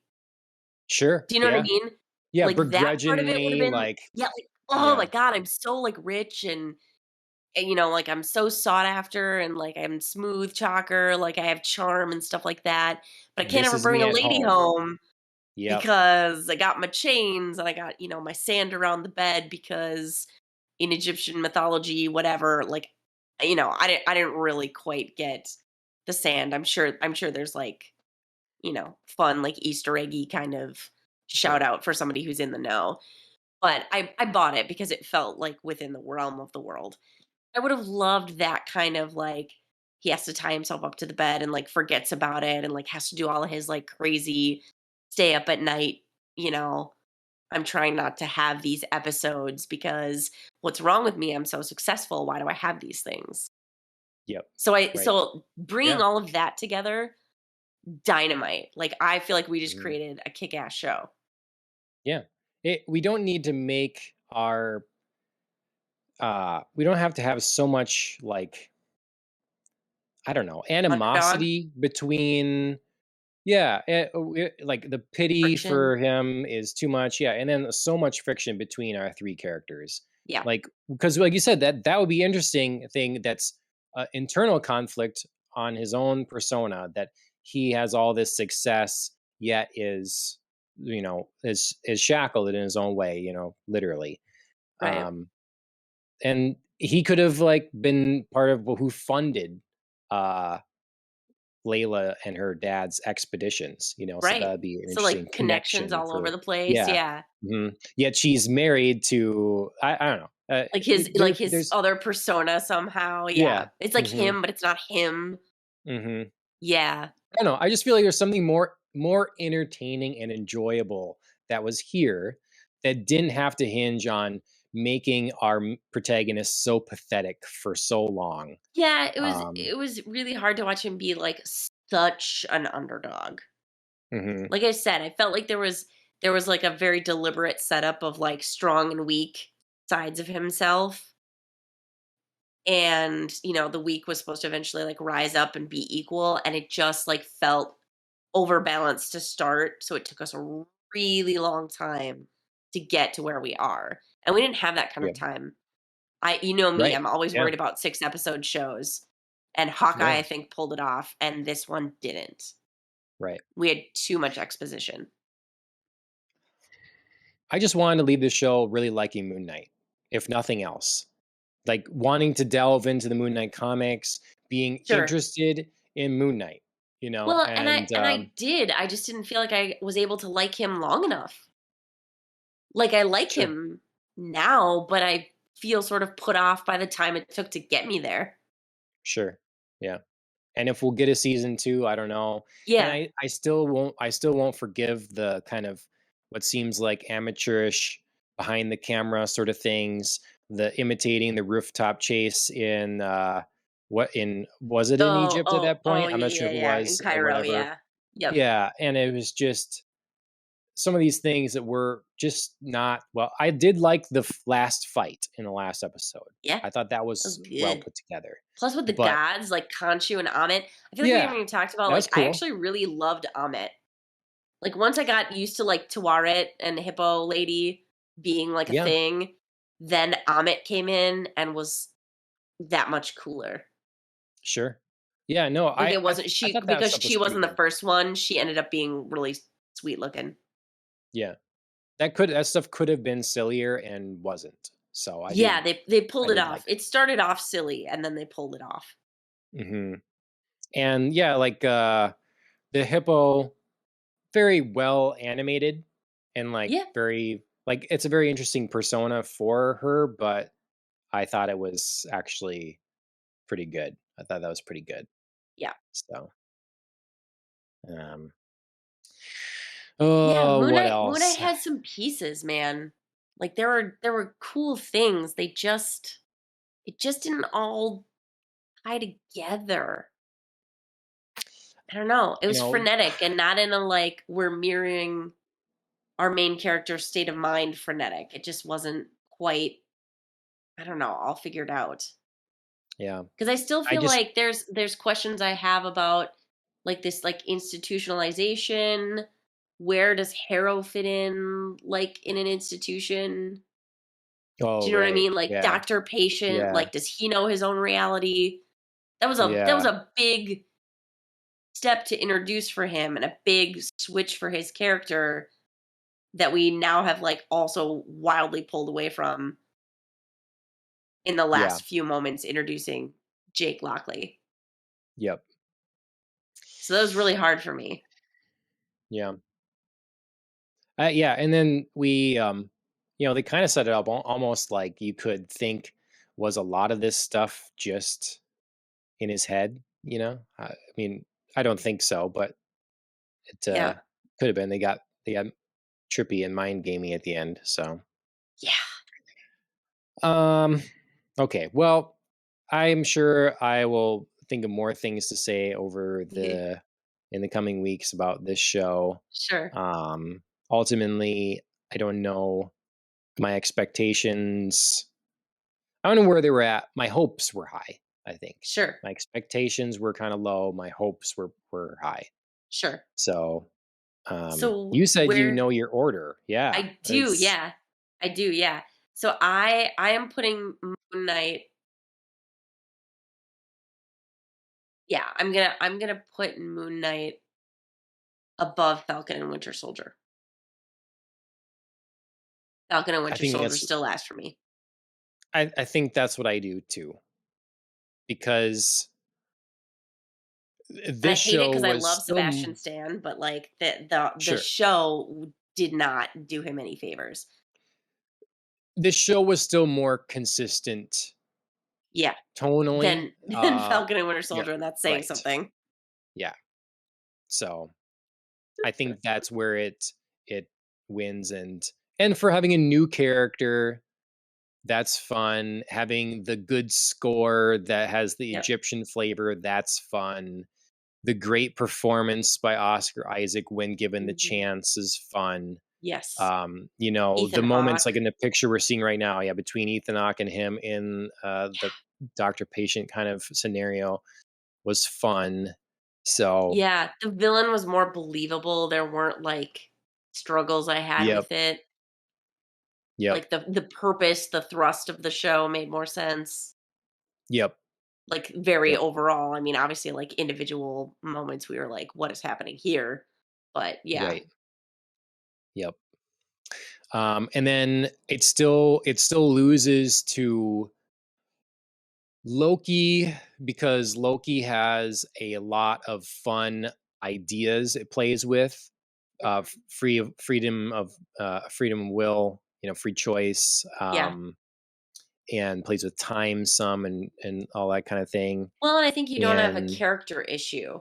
Sure. Do you know what I mean? Yeah, Like that part of it would have begrudgingly, been, like, yeah, like, oh my God, I'm so like rich and like I'm so sought after and like I'm smooth talker, like I have charm and stuff like that. But I can't this ever is bring me a at lady home. home Yep. because I got my chains and I got, my sand around the bed because in Egyptian mythology, whatever, like, I didn't really quite get the sand. I'm sure there's like, fun, like Easter eggy kind of Sure. shout out for somebody who's in the know. But I bought it because it felt like within the realm of the world. I would have loved that kind of like he has to tie himself up to the bed and like forgets about it and like has to do all of his like crazy stay up at night, you know. I'm trying not to have these episodes because what's wrong with me? I'm so successful. Why do I have these things? Yep. So Right. so bringing Yeah. all of that together, dynamite. Like I feel like we just Mhm. created a kick-ass show. Yeah. We don't need to make our we don't have to have so much like, I don't know, Underdog animosity between. Like the pity friction. for him is too much. Yeah, and then so much friction between our three characters. Yeah. Like, because like you said, that would be interesting thing that's internal conflict on his own persona, that he has all this success yet is, is shackled in his own way, literally. Right. Um and he could have like been part of who funded uh Layla and her dad's expeditions, so Right. that'd be an So like interesting connections connection all over for. the place. Yeah. Yeah. Yet she's married to, I don't know. Like his There's other persona somehow. Yeah. yeah. It's like hmm him, but it's not him. hmm Yeah. I don't know. I just feel like there's something more entertaining and enjoyable that was here that didn't have to hinge on making our protagonist so pathetic for so long. Yeah, Um, it was really hard to watch him be like such an underdog. mhm. Like I said, I felt like there was like a very deliberate setup of like strong and weak sides of himself. And, the weak was supposed to eventually like rise up and be equal. And it just like felt overbalanced to start. So it took us a really long time to get to where we are. And we didn't have that kind Yeah. of time. You know me, Right. I'm always Yeah. worried about 6-episode shows. And Hawkeye, Yeah. I think, pulled it off, and this one didn't. Right. We had too much exposition. I just wanted to leave the show really liking Moon Knight, if nothing else. Like wanting to delve into the Moon Knight comics, being Sure. interested in Moon Knight, Well, and and I did. I just didn't feel like I was able to like him long enough. Like I like sure, him now, but I feel sort of put off by the time it took to get me there. sure, yeah. And if we'll get a season 2, I don't know. And Yeah. I still won't forgive the kind of what seems like amateurish behind the camera sort of things, the imitating the rooftop chase in was it in Egypt at that Oh, point? I'm not sure if it yeah. In was or Cairo, whatever. yeah. Yep. Yeah, and it was just some of these things that were just not well. I did like the last fight in the last episode. Yeah. I thought that That was was well good. put together. Plus with the But gods like Khonshu and Amit, I feel like we yeah, haven't even talked about that was like I cool. actually really loved Amit. Like once I got used to like Tawaret and the Hippo lady being like a Yeah, thing, then Amit came in and was that much cooler. sure. Yeah, no, Like I it I wasn't I she thought that because stuff she was pretty wasn't the good. first one. She ended up being really sweet looking. Yeah. That stuff could have been sillier and wasn't. So Yeah, they I pulled it did off. like it. It started off silly and then they pulled it off. Mhm. And yeah, like the hippo very well animated and like Yeah, very like it's a very interesting persona for her, but I thought it was actually pretty good. I thought that was pretty good. yeah. So, um Yeah, oh, what Moon Knight else? has some pieces, man. Like there were cool things. It just didn't all tie together. I don't know. It You was know, frenetic and not in a like we're mirroring our main character's state of mind frenetic. It just wasn't quite, I don't know, all figured out. yeah. Because I still I feel just like there's questions I have about like this like institutionalization. Where does Harrow fit in like in an institution? oh, Do you know what I right. mean? Like Yeah. doctor patient, Yeah. like does he know his own reality? That was Yeah. a big step to introduce for him and a big switch for his character that we now have like also wildly pulled away from in the Yeah. last few moments introducing Jake Lockley. Yep. So that was really hard for me. Yeah. Yeah, and then they kind of set it up almost like you could think was a lot of this stuff just in his head. I mean, I don't think so, but it Yeah. could have been. They got trippy and mind gamey at the end. So, Yeah. um, okay, well, I'm sure I will think of more things to say over in the coming weeks about this show. Sure. Ultimately, I don't know my expectations. I don't know where they were at. My hopes were high, I think. Sure. My expectations were kind of low. My hopes were high. Sure. So, So you said you where know your order. Yeah. I do, It's yeah. I do, yeah. So I am putting Moon Knight. Yeah, I'm gonna put Moon Knight above Falcon and Winter Soldier. Falcon and I Winter think Soldier that's still last for me. I think that's what I do too. Because And I this hate it show because I was love still Sebastian Stan, but like the sure. show did not do him any favors. This show was still more consistent Yeah, tonally. than Falcon and Winter Yeah, Soldier, and that's saying right. something. Yeah. So I think that's where it wins and for having a new character, that's fun. Having the good score that has the Yep. Egyptian flavor, that's fun. The great performance by Oscar Isaac when given the Mhm. chance is fun. Yes, The Ethan moments like Hawke. in the picture we're seeing right now, yeah, between Ethan Hawke and him in the doctor patient kind of scenario was fun. So, Yeah, the villain was more believable. There weren't like struggles I had yep, with it. Yep. Like the purpose, the thrust of the show made more sense. Yep. Like very Yep. overall. I mean, obviously, like individual moments, we were like, "What is happening here?" But yeah, Right. Yep. And then it still loses to Loki because Loki has a lot of fun ideas it plays with, freedom of will, free choice, yeah. and plays with time some and all that kind of thing. Well, and I think you don't have a And character issue.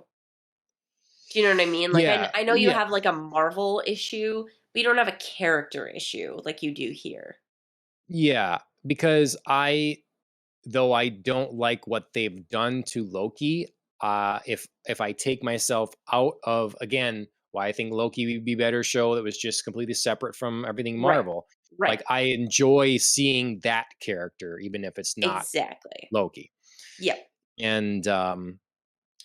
Do you know what I mean? Like, yeah, I know you yeah, have like a Marvel issue, but you don't have a character issue like you do here. yeah, because though I don't like what they've done to Loki, if I take myself out of, again, why I think Loki would be a better show that was just completely separate from everything Right. Marvel. Right. Like I enjoy seeing that character, even if it's not Exactly. Loki. Yep. And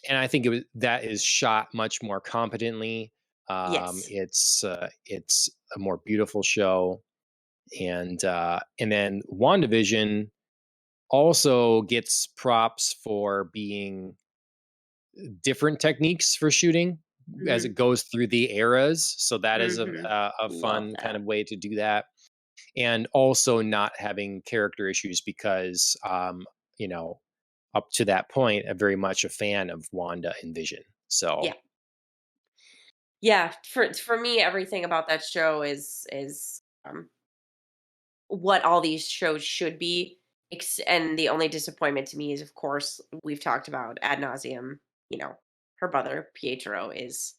I think that is shot much more competently. Yes. It's a more beautiful show, and then WandaVision also gets props for being different techniques for shooting as Mhm. it goes through the eras. So that is Mhm. a Love fun kind that. of way to do that, and also not having character issues because, you know, up to that point, I'm very much a fan of Wanda and Vision. So Yeah. Yeah, for me, everything about that show is what all these shows should be. And the only disappointment to me is, of course, we've talked about ad nauseum. You know, her brother Pietro is.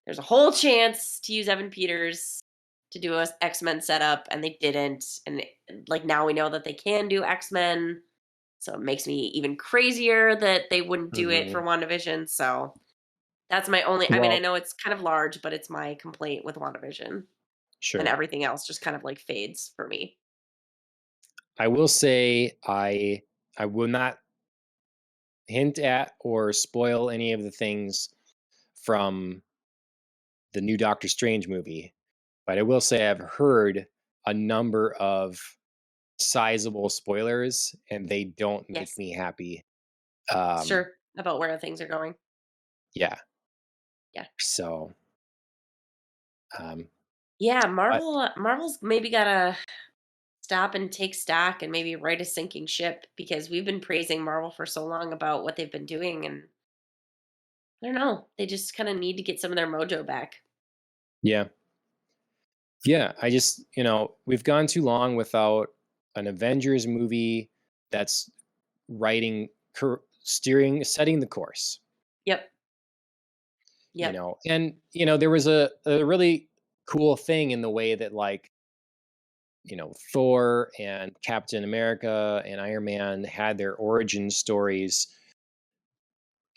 There's a whole chance to use Evan Peters to do a X-Men setup, and they didn't. And like now we know that they can do X-Men, so it makes me even crazier that they wouldn't do it for mhm. WandaVision. So that's my only. I mean, I Well, know it's kind of large, but it's my complaint with WandaVision, and sure. everything else just kind of like fades for me. I will say I will not hint at or spoil any of the things from the new Doctor Strange movie, but I will say I've heard a number of sizable spoilers, and they don't make Yes, me happy. Um, sure about where things are going. yeah. Yeah, So, um, yeah. but Marvel's maybe gotta stop and take stock and maybe right a sinking ship because we've been praising Marvel for so long about what they've been doing, and I don't know, they just kind of need to get some of their mojo back. yeah, yeah. I just, we've gone too long without an Avengers movie that's writing, steering, setting the course. Yep. Yep. And there was a really cool thing in the way that, like, Thor and Captain America and Iron Man had their origin stories,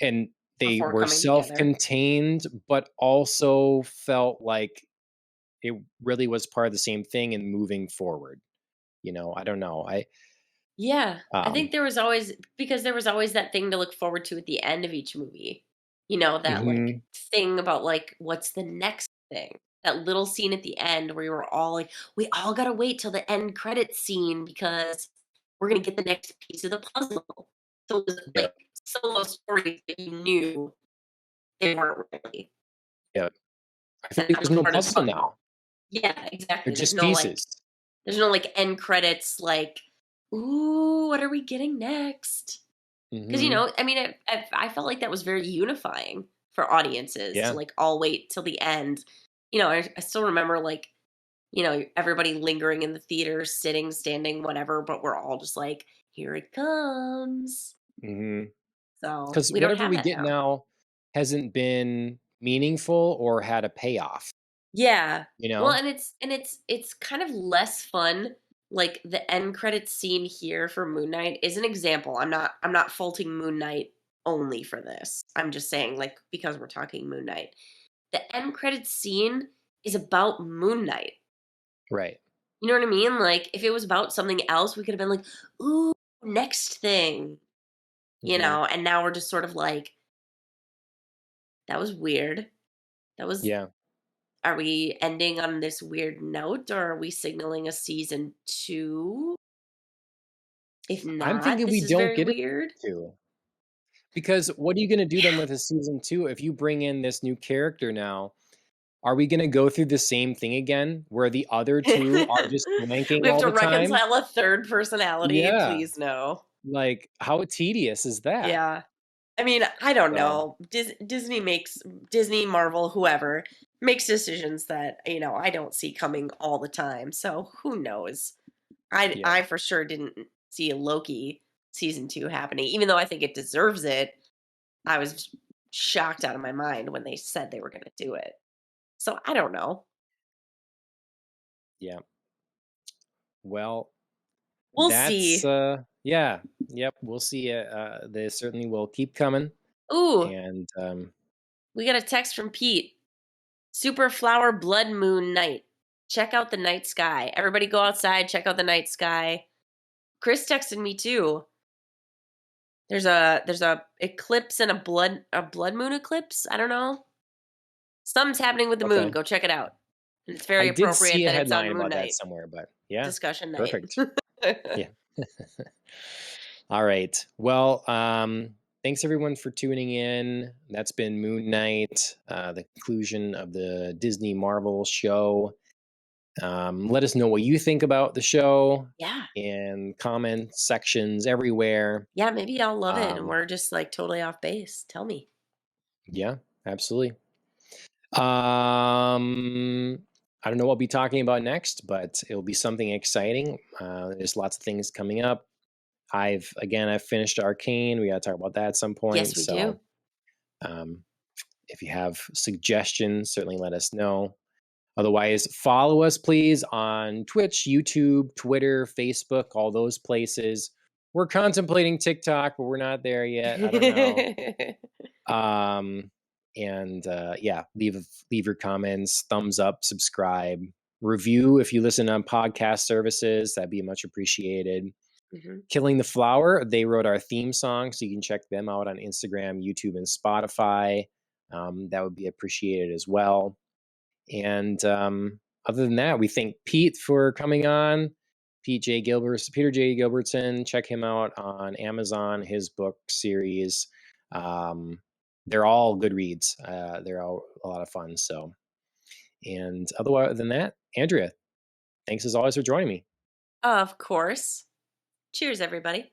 and they Before were coming together. self-contained but also felt like it really was part of the same thing and moving forward. I don't know. I Yeah. I think um there was always because there was always that thing to look forward to at the end of each movie. You know, that like mhm, thing about like what's the next thing? That little scene at the end where you were all like, we all gotta wait till the end credit scene because we're gonna get the next piece of the puzzle. So it was yeah, like solo stories that you knew they weren't really. yeah. I feel And like that there's was no part of the puzzle fun. now. Yeah, They're exactly. just pieces. There's no like end credits like, ooh, what are we getting next? Because Mhm. I mean, I felt like that was very unifying for audiences to Yeah. like all wait till the end. I still remember like everybody lingering in the theater, sitting, standing, whatever, but we're all just like, here it comes. Mhm. So Cuz we don't whatever have we that get now. now hasn't been meaningful or had a payoff, Yeah. you Well, know? and it's kind of less fun. Like the end credits scene here for Moon Knight is an example. I'm not faulting Moon Knight only for this. I'm just saying like because we're talking Moon Knight. The end credits scene is about Moon Knight. Right. You know what I mean? Like if it was about something else, we could have been like, "Ooh, next thing." Mhm. And now we're just sort of like, that was weird. That was Yeah. Are we ending on this weird note, or are we signaling a season 2? If I'm not, thinking we this is don't very get it weird. to. Because what are you gonna do then Yeah. with a season 2 if you bring in this new character now? Are we gonna go through the same thing again where the other 2 are just We blanking have all to the time? reconcile a third personality, Yeah. please no. Like, how tedious is that? Yeah. I mean, I don't So, know. Disney, Marvel, whoever makes decisions that, I don't see coming all the time. So who knows? I yeah. I for sure didn't see a Loki season 2 happening, even though I think it deserves it. I was shocked out of my mind when they said they were going to do it. So I don't know. Yeah. Well, We'll that's, see. yeah. Yep, we'll see, they certainly will keep coming, Ooh, and, we got a text from Pete. Super flower blood moon night. Check out the night sky. Everybody go outside, check out the night sky. Chris texted me too. There's a eclipse and a blood moon eclipse. I don't know. Something's happening with the moon. okay. Go check it out. And it's I very did appropriate see a that it's on headline moon about that night. somewhere, but yeah, Discussion night. perfect. Yeah. All right. Well, thanks everyone for tuning in. That's been Moon Knight, the conclusion of the Disney Marvel show. Let us know what you think about the show Yeah. in comment sections everywhere. Yeah, maybe I'll love it and Um, we're just like totally off base. Tell me. yeah, absolutely. I don't know what I'll be talking about next, but it'll be something exciting. There's lots of things coming up. I've finished Arcane. We got to talk about that at some Yes, point. we So, do. um, if you have suggestions, certainly let us know. Otherwise, follow us, please, on Twitch, YouTube, Twitter, Facebook, all those places. We're contemplating TikTok, but we're not there yet. I don't know. Um, and yeah, leave your comments, thumbs up, subscribe, review if you listen on podcast services. That'd be much appreciated. Mhm. Killing the Flower, they wrote our theme song, so you can check them out on Instagram, YouTube, and Spotify. That would be appreciated as well. And other than that, we thank Pete for coming on. Peter J. Gilbertson. Check him out on Amazon. His book series. They're all good reads. They're all a lot of fun. So, and otherwise than that, Andrea, thanks as always for joining me. Of course. Cheers, everybody.